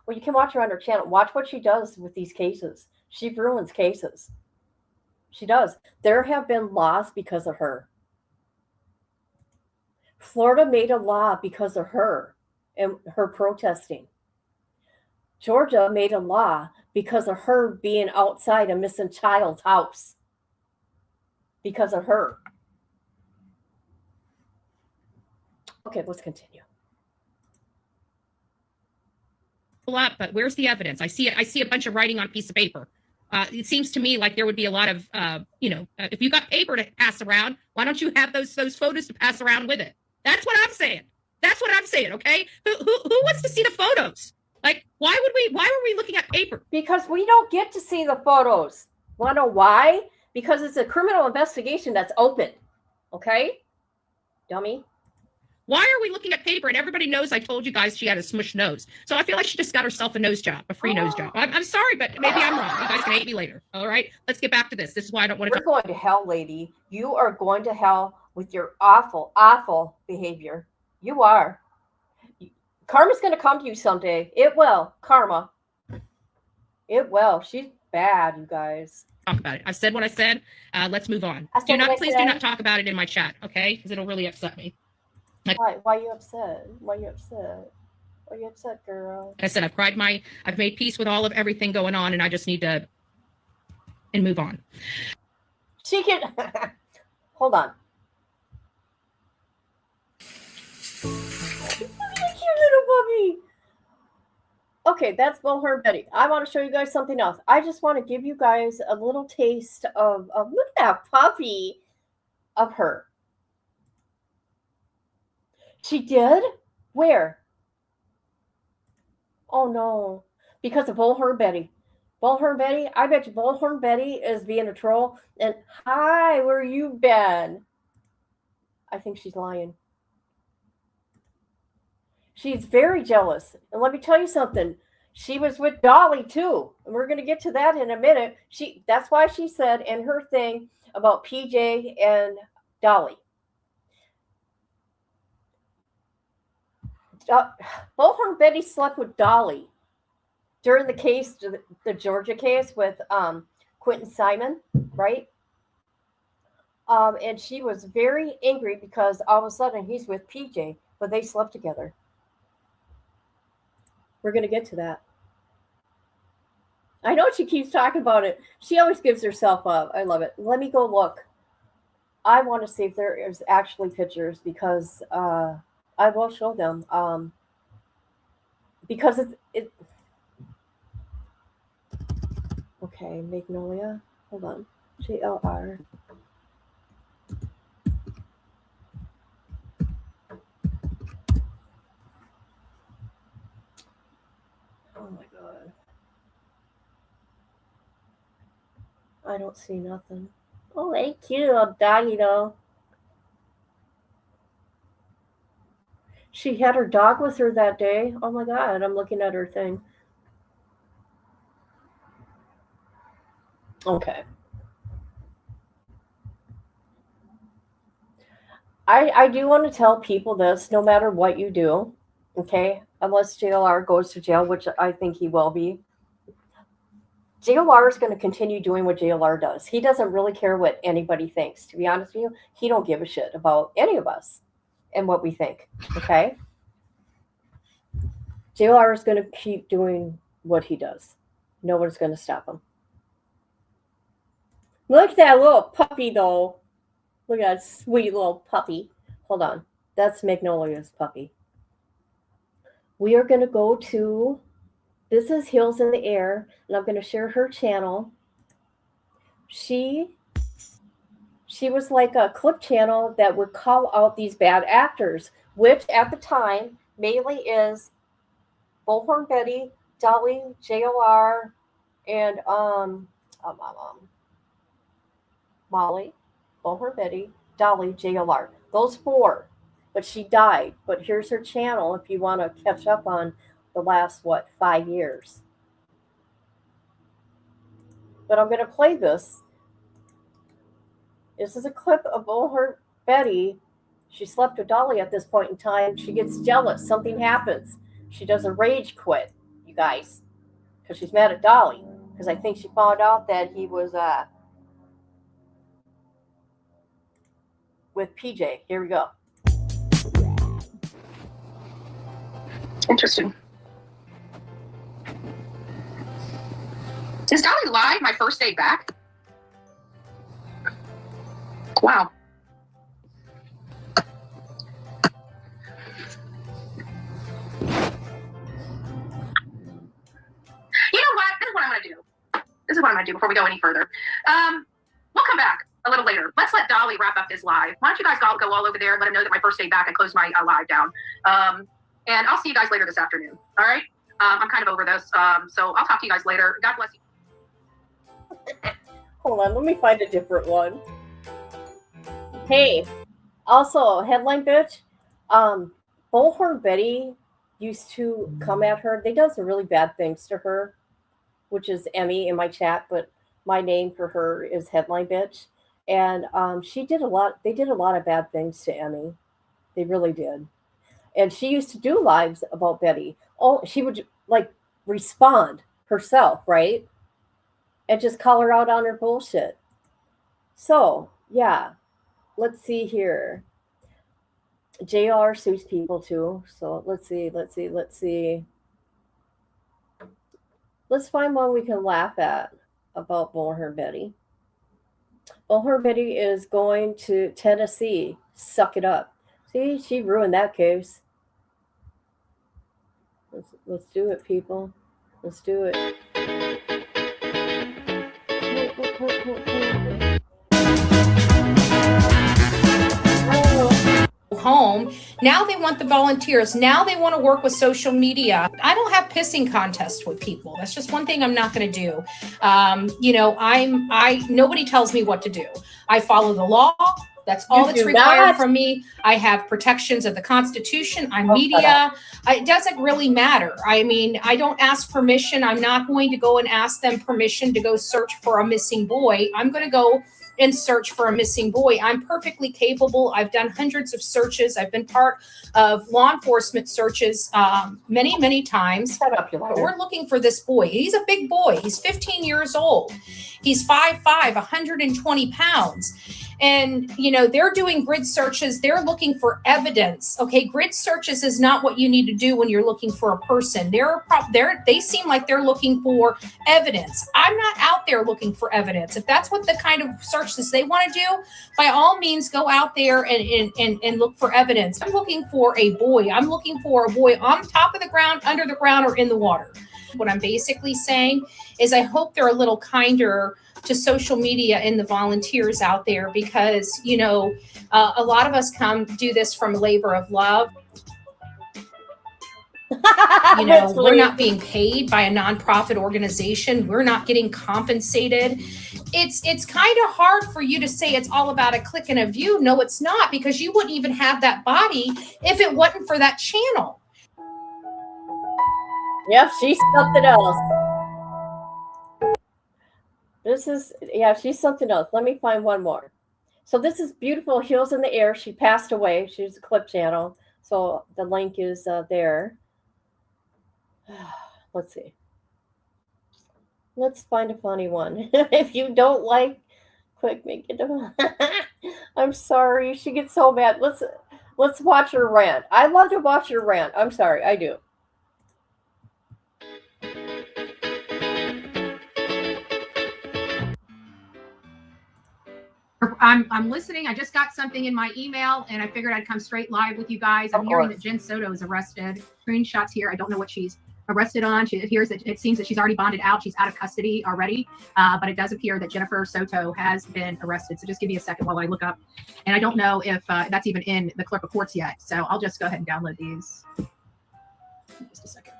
Well, you can watch her on her channel. Watch what she does with these cases. She ruins cases. She does. There have been laws because of her. Florida made a law because of her and her protesting. Georgia made a law because of her being outside a missing child's house. Because of her. Okay, let's continue. But where's the evidence? I see it. I see a bunch of writing on a piece of paper. It seems to me like there would be a lot of, if you got paper to pass around, why don't you have those photos to pass around with it? That's what I'm saying. That's what I'm saying. Okay, who wants to see the photos? Like, why were we looking at paper? Because we don't get to see the photos. Want to know why? Because it's a criminal investigation that's open. Okay, dummy. Why are we looking at paper? And everybody knows I told you guys she had a smush nose. So I feel like she just got herself a nose job, a free nose job. I'm sorry, but maybe I'm wrong. You guys can hate me later. All right, let's get back to this. This is why I don't want to. You're going to hell, lady. You are going to hell with your awful, awful behavior. You are. Karma's going to come to you someday. It will. Karma. It will. She's bad, you guys. Talk about it. I said what I said. Let's move on. Please do not talk about it in my chat, okay? Because it'll really upset me. Why are you upset? Why are you upset? Why are you upset, girl? I said I've made peace with all of everything going on, and I just need to move on. She can hold on. Cute little puppy. Okay, that's Bullhorn Betty. I want to show you guys something else. I just want to give you guys a little taste of look at that puppy of her. She did? Where? Oh no. Because of Bullhorn Betty. Bullhorn Betty? I bet you Bullhorn Betty is being a troll. And hi, where you been? I think she's lying. She's very jealous. And let me tell you something. She was with Dolly too. And we're going to get to that in a minute. That's why she said in her thing about PJ and Dolly. Bullhorn Betty slept with Dolly during the case, the Georgia case with Quentin Simon, right? And she was very angry because all of a sudden he's with PJ, but they slept together. We're going to get to that. I know she keeps talking about it. She always gives herself up. I love it. Let me go look. I want to see if there is actually pictures because I will show them because it. Okay, Magnolia. Hold on. JLR. Oh my God. I don't see nothing. Oh, ain't cute little doggy though. She had her dog with her that day. Oh my God, I'm looking at her thing. Okay. I do want to tell people this, no matter what you do, okay, unless JLR goes to jail, which I think he will be. JLR is going to continue doing what JLR does. He doesn't really care what anybody thinks. To be honest with you, he don't give a shit about any of us and what we think, okay? JLR is going to keep doing what he does. No one's going to stop him. Look at that little puppy, though. Look at that sweet little puppy. Hold on. That's Magnolia's puppy. We are going to go to, this is Hills in the Air, and I'm going to share her channel. She was like a clip channel that would call out these bad actors, which at the time mainly is Bullhorn Betty, Dolly, JLR, and Molly, Bullhorn Betty, Dolly, JLR. Those 4. But she died. But here's her channel if you want to catch up on the last, 5 years. But I'm going to play this. This is a clip of Bullhorn Betty. She slept with Dolly at this point in time. She gets jealous. Something happens. She does a rage quit, you guys, because she's mad at Dolly. Because I think she found out that he was with PJ. Here we go. Interesting. Is Dolly live my first day back? Wow. You know what? This is what I'm going to do. This is what I'm going to do before we go any further. We'll come back a little later. Let's let Dolly wrap up his live. Why don't you guys go all over there and let him know that my first day back, I closed my live down. And I'll see you guys later this afternoon. All right? I'm kind of over this. So I'll talk to you guys later. God bless you. Hold on. Let me find a different one. Hey, also, headline bitch. Bullhorn Betty used to come at her. They done some really bad things to her, which is Emmy in my chat, but my name for her is headline bitch. And they did a lot of bad things to Emmy. They really did. And she used to do lives about Betty. Oh, she would like respond herself, right? And just call her out on her bullshit. So, yeah. Let's see here. JR sues people too. So let's see. Let's find one we can laugh at about Bullhorn Betty. Bullhorn Betty is going to Tennessee. Suck it up. See, she ruined that case. Let's do it, people. Let's do it. Home. Now they want the volunteers. Now they want to work with social media. I don't have pissing contests with people. That's just one thing I'm not going to do. Nobody tells me what to do. I follow the law. That's all that's required from me. I have protections of the Constitution. I'm media. It doesn't really matter. I mean, I don't ask permission. I'm not going to go and ask them permission to go search for a missing boy. I'm going to go and search for a missing boy. I'm perfectly capable. I've done hundreds of searches. I've been part of law enforcement searches many, many times. But we're looking for this boy. He's a big boy. He's 15 years old. He's 5'5", 120 pounds. And, they're doing grid searches. They're looking for evidence. Okay, grid searches is not what you need to do when you're looking for a person. They seem like they're looking for evidence. I'm not out there looking for evidence. If that's what the kind of searches they want to do, by all means, go out there and look for evidence. I'm looking for a boy. I'm looking for a boy on top of the ground, under the ground, or in the water. What I'm basically saying is I hope they're a little kinder to social media and the volunteers out there because, a lot of us do this from a labor of love. We're not being paid by a nonprofit organization. We're not getting compensated. It's kind of hard for you to say it's all about a click and a view. No, it's not, because you wouldn't even have that body if it wasn't for that channel. Yep, she's something else. She's something else. Let me find one more. So this is Beautiful Heels in the Air. She passed away. She's a clip channel. So the link is there. Let's see. Let's find a funny one. If you don't like, quick, make it. I'm sorry. She gets so mad. Let's watch her rant. I love to watch her rant. I'm sorry. I do. I'm listening. I just got something in my email and I figured I'd come straight live with you guys. I'm hearing that Jen Soto is arrested. Screenshots here. I don't know what she's arrested on. It seems that she's already bonded out. She's out of custody already. But it does appear that Jennifer Soto has been arrested. So just give me a second while I look up. And I don't know if that's even in the clerk of courts yet. So I'll just go ahead and download these. Just a second.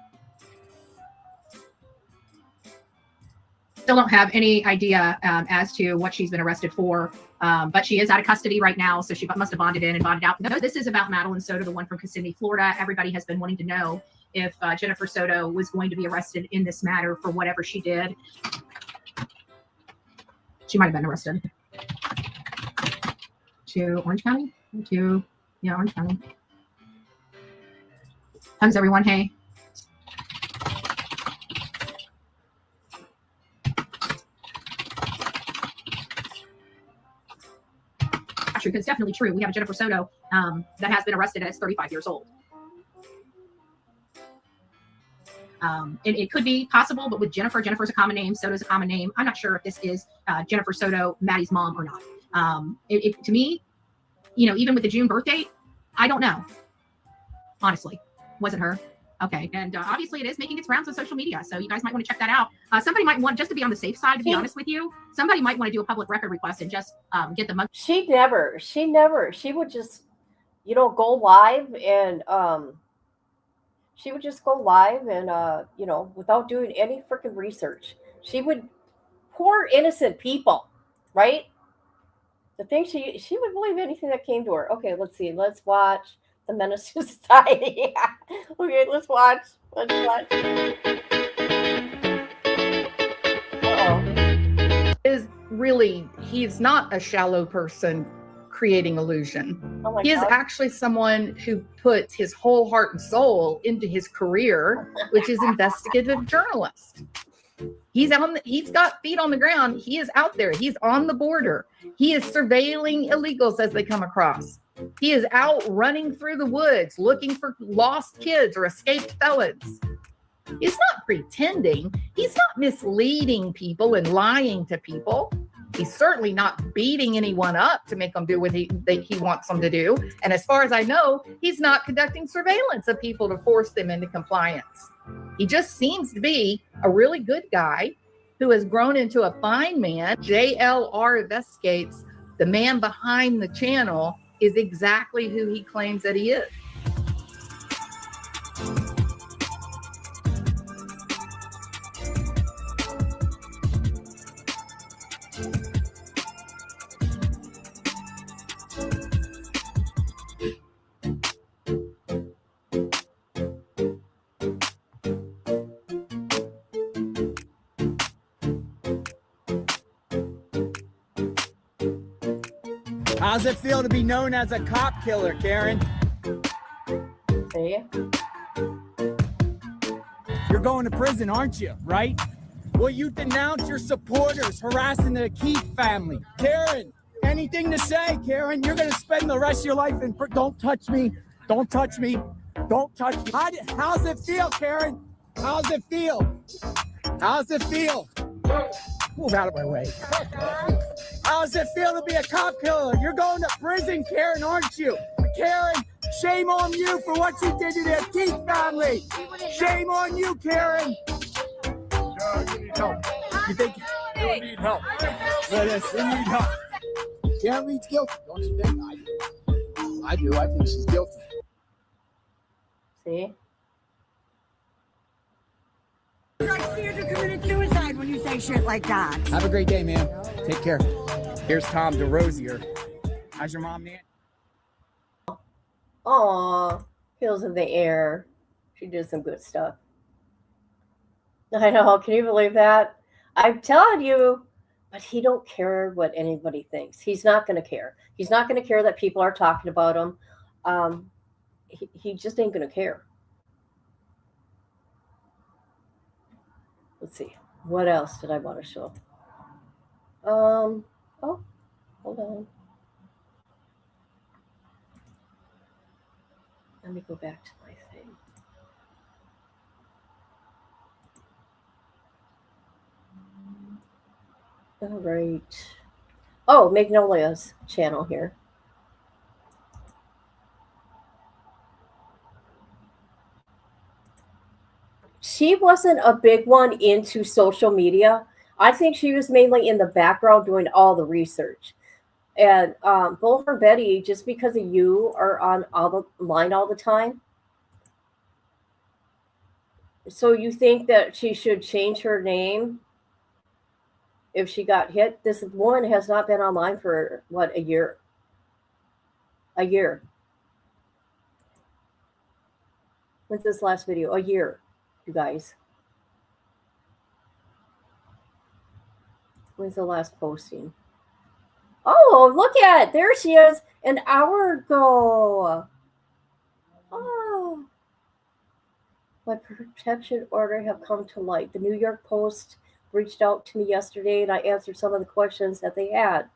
Still don't have any idea as to what she's been arrested for, but she is out of custody right now, so she must have bonded in and bonded out. No, this is about Madeline Soto, the one from Kissimmee, Florida. Everybody has been wanting to know if Jennifer Soto was going to be arrested in this matter for whatever she did. She might have been arrested. To Orange County? Orange County. Thanks, everyone. Hey. Actually, it's definitely true. We have a Jennifer Soto that has been arrested as 35 years old. It could be possible, but with Jennifer's a common name. Soto's a common name. I'm not sure if this is Jennifer Soto, Maddie's mom, or not. To me, even with the June birth date, I don't know. Honestly, wasn't her. Okay, and obviously it is making its rounds on social media, so you guys might want to check that out. Somebody might want, just to be on the safe side, to be honest with you, somebody might want to do a public record request and just get the money. She would just, go live and she would just go live and without doing any freaking research. She would, poor innocent people, right? The thing she would believe anything that came to her. Okay, let's see. Let's watch The Menace to Society. Okay, let's watch. Is really, he's not a shallow person creating illusion. Oh my He is God. actually someone who puts his whole heart and soul into his career, which is investigative journalist. He's got feet on the ground. He is out there. He's on the border. He is surveilling illegals as they come across. He is out running through the woods looking for lost kids or escaped felons. He's not pretending. He's not misleading people and lying to people. He's certainly not beating anyone up to make them do what he wants them to do. And as far as I know, he's not conducting surveillance of people to force them into compliance. He just seems to be a really good guy who has grown into a fine man. JLR Investigates, the man behind the channel, is exactly who he claims that he is. How's it feel to be known as a cop killer, Karen? Hey. You're going to prison, aren't you? Right? Will you denounce your supporters harassing the Keith family? Karen, anything to say, Karen? You're going to spend the rest of your life in prison. Don't touch me. Don't touch me. Don't touch me. How's it feel, Karen? How's it feel? How's it feel? Move out of my way. How's it feel to be a cop killer? You're going to prison, Karen, aren't you? Karen, shame on you for what you did to the Keith family. Shame on you, Karen. You need help. You think you need help? Yes, you need help. Karen Reed's guilty, don't you think? I do. I think she's guilty. See? It's like Sandra committed suicide when you say shit like that. Have a great day, man. Take care. Here's Tom DeRosier. How's your mom, Nan? Aw, Hills in the Air. She did some good stuff. I know. Can you believe that? I'm telling you, but he don't care what anybody thinks. He's not going to care. He's not going to care that people are talking about him. He just ain't going to care. Let's see. What else did I want to show? Oh, hold on. Let me go back to my thing. All right. Oh, Magnolia's channel here. She wasn't a big one into social media. I think she was mainly in the background doing all the research. And Bullhorn Betty, just because of you are on online all the time, so you think that she should change her name if she got hit. This woman has not been online for, what, a year? A year. When's this last video? A year, you guys. When's the last posting? Oh, look at it. There she is an hour ago. Oh. My protection order have come to light. The New York Post reached out to me yesterday, and I answered some of the questions that they had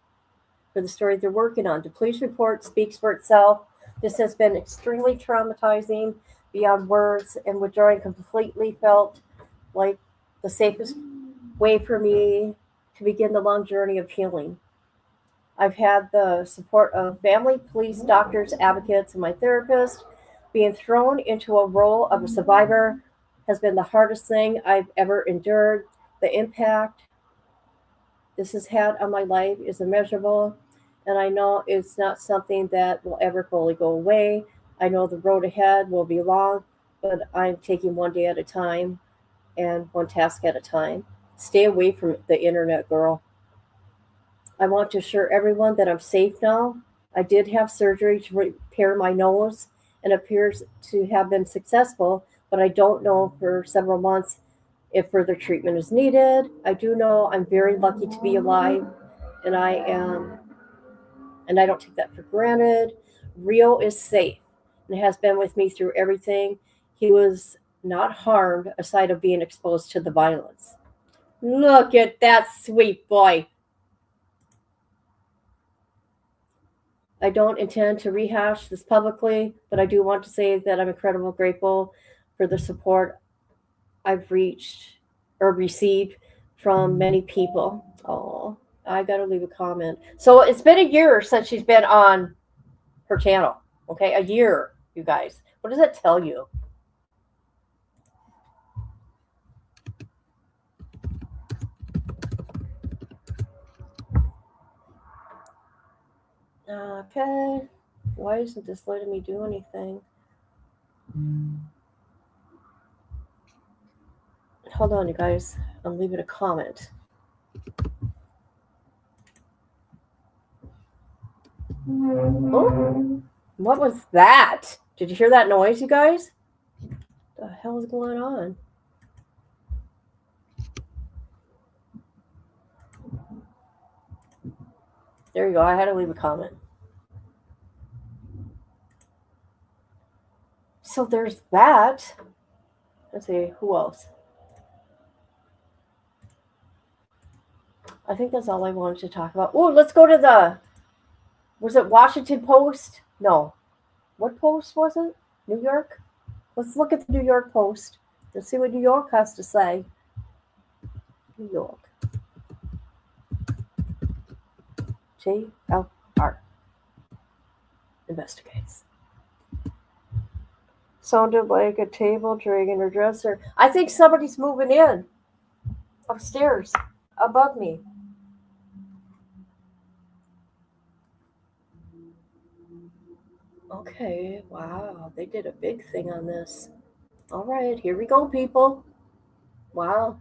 for the story they're working on. The police report speaks for itself. This has been extremely traumatizing beyond words, and withdrawing completely felt like the safest way for me to begin the long journey of healing. I've had the support of family, police, doctors, advocates, and my therapist. Being thrown into a role of a survivor has been the hardest thing I've ever endured. The impact this has had on my life is immeasurable, and I know it's not something that will ever fully go away. I know the road ahead will be long, but I'm taking one day at a time and one task at a time. Stay away from the internet, girl. I want to assure everyone that I'm safe now. I did have surgery to repair my nose and appears to have been successful, but I don't know for several months if further treatment is needed. I do know I'm very lucky to be alive, and I don't take that for granted. Rio is safe and has been with me through everything. He was not harmed aside of being exposed to the violence. Look at that sweet boy. I don't intend to rehash this publicly, but I do want to say that I'm incredibly grateful for the support I've received from many people. Oh, I got to leave a comment. So it's been a year since she's been on her channel. Okay, a year, you guys. What does that tell you? Okay. Why isn't this letting me do anything? Hold on, you guys. I'm leaving a comment. Oh, what was that? Did you hear that noise, you guys? What the hell is going on? There you go. I had to leave a comment. So there's that. Let's see, who else? I think that's all I wanted to talk about. Oh, let's go to was it Washington Post? No. What Post was it? New York? Let's look at the New York Post. Let's see what New York has to say. New York. JLR investigates. Sounded like a table dragging her dresser. I think somebody's moving in upstairs above me. Okay, wow, they did a big thing on this. All right, here we go, people. Wow.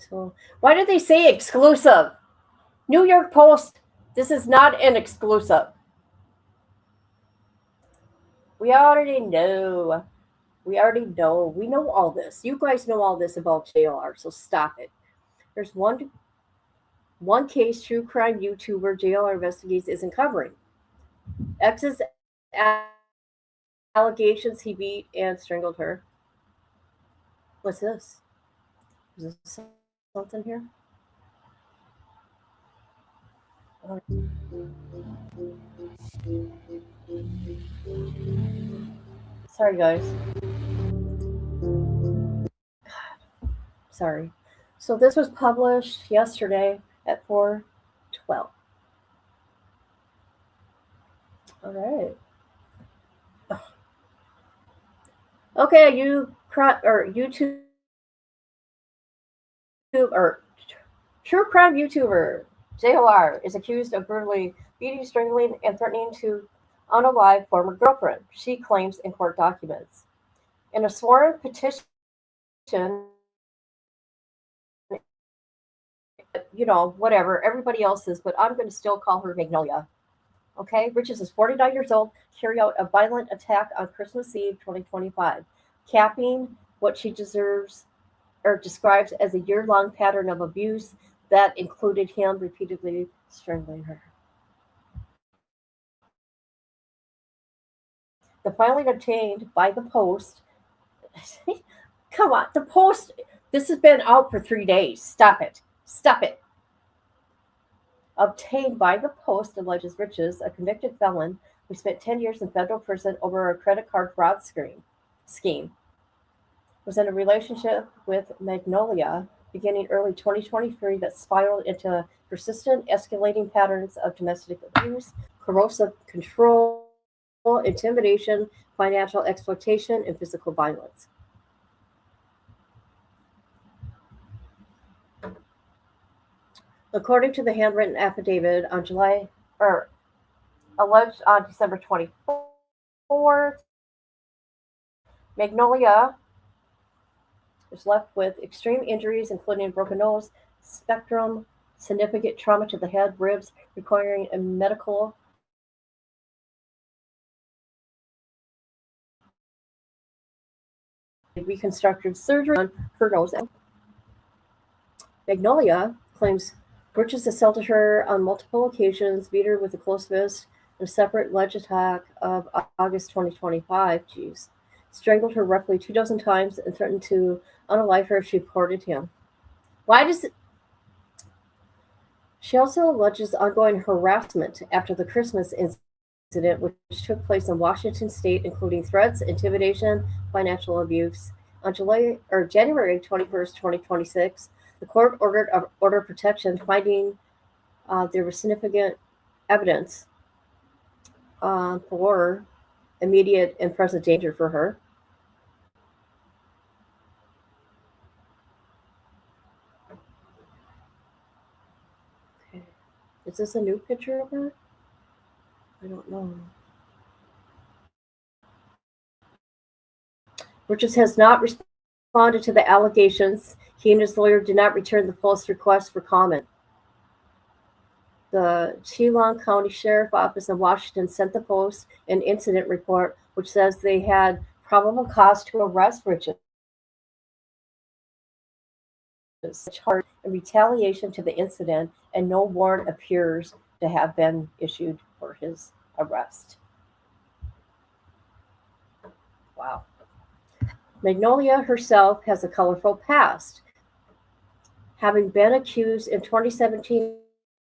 So, why did they say exclusive? New York Post, this is not an exclusive. We already know. We already know. We know all this. You guys know all this about JLR, so stop it. There's one case true crime YouTuber JLR Investigates isn't covering. Ex's allegations he beat and strangled her. What's this? Is this something here? Sorry, guys. Sorry. So this was published yesterday at 4:12. All right. Okay, YouTube or true crime YouTuber JLR is accused of brutally beating, strangling, and threatening to unalive former girlfriend, she claims in court documents. In a sworn petition whatever everybody else is, but I'm going to still call her Magnolia. Okay, Riches is 49 years old, carried out a violent attack on Christmas Eve 2025, capping what she deserves or describes as a year-long pattern of abuse that included him repeatedly strangling her. The filing obtained by the Post. Come on, the Post. This has been out for 3 days. Stop it. Stop it. Obtained by the Post alleges Riches, a convicted felon who spent 10 years in federal prison over a credit card fraud scheme, was in a relationship with Magnolia beginning early 2023 that spiraled into persistent, escalating patterns of domestic abuse, corrosive control, intimidation, financial exploitation, and physical violence. According to the handwritten affidavit alleged on December 24th, Magnolia was left with extreme injuries, including a broken nose, spectrum, significant trauma to the head, ribs, requiring a medical reconstructive surgery on her nose. Magnolia claims Riches assaulted her on multiple occasions, beat her with a closed fist in a separate alleged attack of August 2025. Strangled her roughly 24 times and threatened to unalive her if she reported him. She also alleges ongoing harassment after the Christmas incident, which took place in Washington state, including threats, intimidation, financial abuse. On January 21st, 2026, the court ordered protection, finding there was significant evidence for immediate and present danger for her. Okay. Is this a new picture of her? I don't know. Riches has not responded to the allegations. He and his lawyer did not return the Post's request for comment. The Chelan County Sheriff Office in Washington sent the Post an incident report, which says they had probable cause to arrest Riches charged in retaliation to the incident, and no warrant appears to have been issued for his arrest. Wow. Magnolia herself has a colorful past, having been accused in 2017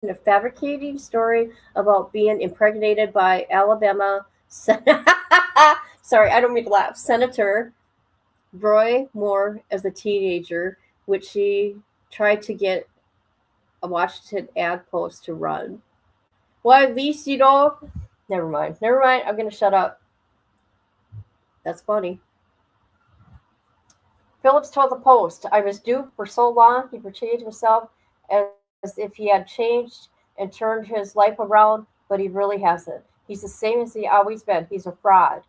of fabricating a story about being impregnated by Alabama sorry, I don't mean to laugh, Senator Roy Moore as a teenager, which she tried to get a Washington ad post to run. Well, at least, never mind. I'm going to shut up. That's funny. Phillips told the Post, I was duped for so long. He portrayed himself as if he had changed and turned his life around, but he really hasn't. He's the same as he always been. He's a fraud.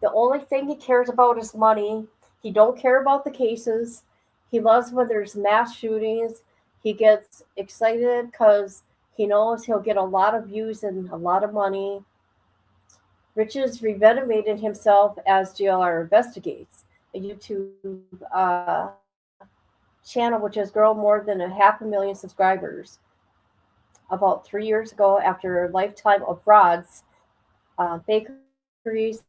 The only thing he cares about is money. He don't care about the cases. He loves when there's mass shootings. He gets excited because he knows he'll get a lot of views and a lot of money. Riches renovated himself as GLR Investigates, a YouTube channel which has grown more than 500,000 subscribers. About 3 years ago, after a lifetime of frauds, fakeries,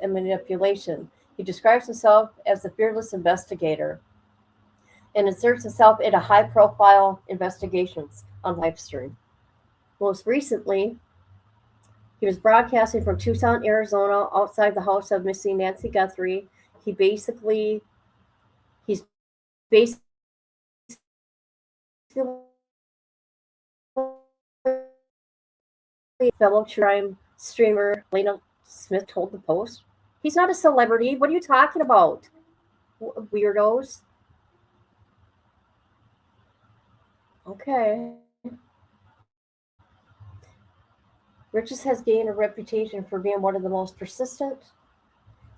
and manipulation, he describes himself as a fearless investigator and inserts himself into high-profile investigations on livestream. Most recently, he was broadcasting from Tucson, Arizona, outside the house of missing Nancy Guthrie. He's basically fellow crime streamer Lena Smith told the Post. He's not a celebrity. What are you talking about? Weirdos. Okay. Riches has gained a reputation for being one of the most persistent,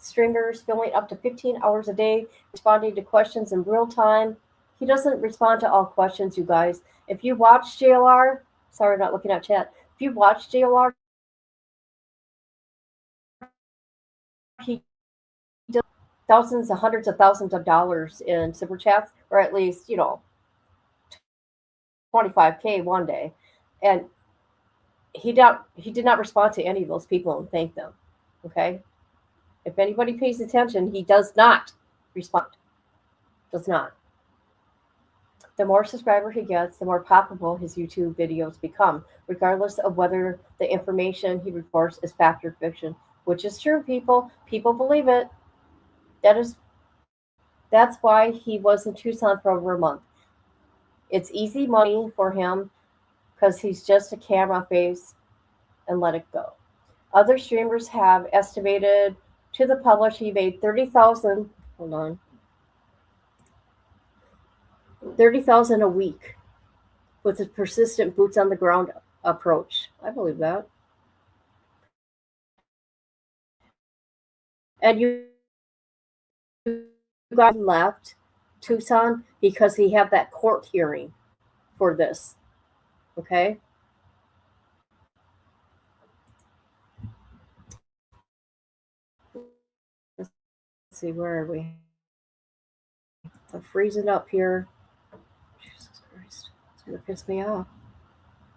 streamers filming up to 15 hours a day, responding to questions in real time. He doesn't respond to all questions, you guys. If you watch JLR, sorry, I'm not looking at chat. If you watch JLR, he does thousands, hundreds of thousands of dollars in super chats, or at least, 25K one day. And he did not respond to any of those people and thank them. Okay? If anybody pays attention, he does not respond. Does not. The more subscriber he gets, the more popular his YouTube videos become, regardless of whether the information he reports is fact or fiction, which is true, people. People believe it. That's why he was in Tucson for over a month. It's easy money for him because he's just a camera face and let it go. Other streamers have estimated to the public he made $30,000. Hold on. $30,000 a week with a persistent boots on the ground approach. I believe that. And you got left Tucson because he had that court hearing for this. Okay? Let's see, where are we? I'm freezing up here. Jesus Christ. It's going to piss me off.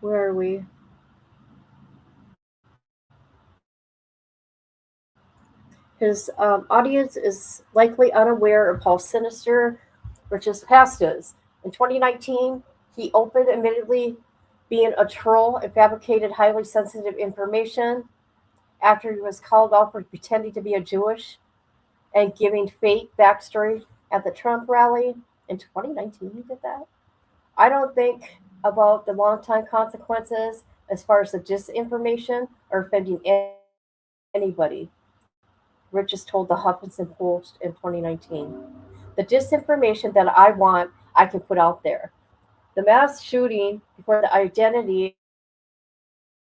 Where are we? His audience is likely unaware of how sinister Rich's past is. In 2019, he opened admittedly being a troll and fabricated highly sensitive information after he was called out for pretending to be a Jewish and giving fake backstory at the Trump rally. In 2019, he did that. I don't think about the long-time consequences as far as the disinformation or offending anybody. Rich has told the Huffington Post in 2019. The disinformation that I want, I can put out there. The mass shooting, before the identity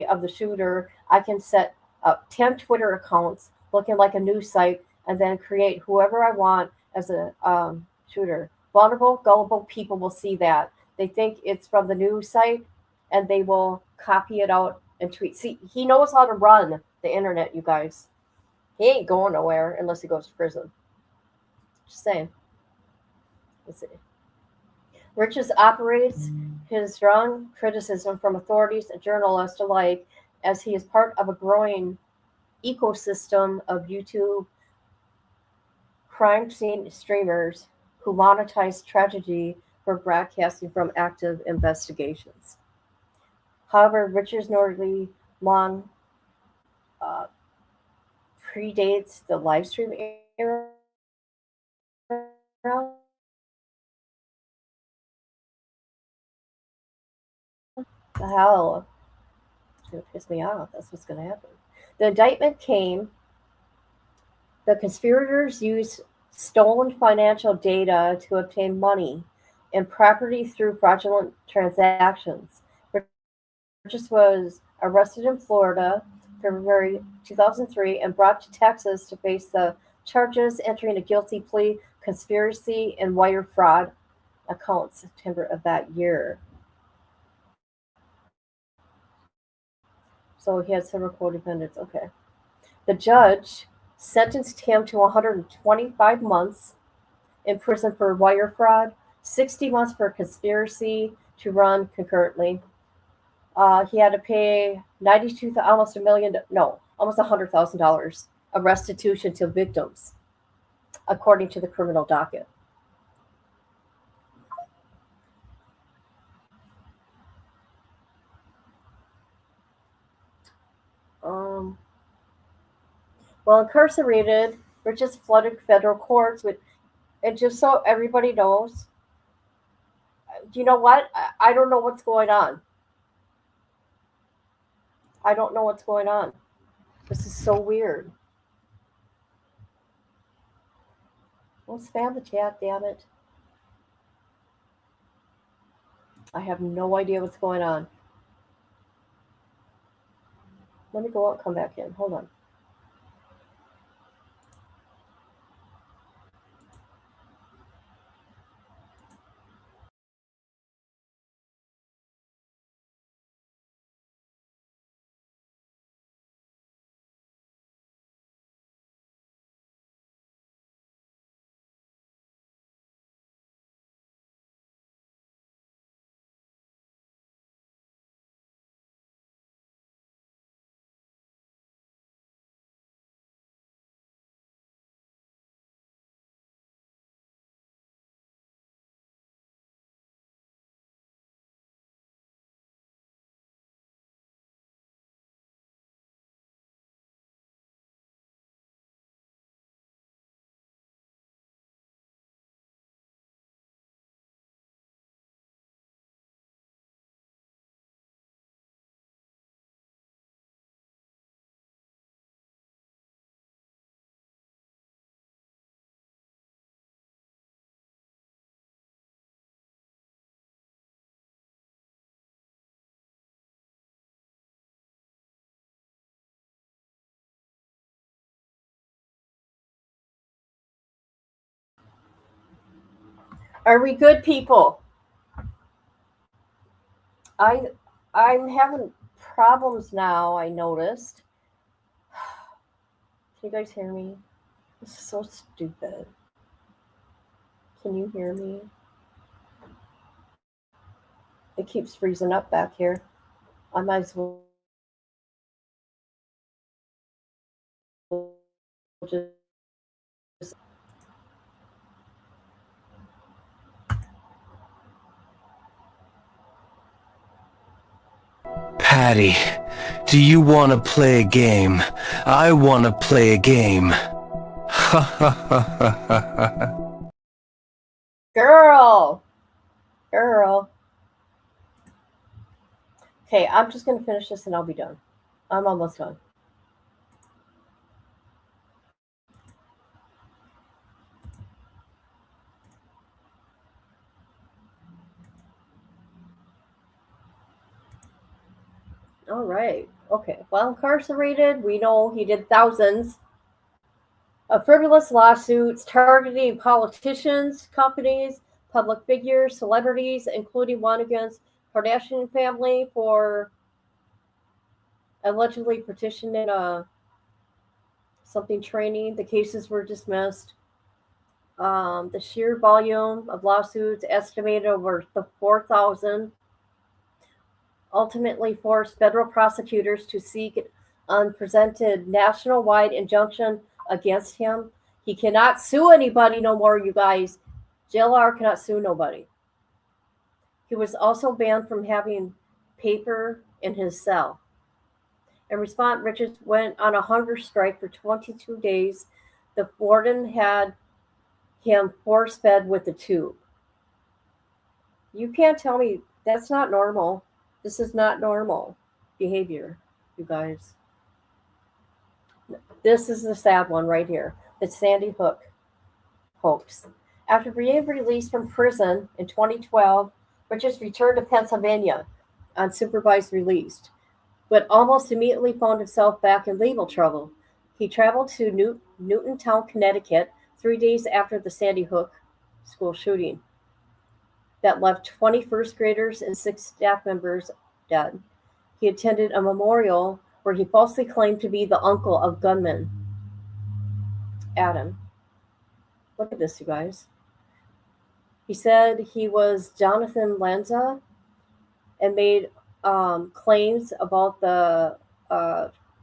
of the shooter, I can set up 10 Twitter accounts looking like a news site and then create whoever I want as a shooter. Vulnerable, gullible people will see that. They think it's from the news site and they will copy it out and tweet. See, he knows how to run the internet, you guys. He ain't going nowhere unless he goes to prison. Just saying. Let's see. Riches operates his strong criticism from authorities and journalists alike as he is part of a growing ecosystem of YouTube crime scene streamers who monetize tragedy for broadcasting from active investigations. However, Richard's Norley long predates the live stream era. The hell? It's going to piss me off. That's what's going to happen. The indictment came. The conspirators used stolen financial data to obtain money and property through fraudulent transactions. Burgess was arrested in Florida February 2003 and brought to Texas to face the charges, entering a guilty plea, conspiracy, and wire fraud account September of that year. So he had several co-defendants. Okay. The judge sentenced him to 125 months in prison for wire fraud, 60 months for conspiracy to run concurrently. He had to pay almost $100,000 of restitution to victims, according to the criminal docket. While incarcerated, Richards flooded federal courts with, and just so everybody knows, you know what? I don't know what's going on. I don't know what's going on. This is so weird. Don't spam the chat, damn it. I have no idea what's going on. Let me go out and come back in. Hold on. Are we good, people? I'm having problems now, I noticed. Can you guys hear me? This is so stupid. Can you hear me? It keeps freezing up back here. I might as well just Patty, do you want to play a game? I want to play a game. Ha ha ha ha ha. Girl. Okay, I'm just going to finish this and I'll be done. I'm almost done. All right. Okay. While incarcerated, we know he did thousands of frivolous lawsuits targeting politicians, companies, public figures, celebrities, including one against Kardashian family for allegedly petitioning something training. The cases were dismissed. The sheer volume of lawsuits, estimated over 4,000, ultimately forced federal prosecutors to seek an unprecedented national-wide injunction against him. He cannot sue anybody no more, you guys. JLR cannot sue nobody. He was also banned from having paper in his cell. In response, Richards went on a hunger strike for 22 days. The warden had him force-fed with a tube. You can't tell me that's not normal. This is not normal behavior, you guys. This is the sad one right here. The Sandy Hook hoax. After being released from prison in 2012, Richards returned to Pennsylvania on supervised release, but almost immediately found himself back in legal trouble. He traveled to Newtown, Connecticut, 3 days after the Sandy Hook school shooting that left 20 first graders and 6 staff members dead. He attended a memorial where he falsely claimed to be the uncle of gunman Adam. Look at this, you guys. He said he was Jonathan Lanza and made claims about the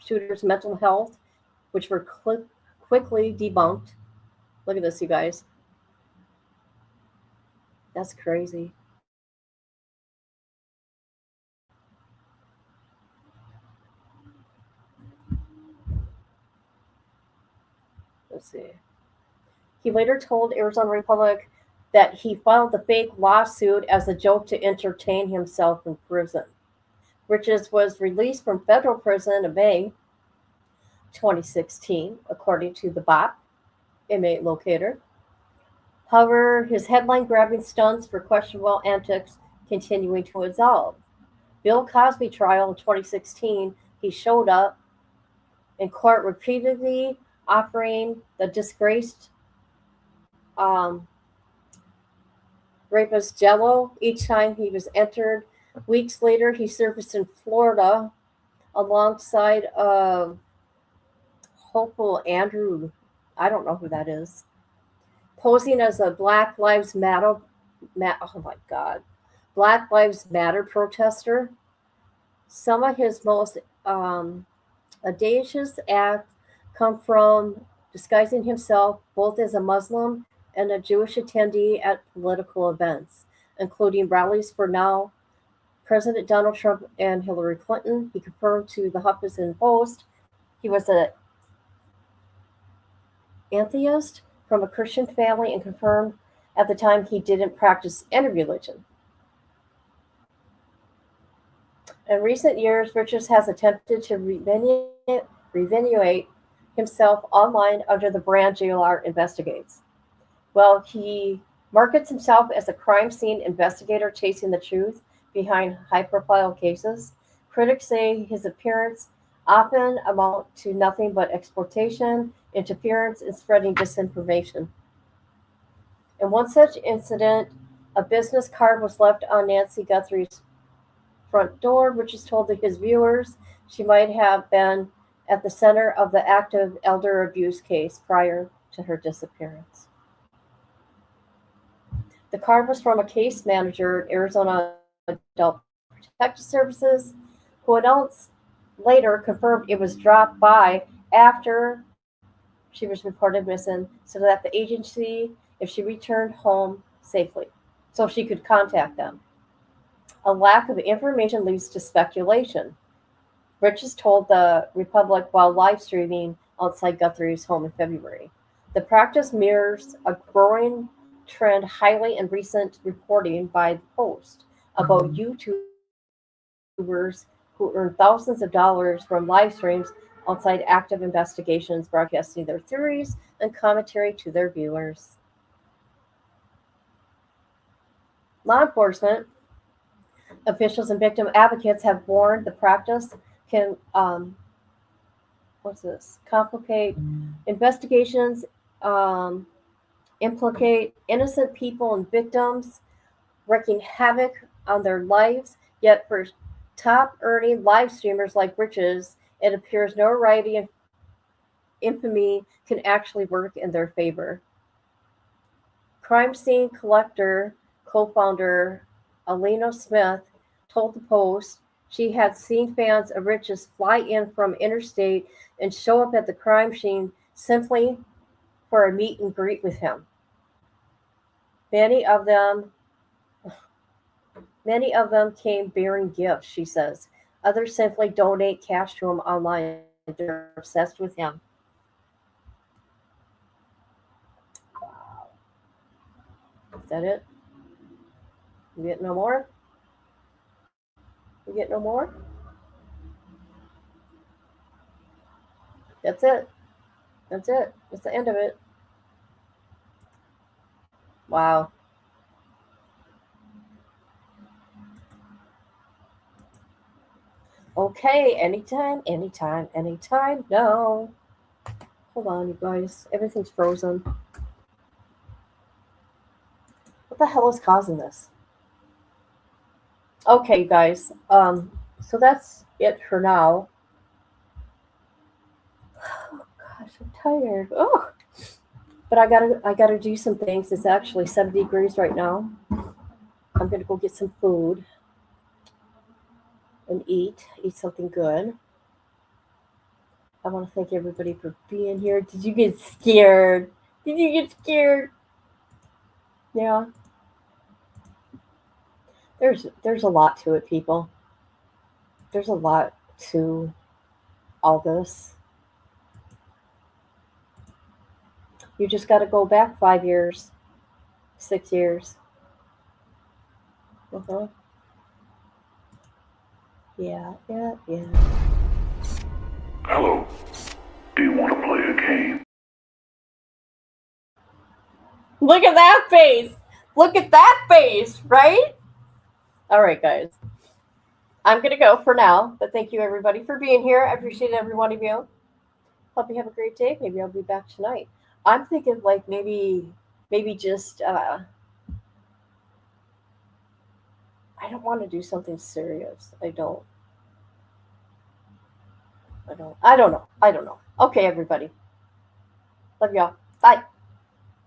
shooter's mental health, which were quickly debunked. Look at this, you guys. That's crazy. Let's see. He later told Arizona Republic that he filed the fake lawsuit as a joke to entertain himself in prison. Richards was released from federal prison in May 2016, according to the BOP inmate locator. However, his headline-grabbing stunts for questionable antics continuing to evolve. Bill Cosby trial in 2016, he showed up in court repeatedly offering the disgraced rapist Jello each time he was entered. Weeks later, he surfaced in Florida alongside hopeful Andrew, I don't know who that is, posing as a Black Lives Matter, Black Lives Matter protester. Some of his most audacious acts come from disguising himself both as a Muslim and a Jewish attendee at political events, including rallies for now President Donald Trump and Hillary Clinton. He confirmed to the Huffington Post he was an atheist from a Christian family and confirmed at the time he didn't practice any religion. In recent years, Richards has attempted to revenuate himself online under the brand JLR Investigates. Well, he markets himself as a crime scene investigator chasing the truth behind high-profile cases. Critics say his appearance often amount to nothing but exploitation, interference, and spreading disinformation. In one such incident, a business card was left on Nancy Guthrie's front door, which is told to his viewers she might have been at the center of the active elder abuse case prior to her disappearance. The card was from a case manager at Arizona Adult Protective Services, who announced later confirmed it was dropped by after she was reported missing, so that the agency, if she returned home safely, so she could contact them. A lack of information leads to speculation. Riches told the Republic while live streaming outside Guthrie's home in February. The practice mirrors a growing trend highly in recent reporting by the Post about YouTubers who earn thousands of dollars from live streams outside active investigations, broadcasting their theories and commentary to their viewers. Law enforcement officials and victim advocates have warned the practice can complicate investigations, implicate innocent people and victims, wreaking havoc on their lives. Yet for top earning live streamers like Riches, it appears notoriety and infamy can actually work in their favor. Crime Scene Collector co-founder Alina Smith told the Post she had seen fans of Riches fly in from interstate and show up at the crime scene simply for a meet and greet with him. Many of them came bearing gifts, she says. Others simply donate cash to him online. They're obsessed with him. Wow. Is that it? We get no more? We get no more? That's it. That's it. That's the end of it. Wow. Okay, anytime. No. Hold on, you guys. Everything's frozen. What the hell is causing this? Okay, guys. So that's it for now. Oh gosh, I'm tired. Oh, but I gotta do some things. It's actually 70 degrees right now. I'm gonna go get some food and eat something good. I want to thank everybody for being here. Did you get scared? Yeah. There's a lot to it, people. There's a lot to all this. You just got to go back 5 years, 6 years. Yeah. Hello. Do you want to play a game? Look at that face. Right? All right, guys. I'm going to go for now, but thank you, everybody, for being here. I appreciate every one of you. Hope you have a great day. Maybe I'll be back tonight. I'm thinking like maybe just, I don't want to do something serious. I don't know. Okay, everybody. Love y'all. Bye.